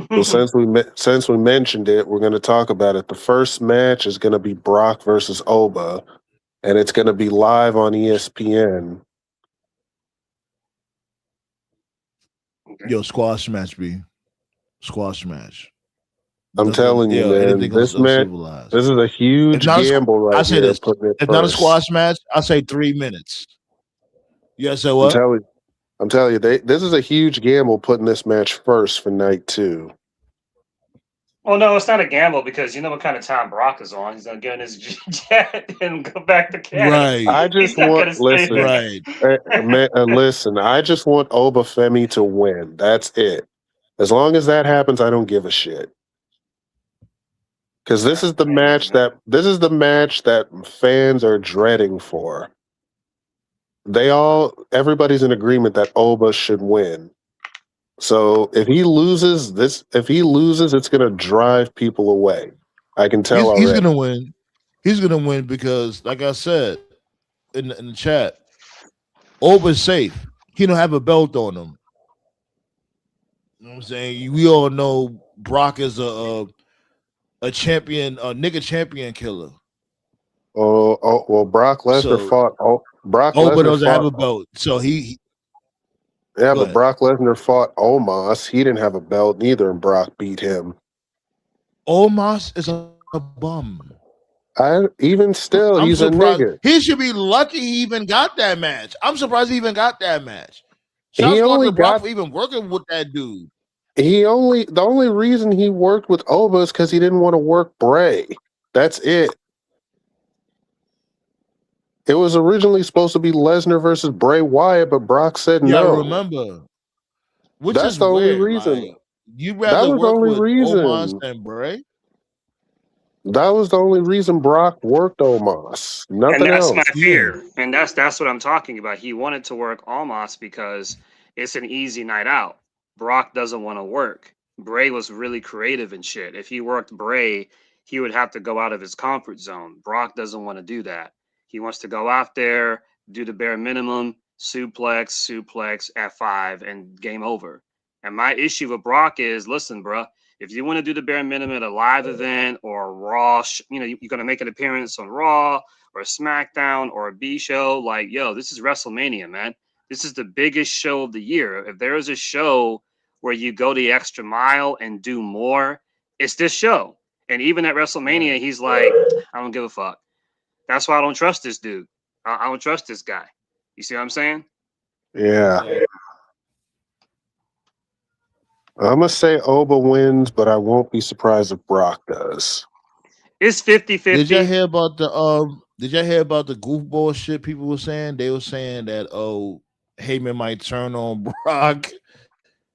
Well, since we mentioned it, we're going to talk about it. The first match is going to be Brock versus Oba, and it's going to be live on ESPN. Okay. Yo, squash match, B. Squash match. I'm telling you, man, anything this else match, civilized. this is a huge It's not gamble I right say here. this. Putting it It's not a first. squash match. I say 3 minutes. Yeah, so what? I'm telling you, this is a huge gamble putting this match first for night two. Well, no, it's not a gamble because you know what kind of time Brock is on. He's gonna get in his jet and go back to Canada. Right. I He's just not want gonna stay there. Right. listen. I just want Oba Femi to win. That's it. As long as that happens, I don't give a shit. Because this is the match that fans are dreading for. Everybody's in agreement that Oba should win. So if he loses, it's going to drive people away. I can tell He's already. gonna win. He's gonna win because, like I said in the chat, Oba's safe. He don't have a belt on him. You know what I'm saying? We all know Brock is a champion, a nigga champion killer. Well, Brock Lesnar fought. Brock Oba Lesnar doesn't have fought. a belt, so he Yeah, go but ahead. Brock Lesnar fought Omos. He didn't have a belt neither, and Brock beat him. Omos is a bum. Even still, I'm he's surprised. a nigga. He should be lucky he even got that match. I'm surprised he even got that match. He Shouts out only to Brock got. for even working with that dude. The only reason he worked with Oba is because he didn't want to work Bray. That's it. It was originally supposed to be Lesnar versus Bray Wyatt, but Brock said Yeah, I no. remember. Which That's is the only weird. reason. Like, you'd That rather was the work only with Omos reason. than Bray? That was the only reason Brock worked Omos. And Nothing that's my else. fear. And that's what I'm talking about. He wanted to work Almas because it's an easy night out. Brock doesn't want to work. Bray was really creative and shit. If he worked Bray, he would have to go out of his comfort zone. Brock doesn't want to do that. He wants to go out there, do the bare minimum, suplex, F5, and game over. And my issue with Brock is, listen, bro, if you want to do the bare minimum at a live event or a Raw, you're going to make an appearance on Raw or a SmackDown or a B show, like, yo, this is WrestleMania, man. This is the biggest show of the year. If there is a show where you go the extra mile and do more, it's this show. And even at WrestleMania, he's like, I don't give a fuck. That's why I don't trust this dude. I don't trust this guy. You see what I'm saying? Yeah. I'm going to say Oba wins, but I won't be surprised if Brock does. It's 50-50. Did y'all hear about the goofball shit people were saying? They were saying that Heyman might turn on Brock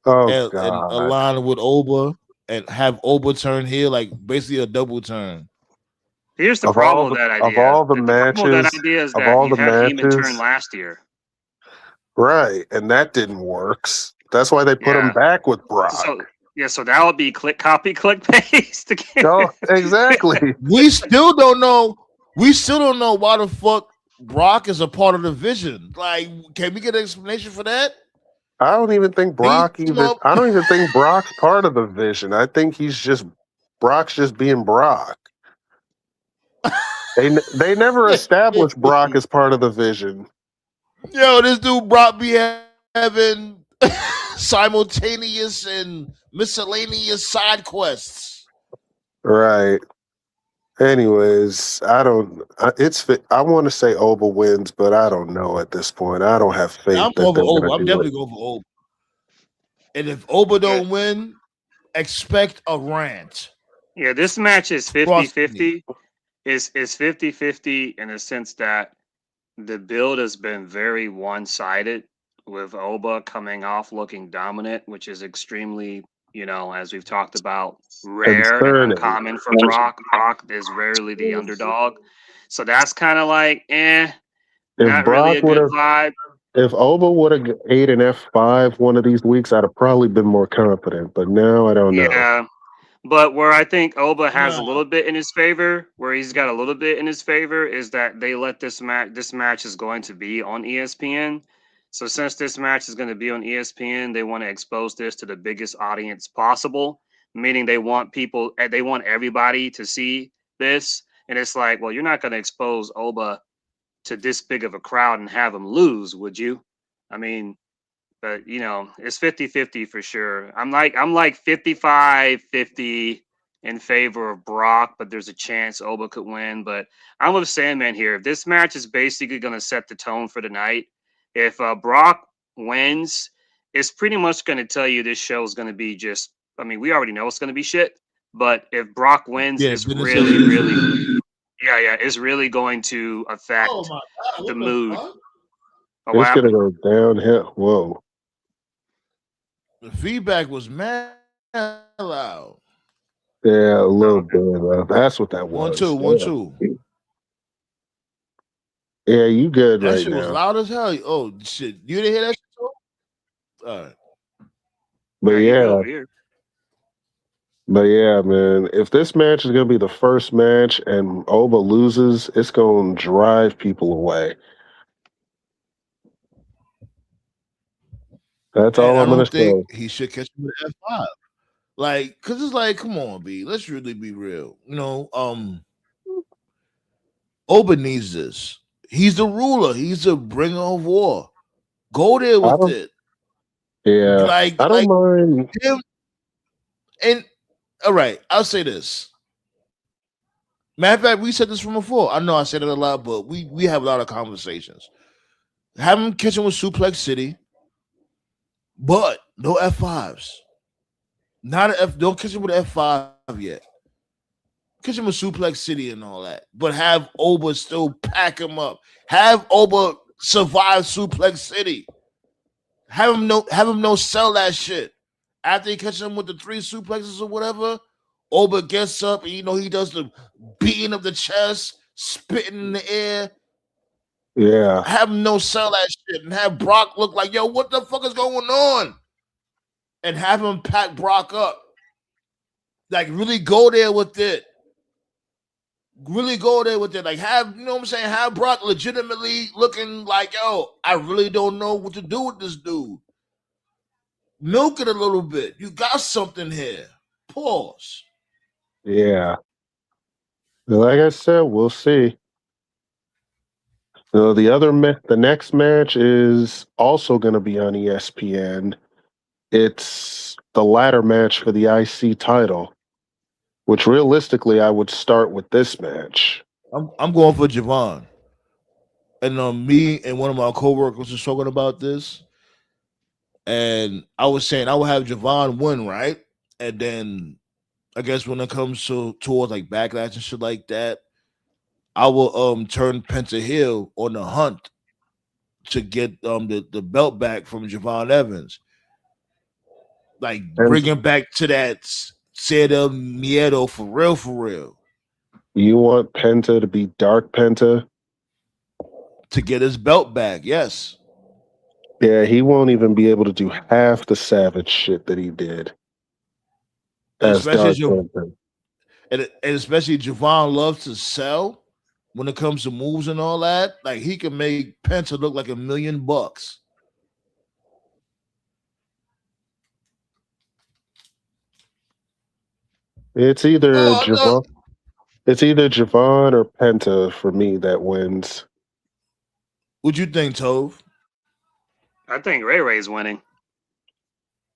and align with Oba and have Oba turn here, like basically a double turn. Here's the Of problem all with the that of idea. all the The problem with that matches, idea is of that all you the had Heyman turn matches, last year. right? And that didn't work. That's why they put him Yeah. back with Brock. So yeah, so that would be click copy, click paste again. Oh, exactly. We still don't know. We still don't know why the fuck Brock is a part of the Vision. Like, can we get an explanation for that? I don't even think Beat him up. I don't even think Brock's part of the Vision. I think Brock's just being Brock. They never established Brock as part of the Vision. Yo, this dude Brock be having simultaneous and miscellaneous side quests. Right. Anyways, I want to say Oba wins, but I don't know at this point. I don't have faith I'm that going they're for going Oba. to I'm do definitely it. going for Oba. And if Oba don't win, expect a rant. Yeah, this match is Trust me. 50-50. It's 50-50 in the sense that the build has been very one-sided with Oba coming off looking dominant, which is extremely, as we've talked about, rare and Concerning. uncommon for Brock. Brock is rarely the underdog. So that's kind of like, not really a good vibe. If Oba would have ate an F5 one of these weeks, I'd have probably been more confident. But now I don't know. Yeah. But where I think Oba has a little bit in his favor, where he's got a little bit in his favor, is that they let this match is going to be on ESPN. So since this match is going to be on ESPN, they want to expose this to the biggest audience possible, meaning they want everybody to see this. And it's like, well, you're not going to expose Oba to this big of a crowd and have him lose, would you? I mean, but it's 50-50 for sure. I'm like 55-50 in favor of Brock, but there's a chance Oba could win. But I'm with Sandman here. If this match is basically going to set the tone for the night, if Brock wins, it's pretty much going to tell you this show is going to be just. I mean, we already know it's going to be shit. But if Brock wins, it's really, really, it's really going to affect the mood. It's going to go downhill. Whoa. The feedback was mad loud. Yeah, a little bit. That's what that was. 1 2 Yeah, you good that right shit now. was loud as hell. Oh shit, you didn't hear that shit? All right. But yeah, man, if this match is going to be the first match and Oba loses, it's going to drive people away. That's all I'm going to say. He should catch him with F5. Like, cause it's like, come on, B. Let's really be real. Oba needs this. He's the ruler. He's the bringer of war. Go there with it. Yeah, I don't mind him. And all right, I'll say this. Matter of fact, we said this from before. I know I said it a lot, but we have a lot of conversations. Have him catch him with Suplex City, but no F5s. Don't catch him with F5 yet. Catch him with Suplex City and all that. But have Oba still pack him up. Have Oba survive Suplex City. Have him no sell that shit. After he catches him with the 3 suplexes or whatever, Oba gets up and he does the beating of the chest, spitting in the air. Yeah. Have him no sell that shit and have Brock look like, yo, what the fuck is going on? And have him pack Brock up. Like, really go there with it. Really go there with it. Like, have, you know what I'm saying? Have Brock legitimately looking like, yo, I really don't know what to do with this dude. Milk it a little bit. You got something here. Pause. Yeah. Like I said, we'll see. The next match is also going to be on ESPN. It's the ladder match for the IC title, which realistically I would start with this match. I'm going for Javon. And me and one of my coworkers was talking about this. And I was saying I would have Javon win, right? And then I guess when it comes towards like backlash and shit like that, I will turn Penta Hill on the hunt to get the belt back from Javon Evans. Like bring him back to that Cero Miedo for real. You want Penta to be Dark Penta? To get his belt back, yes. Yeah, he won't even be able to do half the savage shit that he did as Dark Penta. And especially Javon loves to sell when it comes to moves and all that. Like he can make Penta look like $1 million. It's either Javon. No. It's either Javon or Penta for me that wins. What'd you think, Tove? I think Ray Ray's winning.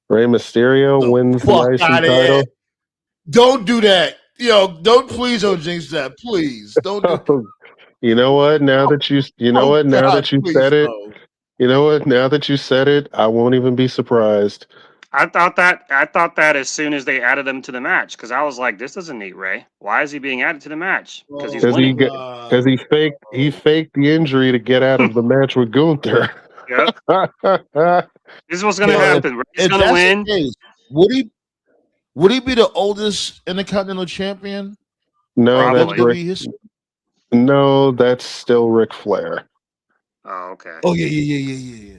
Rey Mysterio wins the IC title. Don't do that. Yo, don't jinx that. Please. Don't do that. You know what? Now that you said it, I won't even be surprised. I thought that as soon as they added him to the match, because I was like, this doesn't need Ray. Why is he being added to the match? Because he's winning. Because he faked the injury to get out of the match with Gunther. Yep. This is what's gonna happen. Ray's gonna win. Would he be the oldest Intercontinental Champion? No, that's still Ric Flair. Oh, okay. Oh yeah.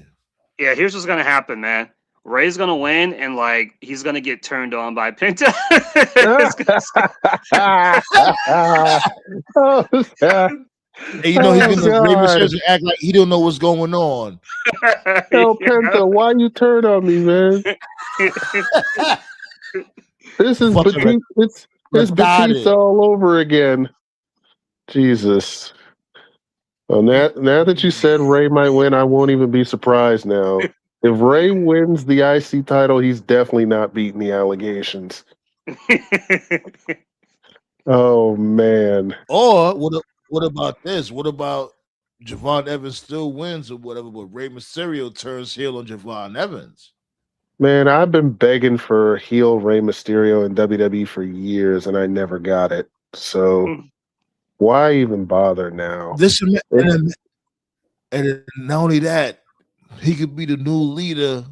Yeah, here's what's gonna happen, man. Ray's gonna win, and like he's gonna get turned on by Penta. And he's gonna Rey Mysterio act like he don't know what's going on. Yo, Penta, why you turn on me, man? This is Batista all over again. Jesus. Well, now that you said Ray might win, I won't even be surprised now. If Ray wins the IC title, he's definitely not beating the allegations. Oh, man. Or what about this? What about Javon Evans still wins or whatever, but Rey Mysterio turns heel on Javon Evans? Man, I've been begging for heel Rey Mysterio in WWE for years, and I never got it. So why even bother now? And not only that, he could be the new leader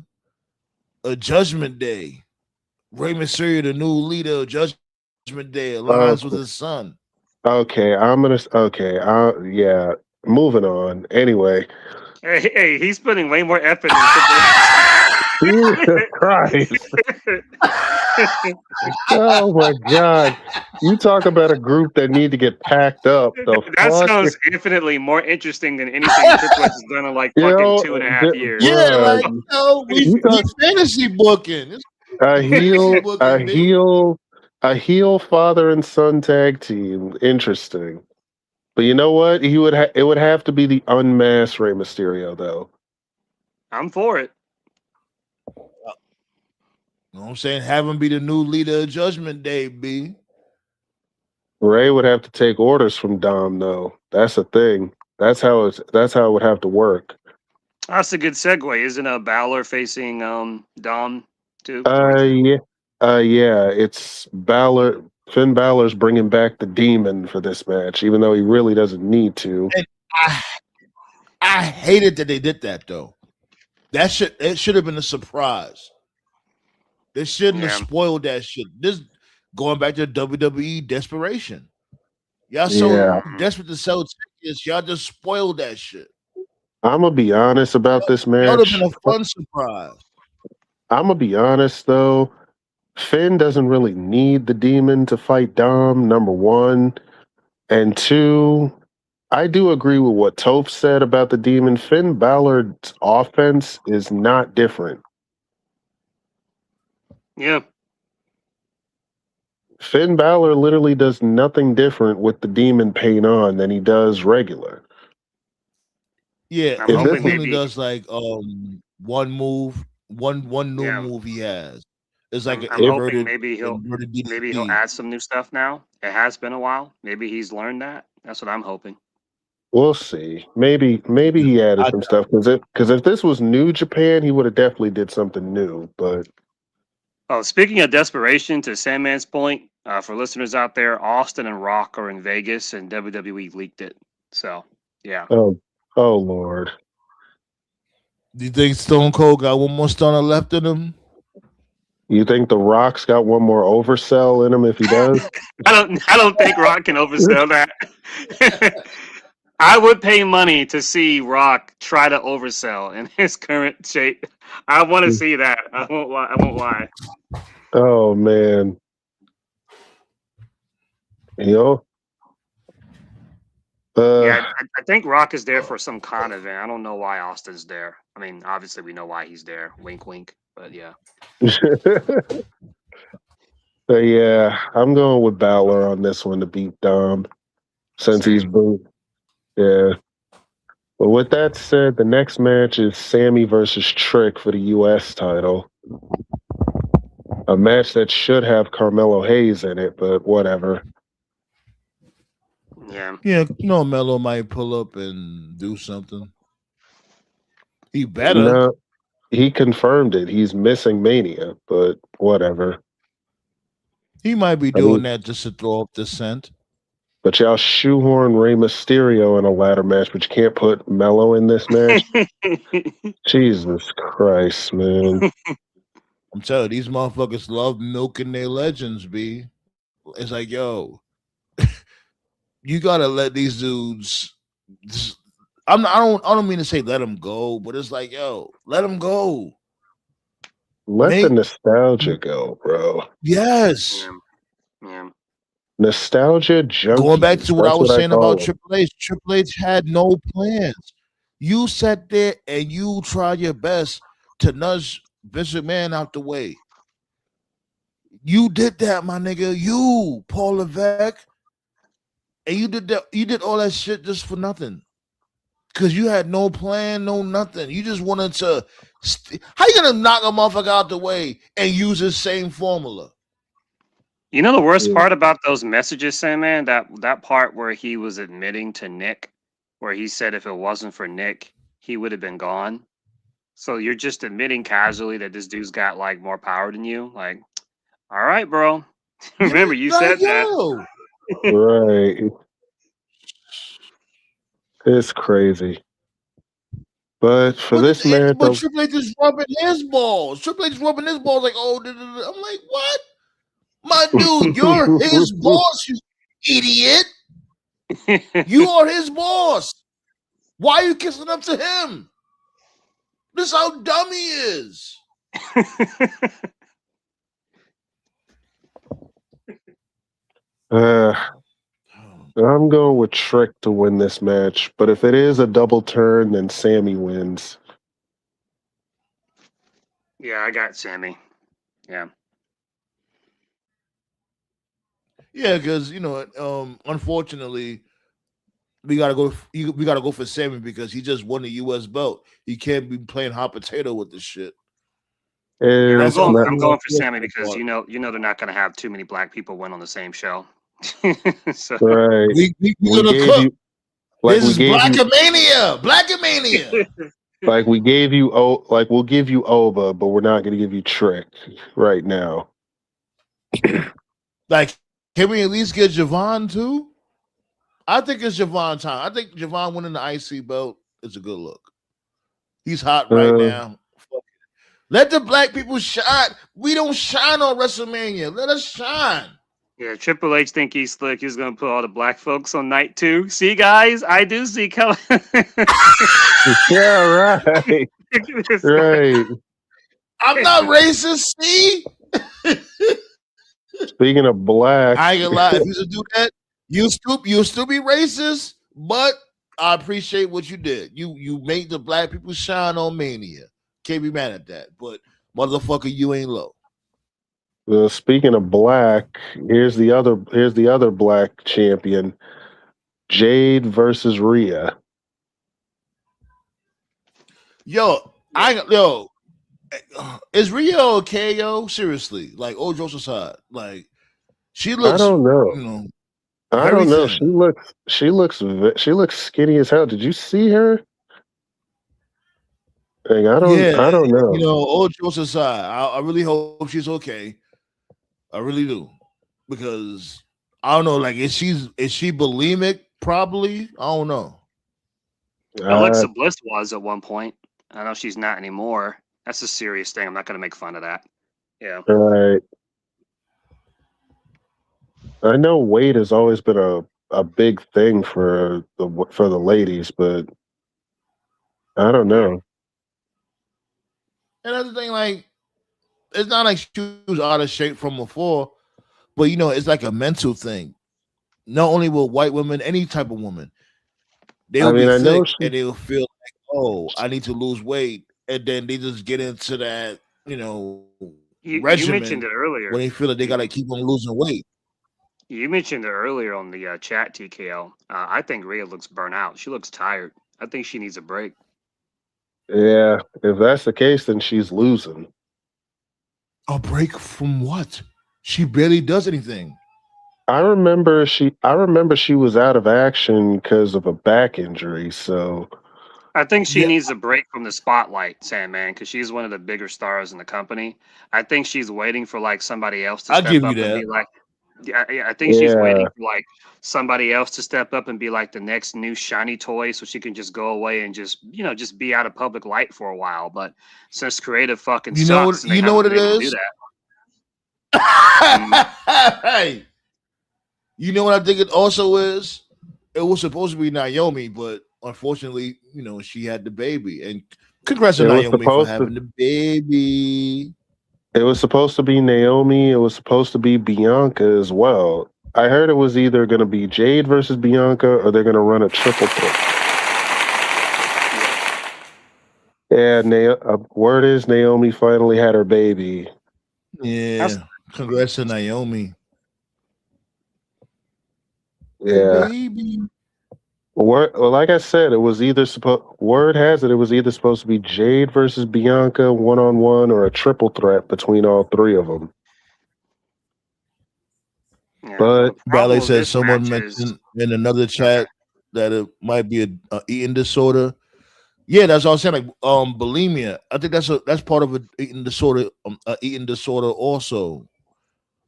of Judgment Day. Rey Mysterio, the new leader of Judgment Day, aligns with his son. Okay, yeah. Moving on. Anyway. Hey, he's putting way more effort into Jesus Christ. Oh my God. You talk about a group that need to get packed up. That sounds infinitely more interesting than anything Triple H has done in like fucking 2.5 years. Yeah, we fantasy booking. A heel father and son tag team. Interesting. But you know what? It would have to be the unmasked Rey Mysterio, though. I'm for it. You know what I'm saying? Have him be the new leader of Judgment Day, B. Ray would have to take orders from Dom, though. That's the thing. That's how it would have to work. That's a good segue, isn't Balor facing Dom too? Yeah. It's Balor. Finn Balor's bringing back the Demon for this match, even though he really doesn't need to. And I hated that they did that, though. It should have been a surprise. They shouldn't have spoiled that shit. This going back to WWE desperation. Y'all so desperate to sell tickets, y'all just spoiled that shit. I'm gonna be honest about this match. That would have been a fun surprise. I'm gonna be honest though. Finn doesn't really need the Demon to fight Dom, number one. And two, I do agree with what Toph said about the Demon. Finn Balor's offense is not different. Yeah. Finn Balor literally does nothing different with the Demon paint on than he does regular. Yeah, he only does like one move, one new move he has. It's like I'm hoping maybe he'll add some new stuff now. It has been a while. Maybe he's learned that. That's what I'm hoping. We'll see. Maybe he added some stuff because if this was New Japan, he would have definitely did something new. But speaking of desperation, to Sandman's point, for listeners out there, Austin and Rock are in Vegas, and WWE leaked it. So yeah. Oh Lord. Do you think Stone Cold got one more stunner left in him? You think The Rock's got one more oversell in him if he does? I don't think Rock can oversell that. I would pay money to see Rock try to oversell in his current shape. I want to see that. I won't lie. Oh man. Yo. Yeah, I think Rock is there for some kind of event. I don't know why Austin's there. I mean, obviously we know why he's there. Wink, wink. But yeah. Yeah, I'm going with Balor on this one to beat Dom since he's booed. Yeah. But with that said, the next match is Sammy versus Trick for the U.S. title. A match that should have Carmelo Hayes in it, but whatever. Yeah. Yeah, Melo might pull up and do something. He better. No, he confirmed it. He's missing Mania, but whatever. He might be doing that just to throw up the scent. But y'all shoehorn Rey Mysterio in a ladder match, but you can't put Melo in this match? Jesus Christ, man. I'm telling you, these motherfuckers love milking their legends, B. It's like, yo, you gotta let these dudes. I don't mean to say let them go, but it's like, yo, let them go. Let the nostalgia go, bro. Yes. Yeah. Nostalgia junkies. Going back to what I was saying about them. Triple H had no plans. You sat there and you tried your best to nudge Vince McMahon out the way. You did that, my nigga. You, Paul Levesque. And you did that. You did all that shit just for nothing. Because you had no plan, no nothing. You just wanted to. How you gonna knock a motherfucker out the way and use the same formula? You know the worst part about those messages, Sandman? That part where he was admitting to Nick, where he said if it wasn't for Nick, he would have been gone. So you're just admitting casually that this dude's got like more power than you. Like, all right, bro. Remember, you said that. Right. It's crazy. But for this match, but Triple H is rubbing his balls. Triple H is rubbing his balls like, oh, I'm like, what? My dude, you're his boss, you idiot. You are his boss. Why are you kissing up to him? This is how dumb he is. I'm going with Trick to win this match, but if it is a double turn, then Sammy wins. Yeah, I got Sammy. Yeah. Yeah, because unfortunately, we gotta go for Sammy because he just won the U.S. belt. He can't be playing hot potato with this shit. I'm going for Sammy because you know they're not going to have too many black people win on the same show. So. Right. We gonna cook. This is Blackamania. Like we gave you, we'll give you Oba, but we're not going to give you Trick right now. Like, can we at least get Javon too? I think it's Javon time. I think Javon winning the IC belt is a good look. He's hot right now. Let the black people shine. We don't shine on WrestleMania. Let us shine. Yeah, Triple H think he's slick. He's going to put all the black folks on night 2. See, guys, I do see color. Yeah, right. Right. I'm not racist, see? Speaking of black. I ain't gonna lie. If you should do that, you'll still be racist, but I appreciate what you did. You made the black people shine on Mania. Can't be mad at that. But motherfucker, you ain't low. Speaking of black, here's the other black champion, Jade versus Rhea. Is Rhea okay, yo? Seriously, like old Joseph aside, like she looks. I don't know. I don't know. She looks skinny as hell. Did you see her? Like, I don't know. Old Joseph aside, I really hope she's okay. I really do, because I don't know. Like, is she bulimic? Probably. I don't know. Alexa Bliss was at one point. I know she's not anymore. That's a serious thing. I'm not going to make fun of that. Yeah. Right. I know weight has always been a big thing for the ladies, but I don't Yeah. know. And that's the thing, like, it's not like she was out of shape from before, but it's like a mental thing. Not only with white women, any type of woman, they I will mean, be I know thick she. and they will feel like, oh, I need to lose weight, and then they just get into that, You regimen mentioned it when they earlier. feel like they gotta You, keep on losing weight. you mentioned it earlier on the chat, TKL. I think Rhea looks burnt out. She looks tired. I think she needs a break. Yeah, if that's the case, then she's losing. A break from what? She barely does anything. I remember she was out of action because of a back injury. So I think she Yeah, needs a break from the spotlight, Sandman, because she's one of the bigger stars in the company. I think she's waiting for like somebody else to I'll step give you up and be that. like, yeah, I think she's yeah, waiting for like somebody else to step up and be like the next new shiny toy, so she can just go away and just be out of public light for a while. But since creative fucking You know sucks what? and they You know haven't what been it able to do is. that, mm, Hey, you know what I think it also is? It was supposed to be Naomi, but unfortunately, she had the baby. And congrats to it was Naomi for supposed to. having the baby. It was supposed to be Naomi. It was supposed to be Bianca as well. I heard it was either going to be Jade versus Bianca or they're going to run a triple threat. And word is Naomi finally had her baby. that's Yeah. Congrats to Naomi. The Yeah. baby. Well, like I said, it was either supposed. Word has it was either supposed to be Jade versus Bianca 1-on-1 or a triple threat between all three of them. yeah. Well, But the problem Ballet with says this someone match is mentioned in another okay. chat that it might be a eating disorder. Yeah, that's what I was saying. Like bulimia. I think that's part of an eating disorder. Eating disorder also.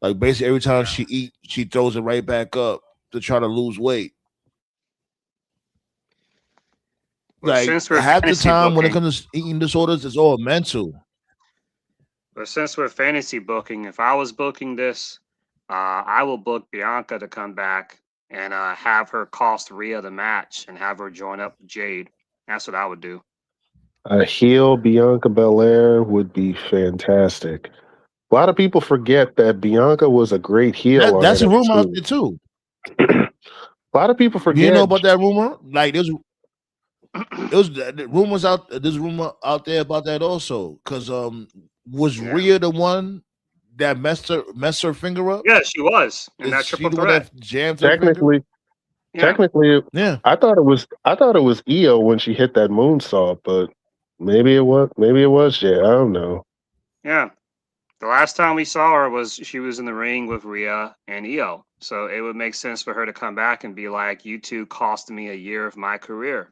Like basically every time Yeah. she eat, she throws it right back up to try to lose weight. Well, Like since we're half the fantasy time when it booking, comes to eating disorders, it's all mental. if I was booking this, I will book Bianca to come back and have her cost Rhea the match and have her join up with Jade. That's what I would do. a heel Bianca Belair would be fantastic. A lot of people forget that Bianca was a great heel on That's a rumor out NXT. there too. A lot of people You know forget. about that rumor? Like the rumors out. There's rumor out there about that also. Because was Yeah. Rhea the one that messed her finger up? Yeah, she was in Is that she triple the one threat. that jammed her finger? Technically, Yeah. technically, Yeah. I thought it was Io when she hit that moonsault, but maybe it was Jay. I don't know. Yeah. The last time we saw her was she was in the ring with Rhea and Io. So it would make sense for her to come back and be like, you two cost me a year of my career.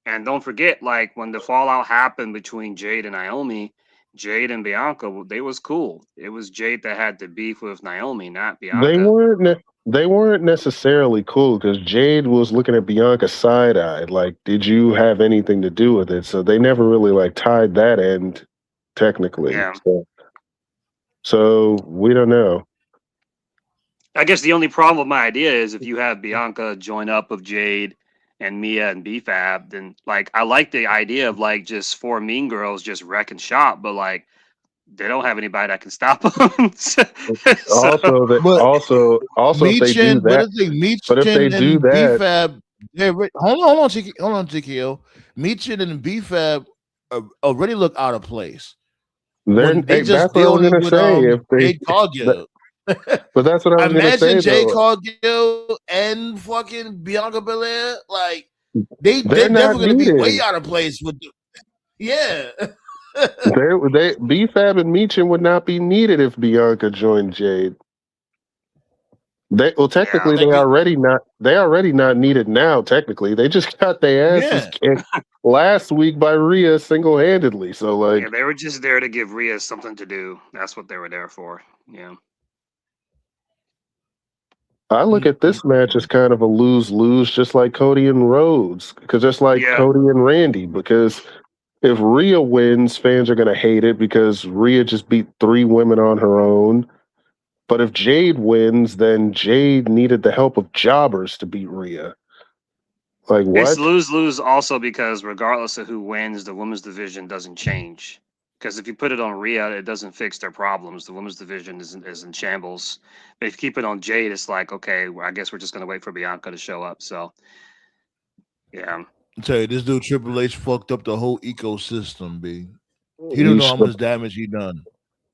And don't forget, like when the fallout happened between Jade and Naomi, Jade and Bianca, they was cool. It was Jade that had the beef with Naomi, not They Bianca. weren't ne- they weren't necessarily cool because Jade was looking at Bianca side eyed. Like, did you have anything to do with it? So they never really like tied that end technically. Yeah. So we don't know. I guess the only problem with my idea is if you have Bianca join up with Jade and Mia and BFAB, then like I like the idea of like just four mean girls just wrecking shop, but like they don't have anybody that can stop them. so Also, that But also if they do But that, the thing, but if they Meechin do and that, BFAB, hold on, TKO. Meechin and BFAB already look out of place then when they just that's what I was dealing gonna with say. If they, Jade Cargill. but that's what I was gonna Imagine say Jade though. Cargill and fucking Bianca Belair. Like They're they're not definitely gonna be way needed. out of place with yeah. They BFAB and Meechin would not be needed if Bianca joined Jade. yeah. Technically Like they already not needed now. Technically, they just got their asses yeah. kicked last week by Rhea single handedly. So Yeah, like, they were just there to give Rhea something to do. That's what they were there for. Yeah. I look at this match as kind of a lose lose, just like Cody and Rhodes, because just like Yeah. Cody and Randy, because If Rhea wins, fans are going to hate it because Rhea just beat 3 women on her own. But if Jade wins, then Jade needed the help of jobbers to beat Rhea. Like, It's what? lose-lose also because regardless of who wins, the women's division doesn't change. Because if you put it on Rhea, it doesn't fix their problems. The women's division is in shambles. But if you keep it on Jade, it's like, okay, well, I guess we're just going to wait for Bianca to show up. So, yeah. I tell you, this dude Triple H fucked up the whole ecosystem, B. He don't You know how should, much damage he done.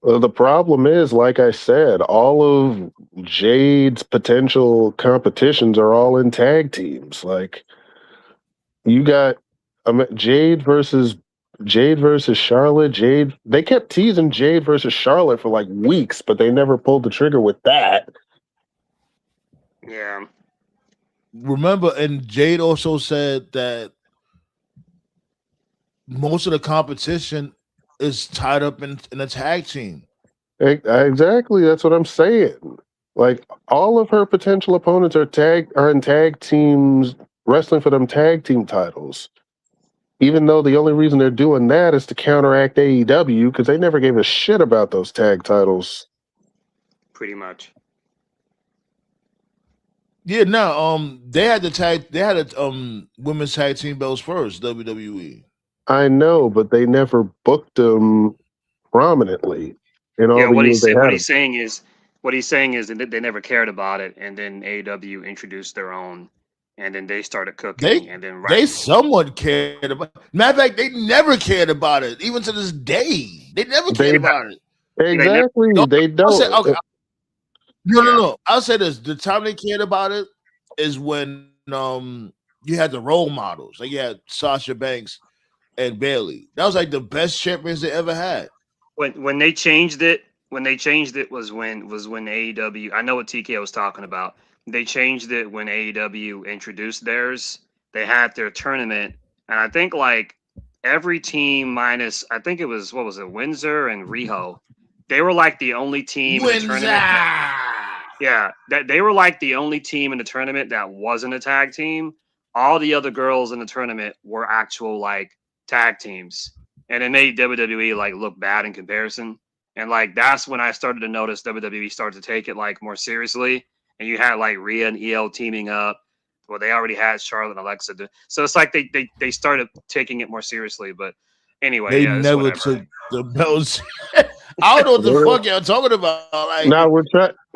the problem is, like I said, all of Jade's potential competitions are all in tag teams. Like, you got Jade versus Charlotte. Jade. They kept teasing Jade versus Charlotte for like weeks, but they never pulled the trigger with that. Yeah. Remember, and Jade also said that most of the competition is tied up in a tag team. Exactly. That's what I'm saying. Like, all of her potential opponents are in tag teams wrestling for them tag team titles. Even though the only reason they're doing that is to counteract AEW because they never gave a shit about those tag titles. Pretty much. Yeah, no, they had women's tag team belts first, WWE. I know, but they never booked them prominently in all Yeah, the years they what had he's them. saying is that they never cared about it, and then AEW introduced their own, and then they started cooking, and then They somewhat cared about. Matter of fact, they never cared about it, even to this day. They never cared They about it. they never. exactly. They I'll say, don't. okay, no, no, Yeah. no. I'll say this: the time they cared about it is when you had the role models, like you had Sasha Banks and Bailey. That was like the best champions they ever had. When they changed it, was when AEW. I know what TK was talking about. They changed it when AEW introduced theirs. They had their tournament, and I think like every team minus I think it was what was it Windsor and Riho. They were like the only team in the tournament. Yeah, that they were like the only team in the tournament that wasn't a tag team. All the other girls in the tournament were actual like tag teams, and it made WWE like look bad in comparison. And like that's when I started to notice WWE started to take it like more seriously. And you had like Rhea and EL teaming up. Well, they already had Charlotte and Alexa, so it's like they started taking it more seriously. But anyway, They yeah, it's never whatever. took the belts. I don't know what the fuck y'all talking about. Like Now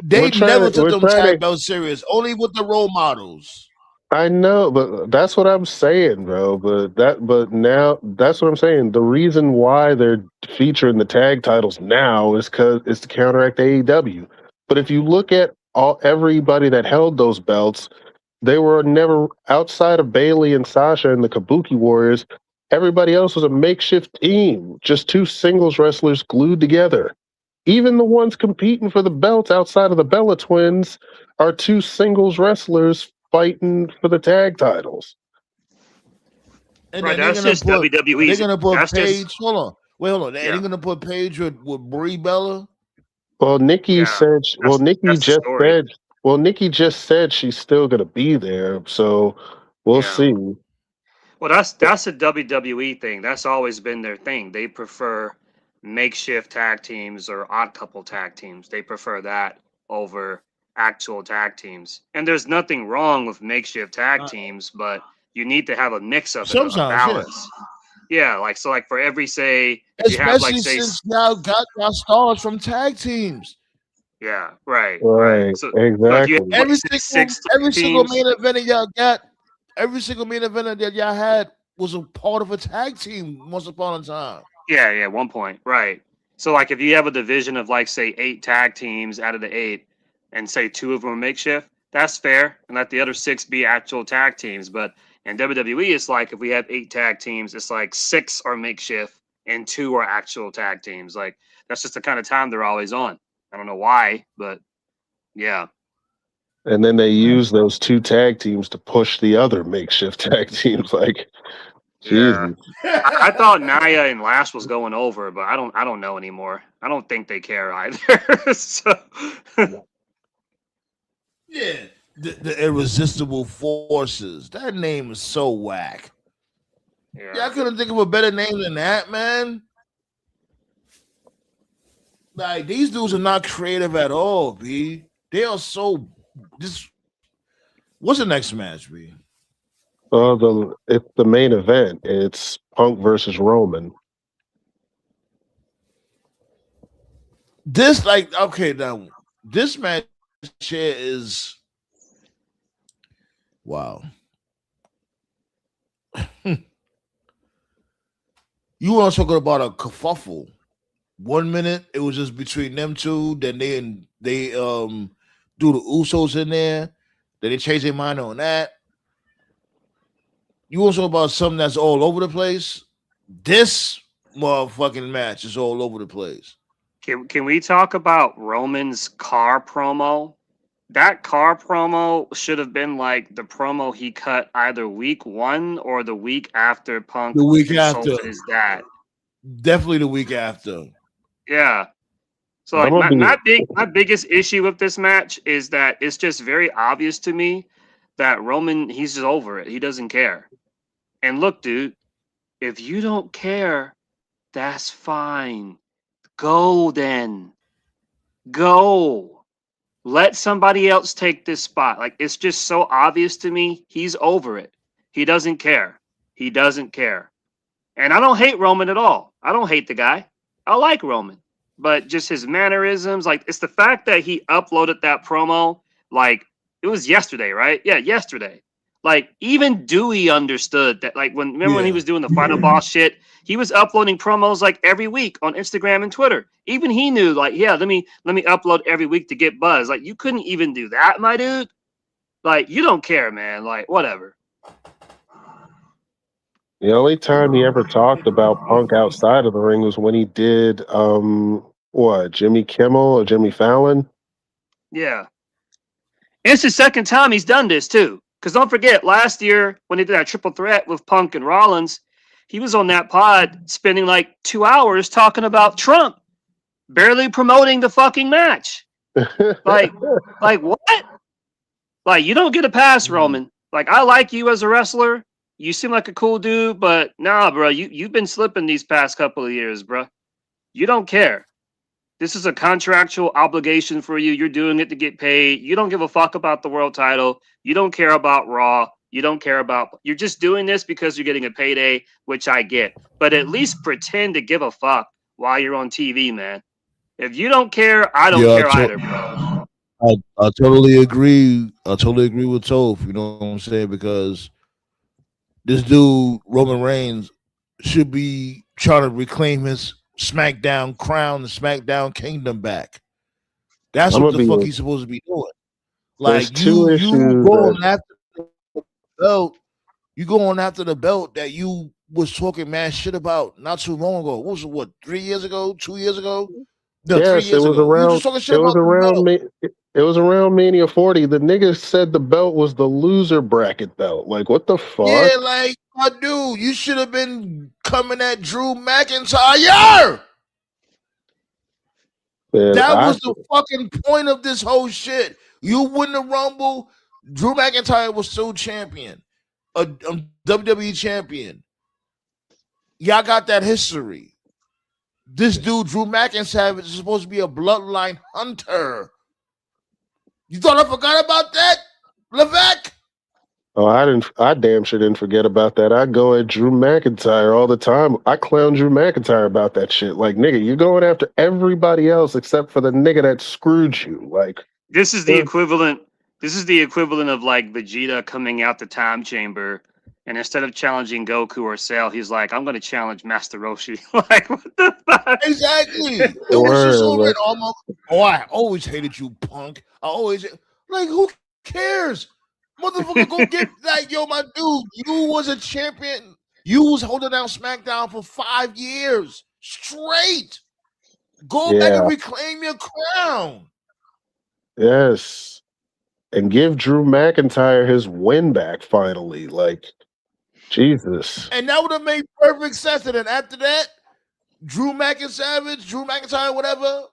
they never took we're them trying tag to. belts serious. Only with the role models. I know, but that's what I'm saying, bro. But now that's what I'm saying. The reason why they're featuring the tag titles now is because it's to counteract AEW. But if you look at everybody that held those belts, they were never outside of Bailey and Sasha and the Kabuki Warriors. Everybody else was a makeshift team, just 2 singles wrestlers glued together. Even the ones competing for the belts outside of the Bella Twins are 2 singles wrestlers fighting for the tag titles. And Right, then they're that's gonna just put WWE's. Paige. That's just Hold on, wait, hold on. They're yeah, gonna put Paige with Brie Bella. Well, Nikki yeah. said. That's the story. Nikki just said she's still going to be there. So we'll Yeah. see. Well, that's a WWE thing. That's always been their thing. They prefer makeshift tag teams or odd couple tag teams. They prefer that over actual tag teams. And there's nothing wrong with makeshift tag teams, but you need to have a mix of it, a Sometimes, yeah. balance. Yeah, like so, like for every say, if you have like Especially say, since y'all got y'all stars from tag teams. yeah, right. Right. So if you have Exactly. like six Every single teams, main event that y'all got, every single main event that y'all had was a part of a tag team once upon a time. yeah, 1 point, right. So like if you have a division of like say 8 tag teams out of the 8, and say 2 of them are makeshift, that's fair, and let the other 6 be actual tag teams. But in WWE, it's like if we have 8 tag teams, it's like 6 are makeshift and 2 are actual tag teams. Like that's just the kind of time they're always on. I don't know why, but yeah. And then they use those 2 tag teams to push the other makeshift tag teams. Like, Yeah, Jesus. I thought Naya and Lash was going over, but I don't know anymore. I don't think they care either. So Yeah. The irresistible forces. That name is so whack. Yeah, I couldn't think of a better name than that, man. Like these dudes are not creative at all, B. They are so this. What's the next match, B? It's the main event. It's Punk versus Roman. This like okay now. This match here is wow. You want to talk about a kerfuffle? 1 minute it was just between them two. Then they do the Usos in there. Then they change their mind on that. You want to talk about something that's all over the place? This motherfucking match is all over the place. Can we talk about Roman's car promo? That car promo should have been like the promo he cut either week 1 or the week after Punk The week insulted after. his dad. Definitely the week after. Yeah. So like my biggest issue with this match is that it's just very obvious to me that Roman, he's just over it. He doesn't care. And look, dude, if you don't care, that's fine. Go then. Go. Let somebody else take this spot. Like, it's just so obvious to me. He's over it. He doesn't care. He doesn't care. And I don't hate Roman at all. I don't hate the guy. I like Roman. But just his mannerisms, like, it's the fact that he uploaded that promo, like, it was yesterday, right? Yeah, yesterday. Like, even Dewey understood that. Like, when he was doing the Final Boss shit, he was uploading promos like every week on Instagram and Twitter. Even he knew, like, yeah, let me upload every week to get buzz. Like, you couldn't even do that, my dude. Like, you don't care, man. Like, whatever. The only time he ever talked about Punk outside of the ring was when he did Jimmy Kimmel or Jimmy Fallon? Yeah. And it's the second time he's done this too. Because don't forget, last year when he did that triple threat with Punk and Rollins, he was on that pod spending like 2 hours talking about Trump, barely promoting the fucking match. like what? Like, you don't get a pass, Roman. Like, I like you as a wrestler. You seem like a cool dude, but nah, bro, you've been slipping these past couple of years, bro. You don't care. This is a contractual obligation for you. You're doing it to get paid. You don't give a fuck about the world title. You don't care about Raw. You don't care about... You're just doing this because you're getting a payday, which I get. But at least pretend to give a fuck while you're on TV, man. If you don't care, I don't care either, bro. I totally agree. I totally agree with Toph. You know what I'm saying? Because this dude, Roman Reigns, should be trying to reclaim his SmackDown crown, the SmackDown kingdom back. That's what the fuck he's supposed to be doing. Like, you going after the belt. You going after the belt that you was talking mad shit about not too long ago. What was it, what, 3 years ago? 2 years ago? No, yes, 3 years ago. It was around Mania 40. The nigga said the belt was the loser bracket belt. Like, what the fuck? Yeah, like, my dude, you should have been coming at Drew McIntyre. Man, that was the fucking point of this whole shit. You win the Rumble. Drew McIntyre was still champion, a WWE champion. Y'all got that history. This dude, Drew McIntyre, is supposed to be a bloodline hunter. You thought I forgot about that, Levesque? Oh, I damn sure didn't forget about that. I go at Drew McIntyre all the time. I clown Drew McIntyre about that shit. Like, nigga, you're going after everybody else except for the nigga that screwed you. Like, this is the equivalent. This is the equivalent of like Vegeta coming out the time chamber, and instead of challenging Goku or Cell, he's like, "I'm going to challenge Master Roshi." Like, what the fuck? Exactly. It was just over and almost. Oh, I always hated you, punk. I always like. Who cares? Motherfucker, go get like, yo, my dude, you was a champion. You was holding down SmackDown for 5 years straight. Go back and reclaim your crown. Yes. And give Drew McIntyre his win back finally. Like, Jesus. And that would have made perfect sense. And then after that, Drew McIntyre, whatever,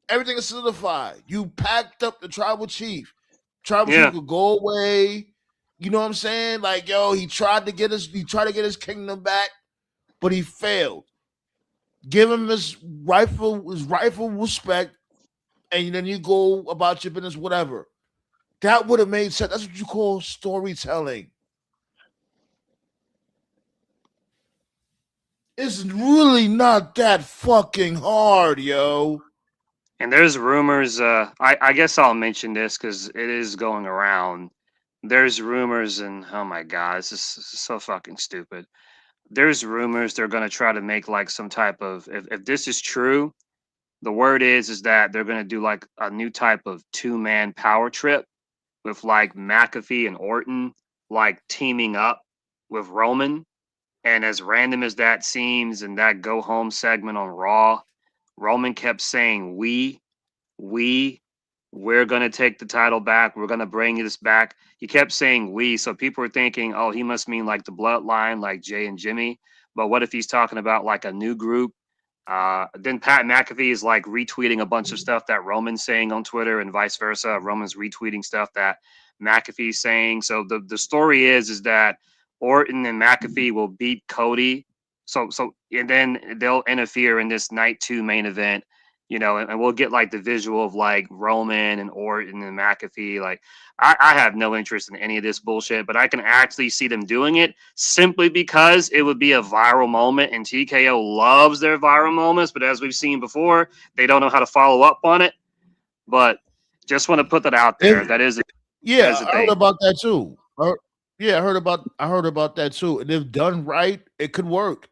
everything is solidified. You packed up the tribal chief. Tribal chief could go away. You know what I'm saying? Like, yo, he tried to get his kingdom back, but he failed. Give him his rightful respect, and then you go about your business, whatever. That would have made sense. That's what you call storytelling. It's really not that fucking hard, yo. And there's rumors. I guess I'll mention this because it is going around. There's rumors, and oh my god, this is so fucking stupid. There's rumors they're gonna try to make like some type of if this is true, the word is that they're gonna do like a new type of 2-man power trip with like McAfee and Orton like teaming up with Roman. And as random as that seems, in that go home segment on Raw, Roman kept saying we we're going to take the title back. We're going to bring this back. He kept saying we. So people were thinking, oh, he must mean like the bloodline, like Jay and Jimmy. But what if he's talking about like a new group? Then Pat McAfee is like retweeting a bunch of stuff that Roman's saying on Twitter and vice versa. Roman's retweeting stuff that McAfee's saying. So the story is that Orton and McAfee will beat Cody. So and then they'll interfere in this night 2 main event, and we'll get like the visual of like Roman and Orton and McAfee. Like, I have no interest in any of this bullshit, but I can actually see them doing it simply because it would be a viral moment, and TKO loves their viral moments. But as we've seen before, they don't know how to follow up on it. But just want to put that out there. That is I heard about that too. I heard about that too. And if done right, it could work.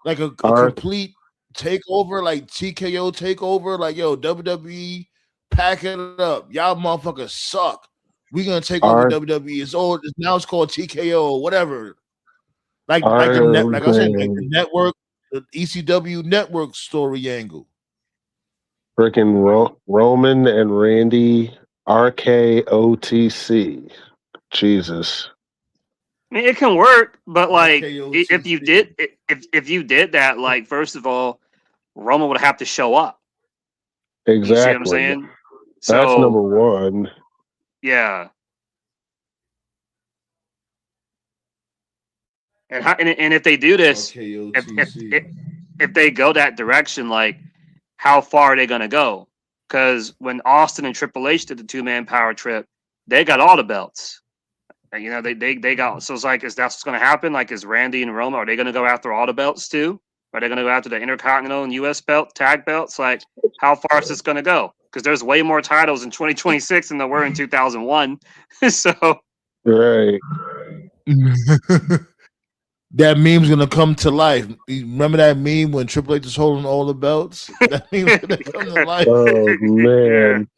Like a complete takeover, like TKO takeover, like yo, WWE, pack it up. Y'all motherfuckers suck. We gonna take over WWE. It's called TKO or whatever. Like I said, like the network, the ECW network story angle. Freaking Roman and Randy RKOTC. Jesus. I mean, it can work, but like if you did that, like first of all, Roman would have to show up. Exactly. You see what I'm saying? That's number one. Yeah. And if they do this, if they go that direction, like how far are they gonna go? Because when Austin and Triple H did the 2-man power trip, they got all the belts. And, they got, so it's like, is that what's gonna happen? Like, is Randy and Roman, are they gonna go after all the belts too? Are they gonna go after the Intercontinental and US belt, tag belts? Like, how far is this gonna go? Because there's way more titles in 2026 than there were in 2001. So right. That meme's gonna come to life. Remember that meme when Triple H is holding all the belts? That meme's gonna come to life. Oh man.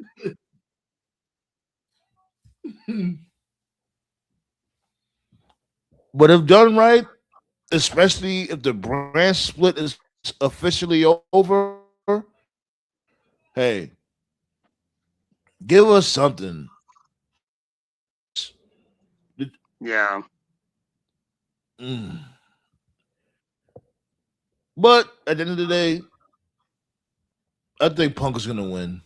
But if done right, especially if the brand split is officially over, hey, give us something. Yeah. But at the end of the day, I think Punk is gonna win.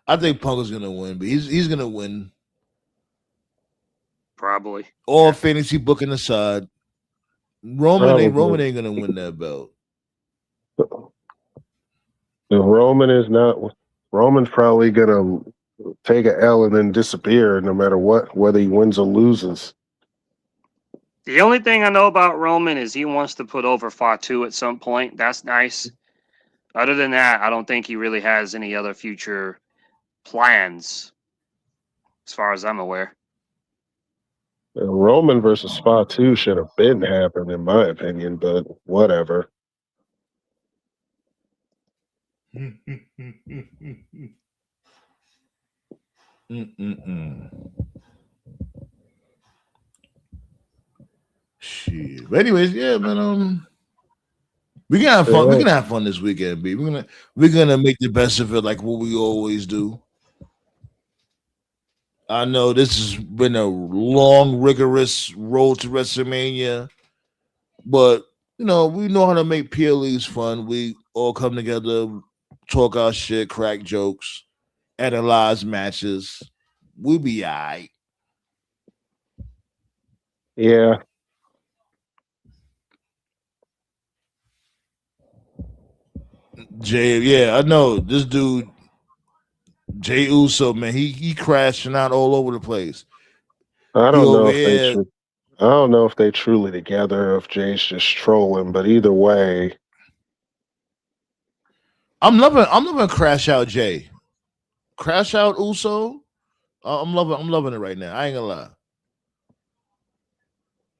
I think Punk is gonna win, but he's gonna win. Probably. All fantasy booking aside, Roman ain't gonna win that belt. If Roman's probably gonna take an L and then disappear no matter what, whether he wins or loses. The only thing I know about Roman is he wants to put over Fatu at some point. That's nice. Other than that, I don't think he really has any other future plans, as far as I'm aware. Roman versus Fatu should have been happened, in my opinion, but whatever. Shit. But anyways, yeah, man. We can have fun. We can have fun this weekend, B. We're gonna make the best of it, like what we always do. I know this has been a long, rigorous road to WrestleMania, but we know how to make PLEs fun. We all come together, talk our shit, crack jokes, analyze matches. We be alright. Yeah. Jay, yeah, I know this dude, Jay Uso, man. He crashing out all over the place. I He don't know over if they here. I don't know if they truly together or if Jay's just trolling, but either way, I'm loving Crash Out Jay. Crash Out Uso. I'm loving it right now. I ain't gonna lie.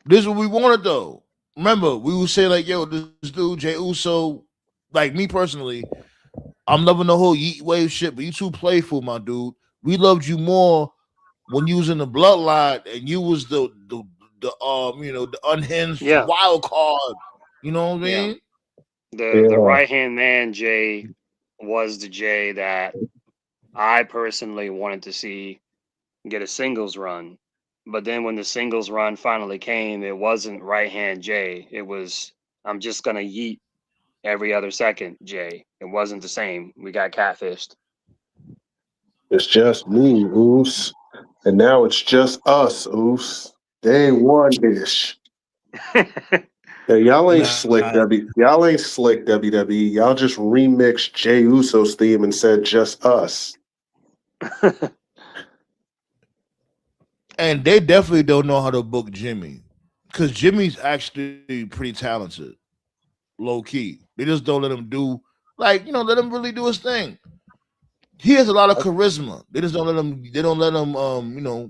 This is what we wanted though. Remember, we would say like, yo, this dude Jay Uso, like me personally, I'm loving the whole Yeet Wave shit, but you too playful, my dude. We loved you more when you was in the bloodline and you was the unhinged Yeah, wild card. You know what I yeah. mean? The yeah. right hand man Jay was the Jay that I personally wanted to see get a singles run. But then when the singles run finally came, it wasn't right hand Jay. It was I'm just gonna yeet every other second Jay. It wasn't the same. We got catfished. It's just me, Oos. And now it's just us, Oos. Day one ish. Yeah, Nah, Y'all ain't slick WWE. Y'all just remixed Jay Uso's theme and said just us. and they definitely don't know how to book Jimmy because Jimmy's actually pretty talented, low key. They just don't let him do let him really do his thing. He has a lot of charisma. They just don't let him. They don't let him.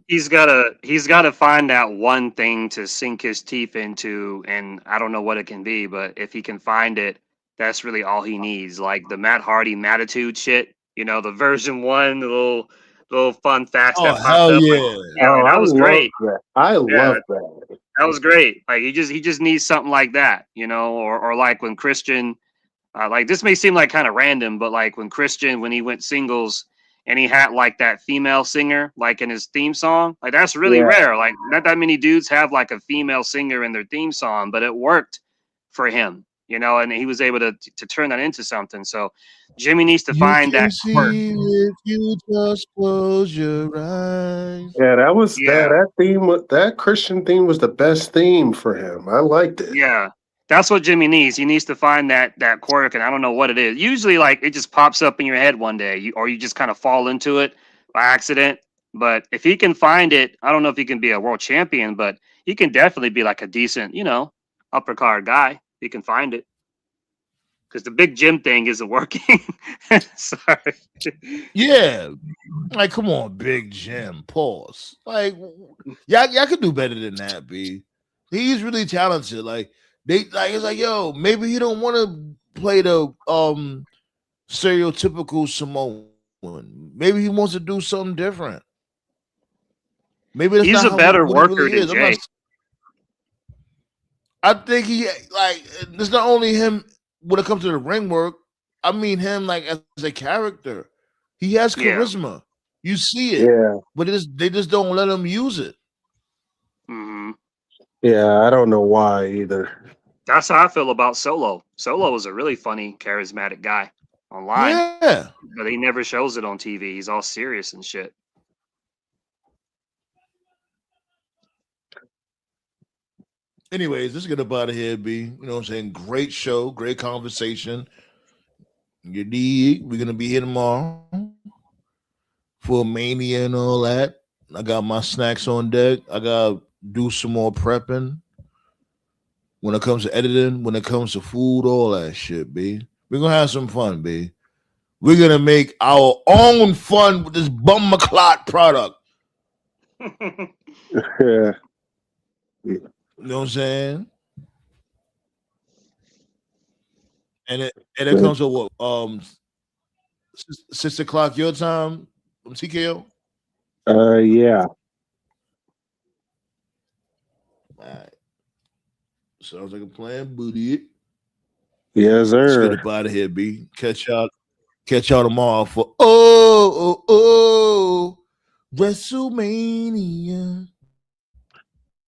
He's gotta find that one thing to sink his teeth into, and I don't know what it can be, but if he can find it, that's really all he needs. Like the Matt Hardy Matitude shit, the version one, the little fun facts Oh that popped hell up. Like, yeah! yeah, like Oh, I that was love great. that. I Yeah, love that. that was great. Like he just needs something like that, or like when Christian like this may seem like kind of random, but like when Christian when he went singles and he had like that female singer like in his theme song, like that's really Yeah. rare. Like not that many dudes have like a female singer in their theme song, but it worked for him, and he was able to turn that into something. So Jimmy needs to You find can that quirk. see if you just close your eyes. Yeah, that was Yeah, that Christian theme was the best theme for him. I liked it. yeah. That's what Jimmy needs. He needs to find that quirk, and I don't know what it is. Usually, like it just pops up in your head one day, or you just kind of fall into it by accident. But if he can find it, I don't know if he can be a world champion, but he can definitely be like a decent, upper card guy. He can find it because the big gym thing isn't working. Sorry. Yeah, like come on, Big Jim. Pause. Like y'all could do better than that, B. He's really talented. Like it's like yo, maybe he don't want to play the stereotypical Samoan. Maybe he wants to do something different. Maybe that's He's not a how better what he worker really than is. I'm not. Jay. I think he like it's not only him when it comes to the ring work. I mean him like as a character. He has Yeah. charisma. You see it, Yeah. but they just don't let him use it. Hmm. Yeah, I don't know why either. That's how I feel about Solo. Solo is a really funny, charismatic guy online, Yeah. but he never shows it on TV. He's all serious and shit. Anyways, let's get up out of here, B. You know what I'm saying? Great show, great conversation. You dig? We're gonna be here tomorrow for Mania and all that. I got my snacks on deck. I gotta do some more prepping when it comes to editing, when it comes to food, all that shit, B. We're gonna have some fun, B. We're gonna make our own fun with this bum clot product. Yeah. You know what I'm saying? And it comes to what 6 o'clock your time, TKO. Yeah. All right. Sounds like a plan, booty. Yes, Let's get sir. up out of here, B. Catch y'all tomorrow for WrestleMania.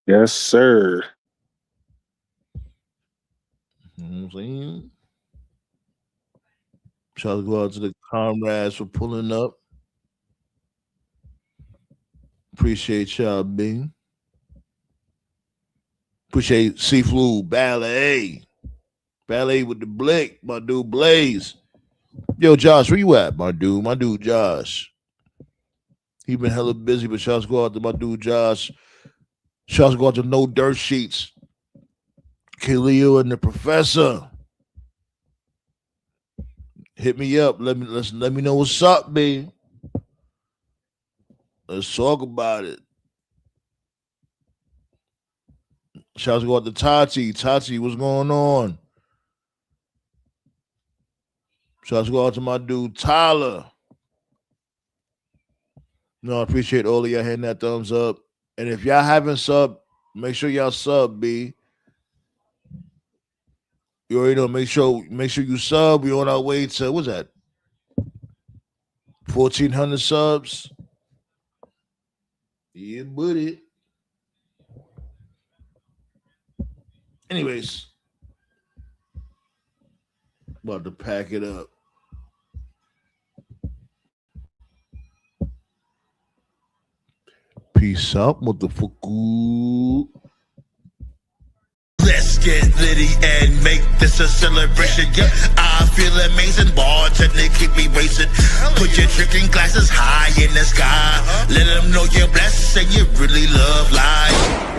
Yes, sir. You know what I'm saying? Shout out go out to the comrades for pulling up. Appreciate y'all, B. Appreciate Seaflu Ballet. Ballet with the blick, my dude Blaze. Yo, Josh, where you at, my dude? My dude Josh. He been hella busy, but shouts go out to my dude Josh. Shouts go out to No Dirt Sheets. Khalil and the Professor. Hit me up. Let me know what's up, B. Let's talk about it. Shouts go out to Tati. Tati, what's going on? Shouts go out to my dude Tyler. No, I appreciate all of y'all hitting that thumbs up. And if y'all haven't subbed, make sure y'all sub, B. You already know, make sure you sub. We're on our way to, what's that? 1,400 subs. Yeah, buddy. Anyways, about to pack it up. Peace out, motherfucker. Let's get litty and make this a celebration. Yeah, I feel amazing. Bartender keep me racing. Put your drinking glasses high in the sky. Let them know you're blessed and you really love life.